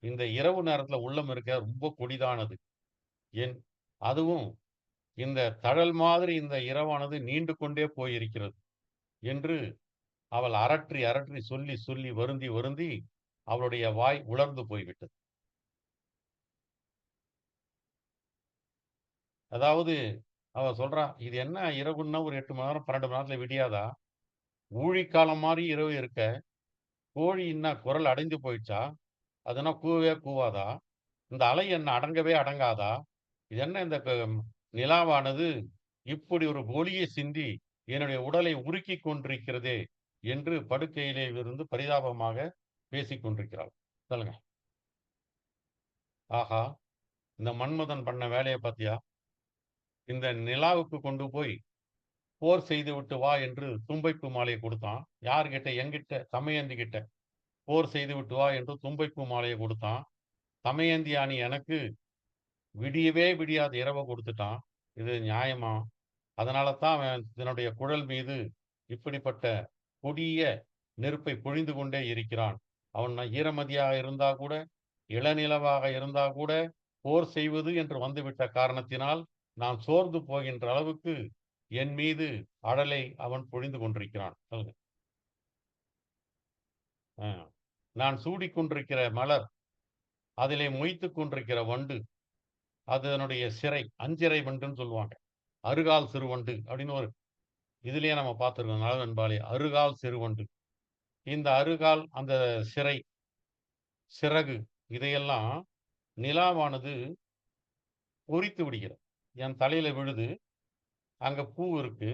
இந்த இரவு நேரத்துல உள்ளம் இருக்க ரொம்ப கொடிதானது. அதுவும் இந்த தழல் மாதிரி இந்த இரவானது நீண்டு கொண்டே போயிருக்கிறது என்று அவள் அரற்றி சொல்லி வருந்தி அவளுடைய வாய் உலர்ந்து போய்விட்டது. அதாவது அவ சொல்றா, இது என்ன இரவுன்னா ஒரு 8 மணி நேரம் 12 மணி நேரத்துல விடியாதா? ஊழிக்காலம் மாதிரி இரவு இருக்க, கோழி என்ன குரல் அடைந்து போயிடுச்சா? அதுனா கூவே கூவாதா? இந்த அலை என்ன அடங்கவே அடங்காதா? இது என்ன இந்த நிலாவானது இப்படி ஒரு ஒளியை சிந்தி என்னுடைய உடலை உருக்கி கொண்டிருக்கிறதே என்று படுக்கையிலே இருந்து பரிதாபமாக பேசிக் கொண்டிருக்கிறாள். சொல்லுங்க. ஆஹா, இந்த மன்மதன் பண்ண வேலையை பார்த்தியா? இந்த நிலாவுக்கு கொண்டு போய் போர் செய்து விட்டு வா என்று தும்பைப்பூ மாலையை கொடுத்தான். யார்கிட்ட? என்கிட்ட, தமயந்தி கிட்ட. போர் செய்து விட்டு வா என்று தும்பைப்பூ மாலையை கொடுத்தான். தமயந்தி அணி எனக்கு விடியவே விடியாத இரவை கொடுத்துட்டான். இது நியாயமா? அதனால தான் அவன் தன்னுடைய குழல் மீது இப்படிப்பட்ட கொடிய நெருப்பை பொழிந்து கொண்டே இருக்கிறான். அவன் ஈரமதியாக இருந்தா கூட, இளநிலவாக இருந்தா கூட, போர் செய்வது என்று வந்துவிட்ட காரணத்தினால் நான் சோர்ந்து போகின்ற அளவுக்கு என் மீது அடலை அவன் பொழிந்து கொண்டிருக்கிறான். நான் சூடிக்கொண்டிருக்கிற மலர், அதிலே மொய்த்துக் கொண்டிருக்கிற வண்டு, அதனுடைய சிறை, அஞ்சிறை வண்டுன்னு சொல்லுவாங்க. அருகால் சிறுவண்டு அப்படின்னு ஒரு இதுலயே நம்ம பார்த்துருக்கோம் நலவெண்பாலே. அருகால் சிறுவண்டு. இந்த அருகால், அந்த சிறை, சிறகு, இதையெல்லாம் நிலாவானது பொறித்து விடுகிறது. என் தலையில விழுது, அங்க பூ இருக்கு,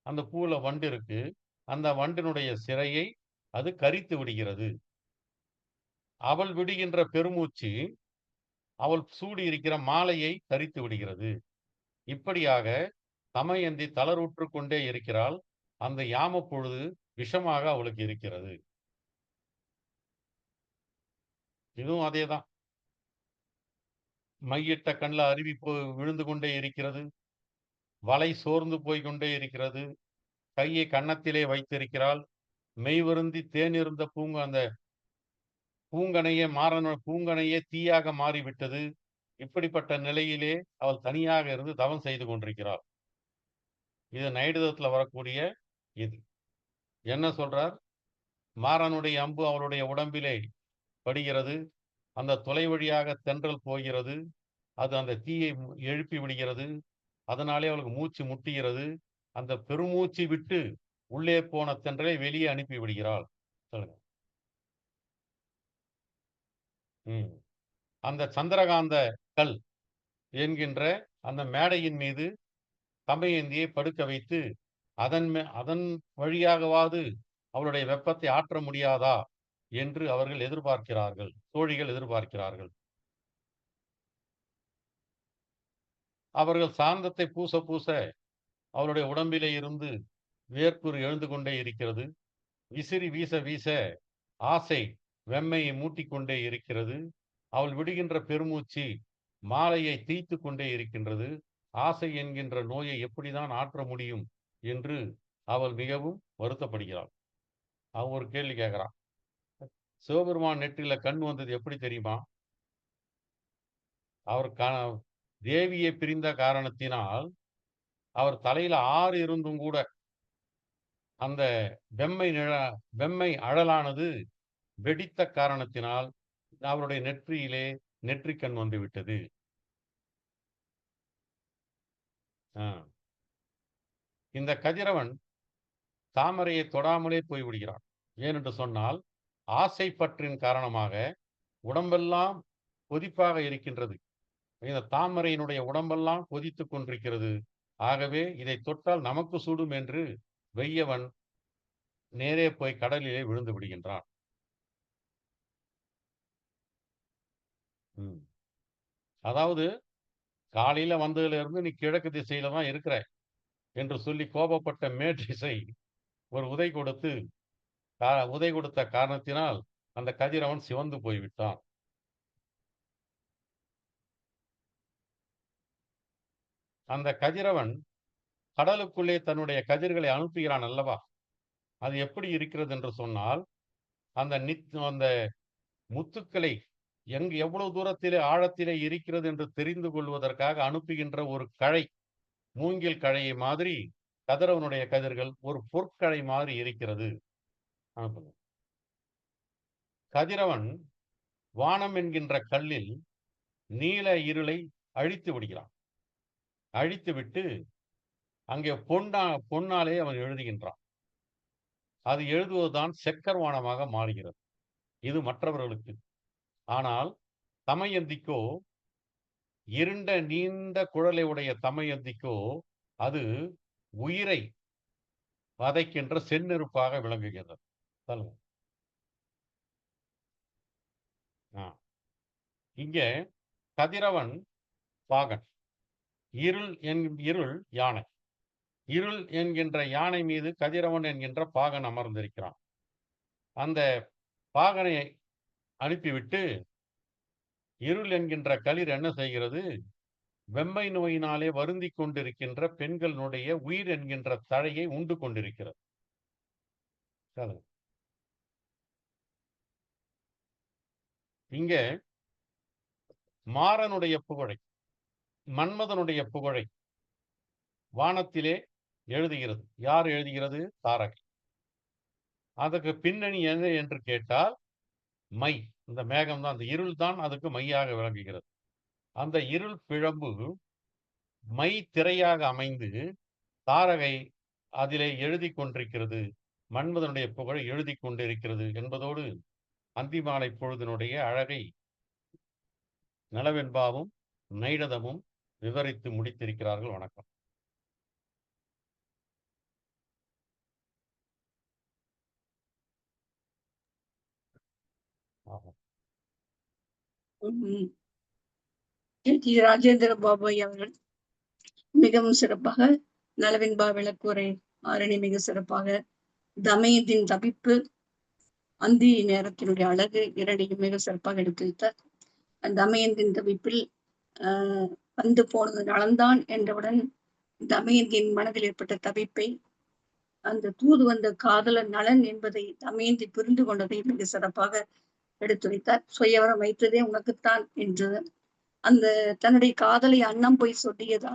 அந்த பூவுல வண்டு இருக்கு, அந்த வண்டினுடைய சிறையை அது கரித்து விடுகிறது அவள் விடுகின்ற பெருமூச்சு அவள் சூடி இருக்கிற மாலையை தரித்து விடுகிறது. இப்படியாக தமயந்தி தளர்வுற்று கொண்டே இருக்கிறாள். அந்த யாம பொழுது விஷமாக அவளுக்கு இருக்கிறது. இதுவும் அதேதான். மையிட்ட கண்ல அருவி விழுந்து கொண்டே இருக்கிறது. வலை சோர்ந்து போய் கொண்டே இருக்கிறது. கையை கன்னத்திலே வைத்திருக்கிறாள். மெய்வருந்தி தேனிருந்த அந்த பூங்கனையே தீயாக மாறிவிட்டது. இப்படிப்பட்ட நிலையிலே அவள் தனியாக இருந்து தவம் செய்து கொண்டிருக்கிறாள். இது நைடதத்துல வரக்கூடிய இது. என்ன சொல்றார்? மாறனுடைய அம்பு அவளுடைய உடம்பிலே படுகிறது. அந்த துளை வழியாக தென்றல் போகிறது. அது அந்த தீயை எழுப்பி விடுகிறது. அதனாலே அவளுக்கு மூச்சு முட்டுகிறது. அந்த பெருமூச்சு விட்டு உள்ளே போன தென்றலை வெளியே அனுப்பி விடுகிறாள். சொல்லுங்க. அந்த சந்திரகாந்த கல் என்கின்ற அந்த மேடையின் மீது தமயந்தியை படுக்க வைத்து அதன் வழியாகவாது அவளுடைய வெப்பத்தை ஆற்ற முடியாதா என்று அவர்கள் எதிர்பார்க்கிறார்கள். தோழிகள் எதிர்பார்க்கிறார்கள். அவர்கள் சாந்தத்தை பூச பூச அவளுடைய உடம்பிலே இருந்து வேர்க்குரு எழுந்து கொண்டே இருக்கிறது. விசிறி வீச வீச ஆசை வெம்மையை மூட்டிக்கொண்டே இருக்கிறது. அவள் விடுகின்ற பெருமூச்சு மாலையை தீய்த்து கொண்டே இருக்கின்றது. ஆசை என்கின்ற நோயை எப்படிதான் ஆற்ற முடியும் என்று அவள் மிகவும் வருத்தப்படுகிறாள். அவன் ஒரு கேள்வி கேட்கிறான். சிவபெருமான் நெற்றில கண் வந்தது எப்படி தெரியுமா? அவர் தேவியை பிரிந்த காரணத்தினால் அவர் தலையில 6 இருந்தும் கூட அந்த வெம்மை அழலானது வெடித்த காரணத்தினால் அவருடைய நெற்றியிலே நெற்றிக்கண் வந்து விட்டது. இந்த கதிரவன் தாமரையை தொடாமலே போய்விடுகிறான். ஏனென்று சொன்னால் ஆசை பற்றின் காரணமாக உடம்பெல்லாம் கொதிப்பாக இருக்கின்றது. இந்த தாமரையினுடைய உடம்பெல்லாம் கொதித்துக் கொண்டிருக்கிறது. ஆகவே இதை தொட்டால் நமக்கு சுடும் என்று வெய்யவன் நேரே போய் கடலிலே விழுந்து விடுகின்றான். அதாவது காலையில வந்ததுல இருந்து நீ கிழக்கு திசையில தான் இருக்கிற என்று சொல்லி கோபப்பட்ட மேற்றிசை ஒரு உதை கொடுத்த காரணத்தினால் அந்த கதிரவன் சிவந்து போய்விட்டான். அந்த கதிரவன் கடலுக்குள்ளே தன்னுடைய கதிர்களை அனுப்புகிறான் அல்லவா? அது எப்படி இருக்கிறது என்று சொன்னால் அந்த முத்துக்களை எவ்வளவு தூரத்திலே ஆழத்திலே இருக்கிறது என்று தெரிந்து கொள்வதற்காக அனுப்புகின்ற ஒரு கழை, மூங்கில் கழையை மாதிரி கதிரவனுடைய கதிர்கள் ஒரு பொற்கழை மாதிரி இருக்கிறது. கதிரவன் வானம் என்கின்ற கல்லில் நீல இருளை அழித்து விடுகிறான். அழித்துவிட்டு அங்கே பொன்னாலே அவன் எழுதுகின்றான். அது எழுதுவதுதான் செக்கர்வானமாக மாறுகிறது. இது மற்றவர்களுக்கு. ஆனால் தமயந்திக்கோ, இருண்ட நீண்ட குழலை உடைய தமயந்திக்கோ அது உயிரை வதைக்கின்ற செந்நெருப்பாக விளங்குகிறது. இங்கே கதிரவன் பாகன், இருள் யானை. இருள் என்கின்ற யானை மீது கதிரவன் என்கின்ற பாகன் அமர்ந்திருக்கிறான். அந்த பாகனை அனுப்பிவிட்டு இருள் என்கின்ற களிர் என்ன செய்கிறது? வெம்மை நோயினாலே வருந்தி கொண்டிருக்கின்ற பெண்களுடைய உயிர் என்கின்ற தழையை உண்டு கொண்டிருக்கிறது. இங்க மாறனுடைய புகழை, மன்மதனுடைய புகழை வானத்திலே எழுதுகிறது. யார் எழுதுகிறது? தாரகை. அதுக்கு பின்னணி என்ன என்று கேட்டால் மை, இந்த மேகம் தான், அந்த இருள் தான் அதுக்கு மையாக விளங்குகிறது. அந்த இருள் பிழம்பு மை திரையாக அமைந்து தாரகை அதிலே எழுதி கொண்டிருக்கிறது. மன்மதனுடைய புகழை எழுதி கொண்டிருக்கிறது என்பதோடு அந்திமாலை பொழுதினுடைய அழகை நலவெண்பாவும் நைடதமும் விவரித்து முடித்திருக்கிறார்கள். வணக்கம். ஆகும். உம் ஜி ராஜேந்திர பாபாய் அவர்கள் மிகவும் சிறப்பாக நலவின்பா விளக்குரை ஆரணி மிக சிறப்பாக தமயத்தின் தவிப்பு அந்தி நேரத்தினுடைய அழகு இரண்டையும் மிக சிறப்பாக எடுத்து வைத்தார். தமயந்தின் தவிப்பில் வந்து போனது நலந்தான் என்றவுடன் தமயந்தின் மனதில் ஏற்பட்ட தவிப்பை அந்த தூது வந்த காதலன் நலன் என்பதை தமயந்தி புரிந்து கொண்டதை மிக சிறப்பாக எடுத்துரைத்தார். சுயவரம் வைத்ததே உனக்குத்தான் என்று அந்த தன்னுடைய காதலை அன்னம் போய் சொல்லியதா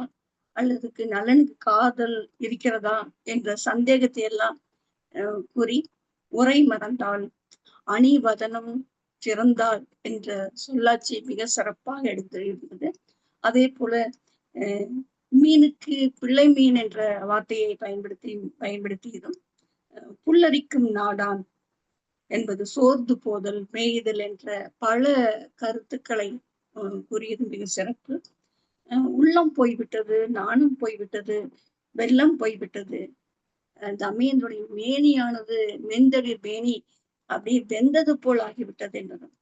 அல்லதுக்கு நலனுக்கு காதல் இருக்கிறதா என்ற சந்தேகத்தை எல்லாம் கூறி உரை மறந்தாள் அணிவதனம் சிறந்தாள் என்ற சொல்லாட்சி மிக சிறப்பாக எடுத்து இருந்தது. அதே போல மீனுக்கு பிள்ளை மீன் என்ற வார்த்தையை பயன்படுத்தியதும் புல்லரிக்கும் நாடான் என்பது சோர்ந்து போதல் மேய்தல் என்ற பல கருத்துக்களை கூறியது மிக சிறப்பு. உள்ளம் போய்விட்டது, நாணம் போய்விட்டது, வெள்ளம் போய்விட்டது, தமையனுடைய மேனியானது மெந்தளிர் மேனி அப்படியே வெந்தது போல் ஆகிவிட்டது என்பதும்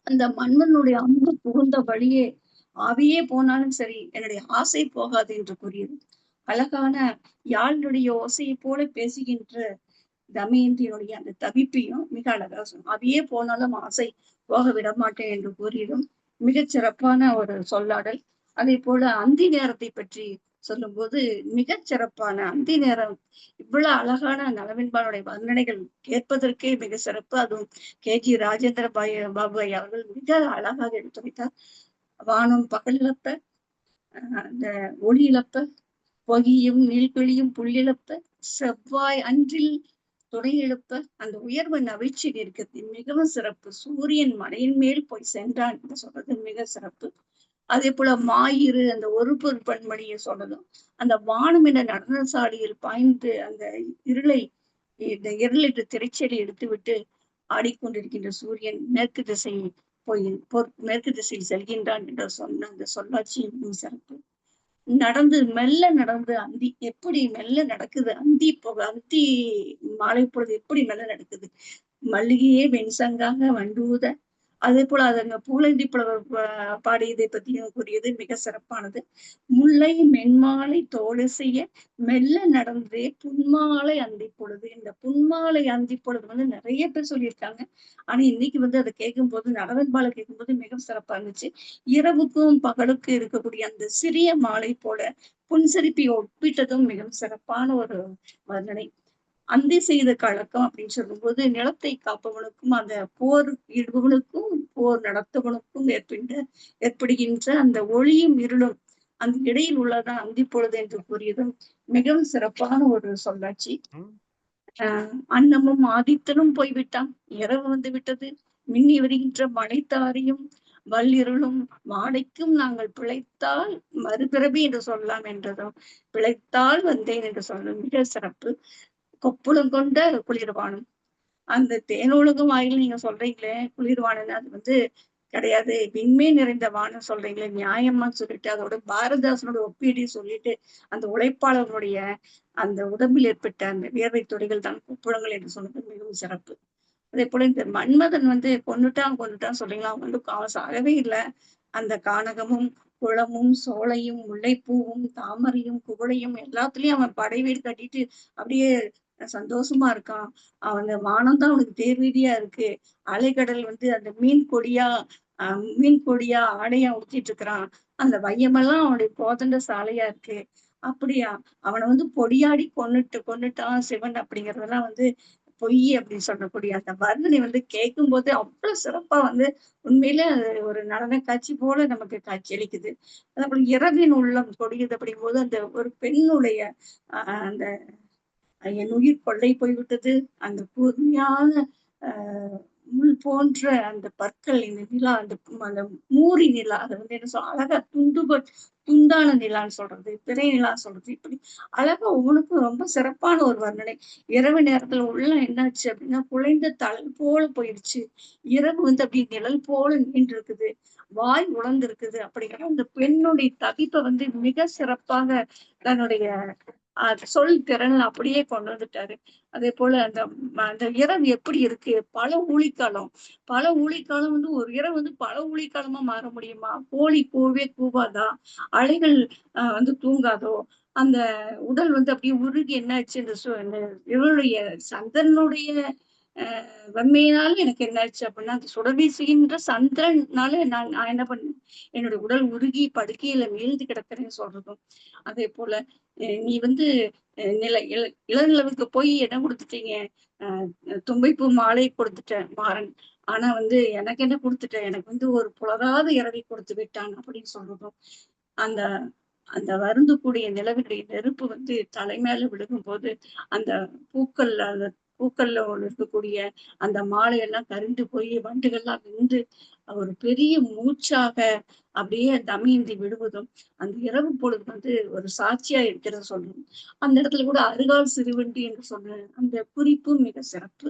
அந்த மன்னனுடைய அன்பு புகுந்த வழியே ஆவியே போனாலும் சரி என்னுடைய ஆசை போகாது என்று கூறியது. அழகான யாழினுடைய ஓசையை போல பேசுகின்ற தமயந்தியுடைய அந்த தவிப்பையும் மிக அழகா சொன்னோம். அவையே போனாலும் ஆசை போக விட மாட்டேன் என்று கூறியதும் மிகச் சிறப்பான ஒரு சொல்லாடல். அதே போல அந்தி நேரத்தை பற்றி சொல்லும் போது மிகச் சிறப்பான அந்தி நேரம் இவ்வளவு அழகான நலவின்பானுடைய வர்ணனைகள் கேட்பதற்கே மிக சிறப்பு. அதுவும் ஜி ராஜேந்திர பாபாய் அவர்கள் மிக அழகாக எடுத்துரைத்தார். வானம் பகலிழப்ப, அந்த ஒளி இழப்ப, பொகியும் நீள்கிழியும் புள்ளிழப்ப, செவ்வாய் அன்றில் துணை எழுப்ப, அந்த உயர்வு நவிழ்ச்சி இருக்கிறது மிகவும் சிறப்பு. சூரியன் மலையின் மேல் போய் சென்றான் என்று சொல்றது மிக சிறப்பு. அதே போல மாயிறு அந்த ஒரு பொருள் பன்மொழியை சொன்னதும் அந்த வானம் என்ற நடன சாலையில் பாய்ந்து அந்த இந்த இருளிட்டு திரைச்சலை எடுத்து விட்டு ஆடிக்கொண்டிருக்கின்ற சூரியன் மேற்கு திசையில் மேற்கு திசையில் செல்கின்றான் என்று சொன்ன அந்த சொல்லாட்சி சிறப்பு. மெல்ல நடந்து அந்தி எப்படி மெல்ல நடக்குது, அந்தி மாலை பொழுது எப்படி மெல்ல நடக்குது, மல்லிகையே வெண்சங்காக வண்டூத. அதே போல அதுங்க பூலண்டி புலவர் பாடியதை பத்தியும் கூறியது மிக சிறப்பானது. முல்லை மென்மாலை தோலை செய்ய மெல்ல நடந்தே புன்மாலை அந்தி பொழுது. இந்த புன்மாலை அந்தி பொழுது நிறைய பேர் சொல்லியிருக்காங்க. ஆனா இன்னைக்கு அதை கேட்கும் போது நடனபாலை கேட்கும் போது மிக சிறப்பா இருந்துச்சு. இரவுக்கும் பகலுக்கும் இருக்கக்கூடிய அந்த சிறிய மாலை போல புன்சிரிப்பை ஒப்பிட்டதும் மிகவும் சிறப்பான ஒரு வர்ணனை. அந்தி செய்த கழக்கம் அப்படின்னு சொல்லும் போது நிலத்தை காப்பவனுக்கும் அந்த போர் இடுபவனுக்கும் போர் நடத்தவனுக்கும் ஏற்படுகின்ற அந்த ஒளியும் இருளும் அந்த இடையில் உள்ளதான் அந்தி பொழுது என்று கூறியதும் மிகவும் சிறப்பான ஒரு சொல்லாட்சி. அன்னமும் ஆதித்தனும் போய்விட்டான், இரவு வந்து விட்டது, மின்னி வருகின்ற மழைத்தாரியும் வல்லிருளும் மாடைக்கும் நாங்கள் பிழைத்தால் மறுபிறவி என்று சொல்லலாம் என்றதும் பிழைத்தால் வந்தேன் என்று சொல்லும் மிக சிறப்பு. கொப்புளம் கொண்ட குளிர்வானம், அந்த தேனொழுகும் வாயில் நீங்க சொல்றீங்களே குளிர்வானன்னு அது கிடையாது, விண்மே நிறைந்த வானம் சொல்றீங்களே நியாயமான்னு சொல்லிட்டு அதோட பாரதிதாசனோட ஒப்பீடு சொல்லிட்டு அந்த உழைப்பாளர்களுடைய அந்த உடம்பில் ஏற்பட்ட அந்த வியர்வை துறைகள் தான் கொப்புளங்கள் என்று சொன்னது மிகவும் சிறப்பு. அதே போல இந்த மன்மதன் கொண்டுட்டான் சொல்றீங்களா, அவன் சாகவே இல்லை. அந்த கானகமும் குளமும் சோலையும் முல்லைப்பூவும் தாமரையும் குவளையும் எல்லாத்துலயும் அவன் படை வீடு கட்டிட்டு அப்படியே சந்தோஷமா இருக்கான். அவன் வானம்தான் அவனுக்கு தேர்வீதியா இருக்கு. அலைக்கடல் அந்த மீன் கொடியா ஆடையா ஊத்திட்டு இருக்கிறான். அந்த வையமெல்லாம் அவனுடைய கோதண்ட சாலையா இருக்கு. அப்படியா அவனை பொடியாடி கொன்னுட்டான் சிவன் அப்படிங்கறதெல்லாம் பொய் அப்படின்னு சொல்லக்கூடிய அந்த வர்ணனை கேட்கும் போது அவ்வளவு சிறப்பா உண்மையில ஒரு நடன காட்சி போல நமக்கு காட்சி அளிக்குது. அதே இரவின் உள்ளம் கொடியது அப்படிங்கும் போது அந்த ஒரு பெண்ணுடைய அந்த என் உயிர் கொள்ளை போய்விட்டது, அந்த கூர்மையான முள் போன்ற அந்த பற்கள் இந்த நிலா அந்த மூரி நிலா அதை என்ன சொல்ல அழகா துண்டான நிலான்னு சொல்றது, பிறை நிலா சொல்றது, இப்படி அழகா ஒவ்வொன்றுக்கும் ரொம்ப சிறப்பான ஒரு வர்ணனை. இரவு நேரத்துல உள்ள என்னாச்சு அப்படின்னா குலைந்த தலை போல போயிடுச்சு, இரவு அப்படி நிழல் போல நீண்டு இருக்குது, வாய் உழந்து இருக்குது அப்படிங்கிற அந்த பெண்ணுடைய தவிப்பை மிக சிறப்பாக தன்னுடைய சொல் திறன் அப்படியே கொண்டு வந்துட்டாரு. அதே போல அந்த இரவு எப்படி இருக்கு? பல ஊழிக்காலம் வந்து ஒரு இரவு வந்து பல ஊழிக்காலமா மாற முடியுமா? கோழி கூவே கூவாதா? அலைகள் வந்து தூங்காதோ? அந்த உடல் வந்து அப்படியே உருகி என்னாச்சு இந்த இவருடைய சந்திரனுடைய வன்மையினால எனக்கு என்னாச்சு அப்படின்னா, அந்த சுடர் வீசுகின்ற சந்திரனால நான் என்ன பண்ணேன்? என்னுடைய உடல் உருகி படுக்கையில வீழ்ந்து கிடக்கிறேன்னு சொல்றதும். அதே போல நீ வந்து இளநிலவுக்கு போய் இடம் குடுத்துட்டீங்க. அ தும்பைப்பூ மாலை கொடுத்துட்டேன் மாறன். ஆனா வந்து எனக்கு என்ன குடுத்துட்ட? எனக்கு வந்து ஒரு புலராத இரவை கொடுத்து விட்டான் அப்படின்னு சொல்றதும். அந்த அந்த வருந்தக்கூடிய நிலவினுடைய நெருப்பு வந்து தலை மேல விழுகும்போது, அந்த பூக்கள்ல இருக்கக்கூடிய அந்த மாலையெல்லாம் கரிந்து போய் வண்டுகள்லாம் வெந்து ஒரு பெரிய மூச்சாக அப்படியே தமயந்தி விடுவதும், அந்த இரவு பொழுது வந்து ஒரு சாட்சியா இருக்கிறத சொல்லணும். அந்த இடத்துல கூட அருகால் சிறுவண்டி என்று சொன்ன அந்த குறிப்பும் மிக சிறப்பு.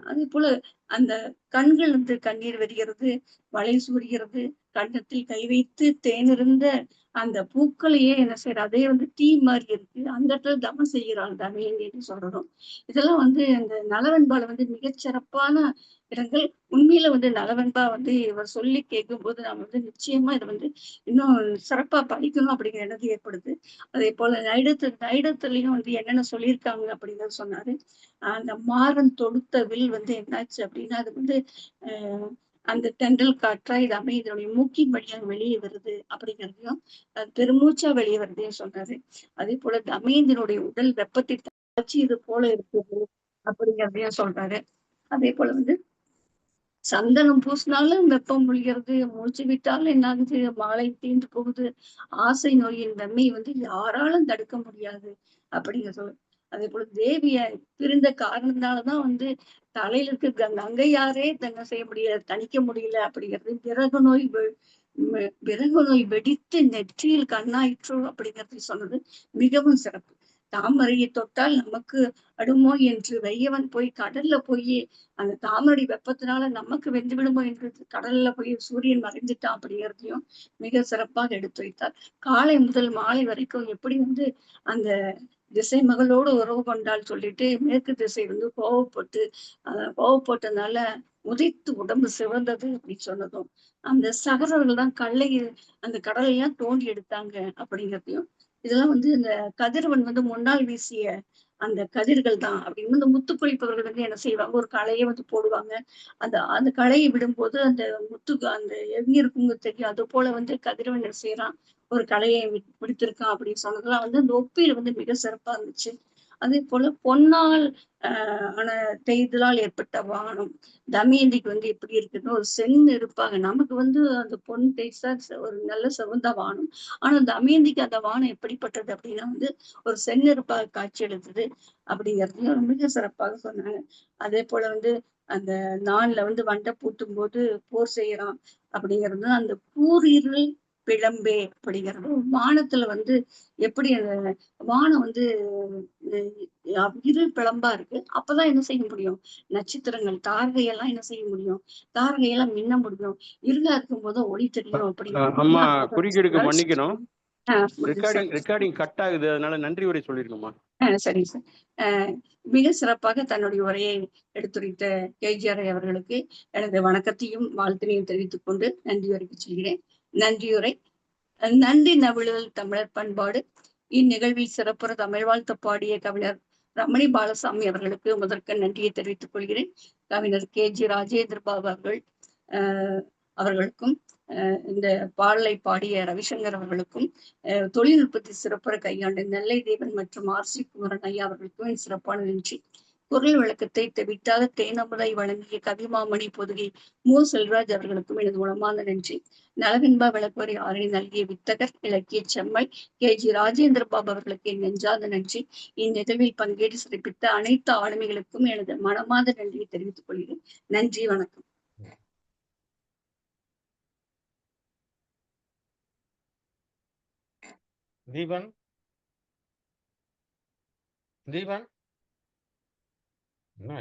அதேபோல அந்த கண்கள் வந்து கண்ணீர் வடிகிறது, வளை சூறுகிறது, கன்னத்தில் கை வைத்து தேனிருந்த அந்த பூக்களையே என்ன செய்றா, அதே வந்து தீ மாரி இருக்கு. அந்த இடத்துல தவம் செய்கிறாள் தமயந்தின்னு சொல்லணும். இதெல்லாம் வந்து அந்த நலவெண்பால வந்து மிகச் சிறப்பான இடங்கள். உண்மையில வந்து நலவெண்பா வந்து இவர் சொல்லி கேட்கும்போது நாம வந்து நிச்சயமா இத வந்து இன்னும் சிறப்பா படிக்கணும் அப்படிங்கிற எண்ணம் ஏற்படுது. அதேபோல நைடத்துலயும் வந்து என்னென்ன சொல்லியிருக்காங்க அப்படிங்கிறத சொன்னாரு. அந்த மாறன் தொடுத்த வில் வந்து என்னாச்சு அப்படின்னா, அது வந்து அ அந்த தென்றல் காற்றா இது அமையுது. இதனுடைய மூக்கின் வழியா வெளியே வருது அப்படிங்கிறதையும், பெருமூச்சா வெளியே வருதையும் சொன்னாரு. அதேபோல தமயந்தினுடைய உடல் வெப்பத்தை தாழ்ச்சி இது போல இருக்குது அப்படிங்கிறதையும் சொல்றாரு. அதேபோல வந்து சந்தனம் பூசினாலும் வெப்பம் ஒழிகிறது, மூச்சு விட்டாலும் என்ன ஆகுது? மாலை தீர்ந்து போகுது. ஆசை நோயின் தன்மை வந்து யாராலும் தடுக்க முடியாது அப்படிங்கிறது. அதேபோல தேவிய பிரிந்த காரணத்தினாலதான் வந்து தலையில இருக்க கங்கையாரே என்ன செய்ய முடியல, தணிக்க முடியல அப்படிங்கிறது. விறகு நோய் வெடித்து நெற்றியில் கண்ணாயிற்றோ அப்படிங்கிறது சொன்னது மிகவும் சிறப்பு. தாமரையை தொட்டால் நமக்கு அடுமோ என்று வெய்யவன் போய் கடல்ல போய் அந்த தாமரை வெப்பத்தினால நமக்கு வெந்து விடுமோ என்று கடல்ல போய் சூரியன் மறைஞ்சிட்டான் அப்படிங்கிறதையும் மிக சிறப்பாக எடுத்து வைத்தார். காலை முதல் மாலை வரைக்கும் எப்படி வந்து அந்த திசை மகளோடு உறவு கொண்டால் சொல்லிட்டு மேற்கு திசை வந்து கோவப்பட்டதுனால உதைத்து உடம்பு சிவந்தது அப்படின்னு சொன்னதும், அந்த சகரர்கள் தான் அந்த கடலையெல்லாம் தோண்டி எடுத்தாங்க அப்படிங்கிறதையும், இதெல்லாம் வந்து இந்த கதிரவன் வந்து முன்னால் வீசிய அந்த கதிர்கள் தான் அப்படின்னு இந்த முத்து குளிப்பவர்கள் வந்து என்ன செய்வாங்க, ஒரு களையை வந்து போடுவாங்க. அந்த களையை விடும்போது அந்த அந்த எங்க இருக்குங்க தெரியும். அது போல வந்து கதிரவன் என்ன செய்யறான், ஒரு களையை பிடித்திருக்கான் அப்படின்னு சொன்னதெல்லாம் வந்து அந்த ஒப்பீடு வந்து மிக சிறப்பா இருந்துச்சு. அதே போல பொன்னால் ஆன தேய்தலால் ஏற்பட்ட வானம் தமயந்திக்கு வந்து எப்படி இருக்குன்னு ஒரு இருப்பாங்க. நமக்கு வந்து அந்த பொன் தேய்ச்சா ஒரு நல்ல சிவந்த வானம். ஆனா தமயந்திக்கு அந்த வானம் எப்படிப்பட்டது அப்படின்னா வந்து ஒரு செந்நெருப்பாக காட்சி அளித்தது அப்படிங்கிறதையும் மிக சிறப்பாக சொன்னாங்க. அதே போல வந்து அந்த நாள்ல வந்து வண்டை பூட்டும் போது போர் செய்யறான் அப்படிங்கிறது அந்த கூரிருள் பிழம்பே அப்படிங்கிறது வானத்துல வந்து எப்படி அந்த வானம் வந்து இருள் பிழம்பா இருக்கு. அப்பதான் என்ன செய்ய முடியும்? நட்சத்திரங்கள், தாரகையெல்லாம் என்ன செய்ய முடியும்? தாரகையெல்லாம் மின்ன முடியும். இருளா இருக்கும்போது ஒளி தெரியும் அம்மா அப்படிங்கிறது குறுக்கீடுக்கு மன்னிக்கணும். முடிஞ்சு ரெக்கார்டிங் கட் ஆகுது, அதனால நன்றி உரை சொல்லிருக்கோமா. சரிங்க சார். மிக சிறப்பாக தன்னுடைய உரையை எடுத்துரைத்த கேஜிஆர் அவர்களுக்கு எனது வணக்கத்தையும் வாழ்த்தினையும் தெரிவித்துக் கொண்டு நன்றி உரைக்கு செல்கிறேன். நன்றியுரை. நன்றி நவிழல் தமிழர் பண்பாடு. இந்நிகழ்வில் சிறப்புற தமிழ் வாழ்த்து பாடிய கவிஞர் ரமணி பாலசாமி அவர்களுக்கு முதற்க நன்றியை தெரிவித்துக் கொள்கிறேன். கவிஞர் KG ராஜேந்திர பாபு அவர்களுக்கும் இந்த பாடலை பாடிய ரவிசங்கர் அவர்களுக்கும் தொழில்நுட்பத்தை சிறப்புற கையாண்ட நெல்லை தேவன் மற்றும் RC குமரன் ஐயா அவர்களுக்கும் என் சிறப்பான நன்றி. குரல் விளக்கத்தை தெவிட்டாத தேனமுதை வழங்கிய கவிமாமணி பொதுகை செல்வராஜ் அவர்களுக்கும் எனது உளமார்ந்த நன்றி. நலவெண்பா விளக்குவரை ஆரணி நல்கிய வித்தகர் இலக்கிய செம்மல் KG ராஜேந்திர பாபு அவர்களுக்கு என் நெஞ்சார்ந்த நன்றி. இந்நிகழ்வில் பங்கேற்று சிறப்பித்த அனைத்து ஆளுமைகளுக்கும் எனது மனமார்ந்த நன்றியை தெரிவித்துக் கொள்கிறேன். நன்றி, வணக்கம். தீபன் தீபன் என்ன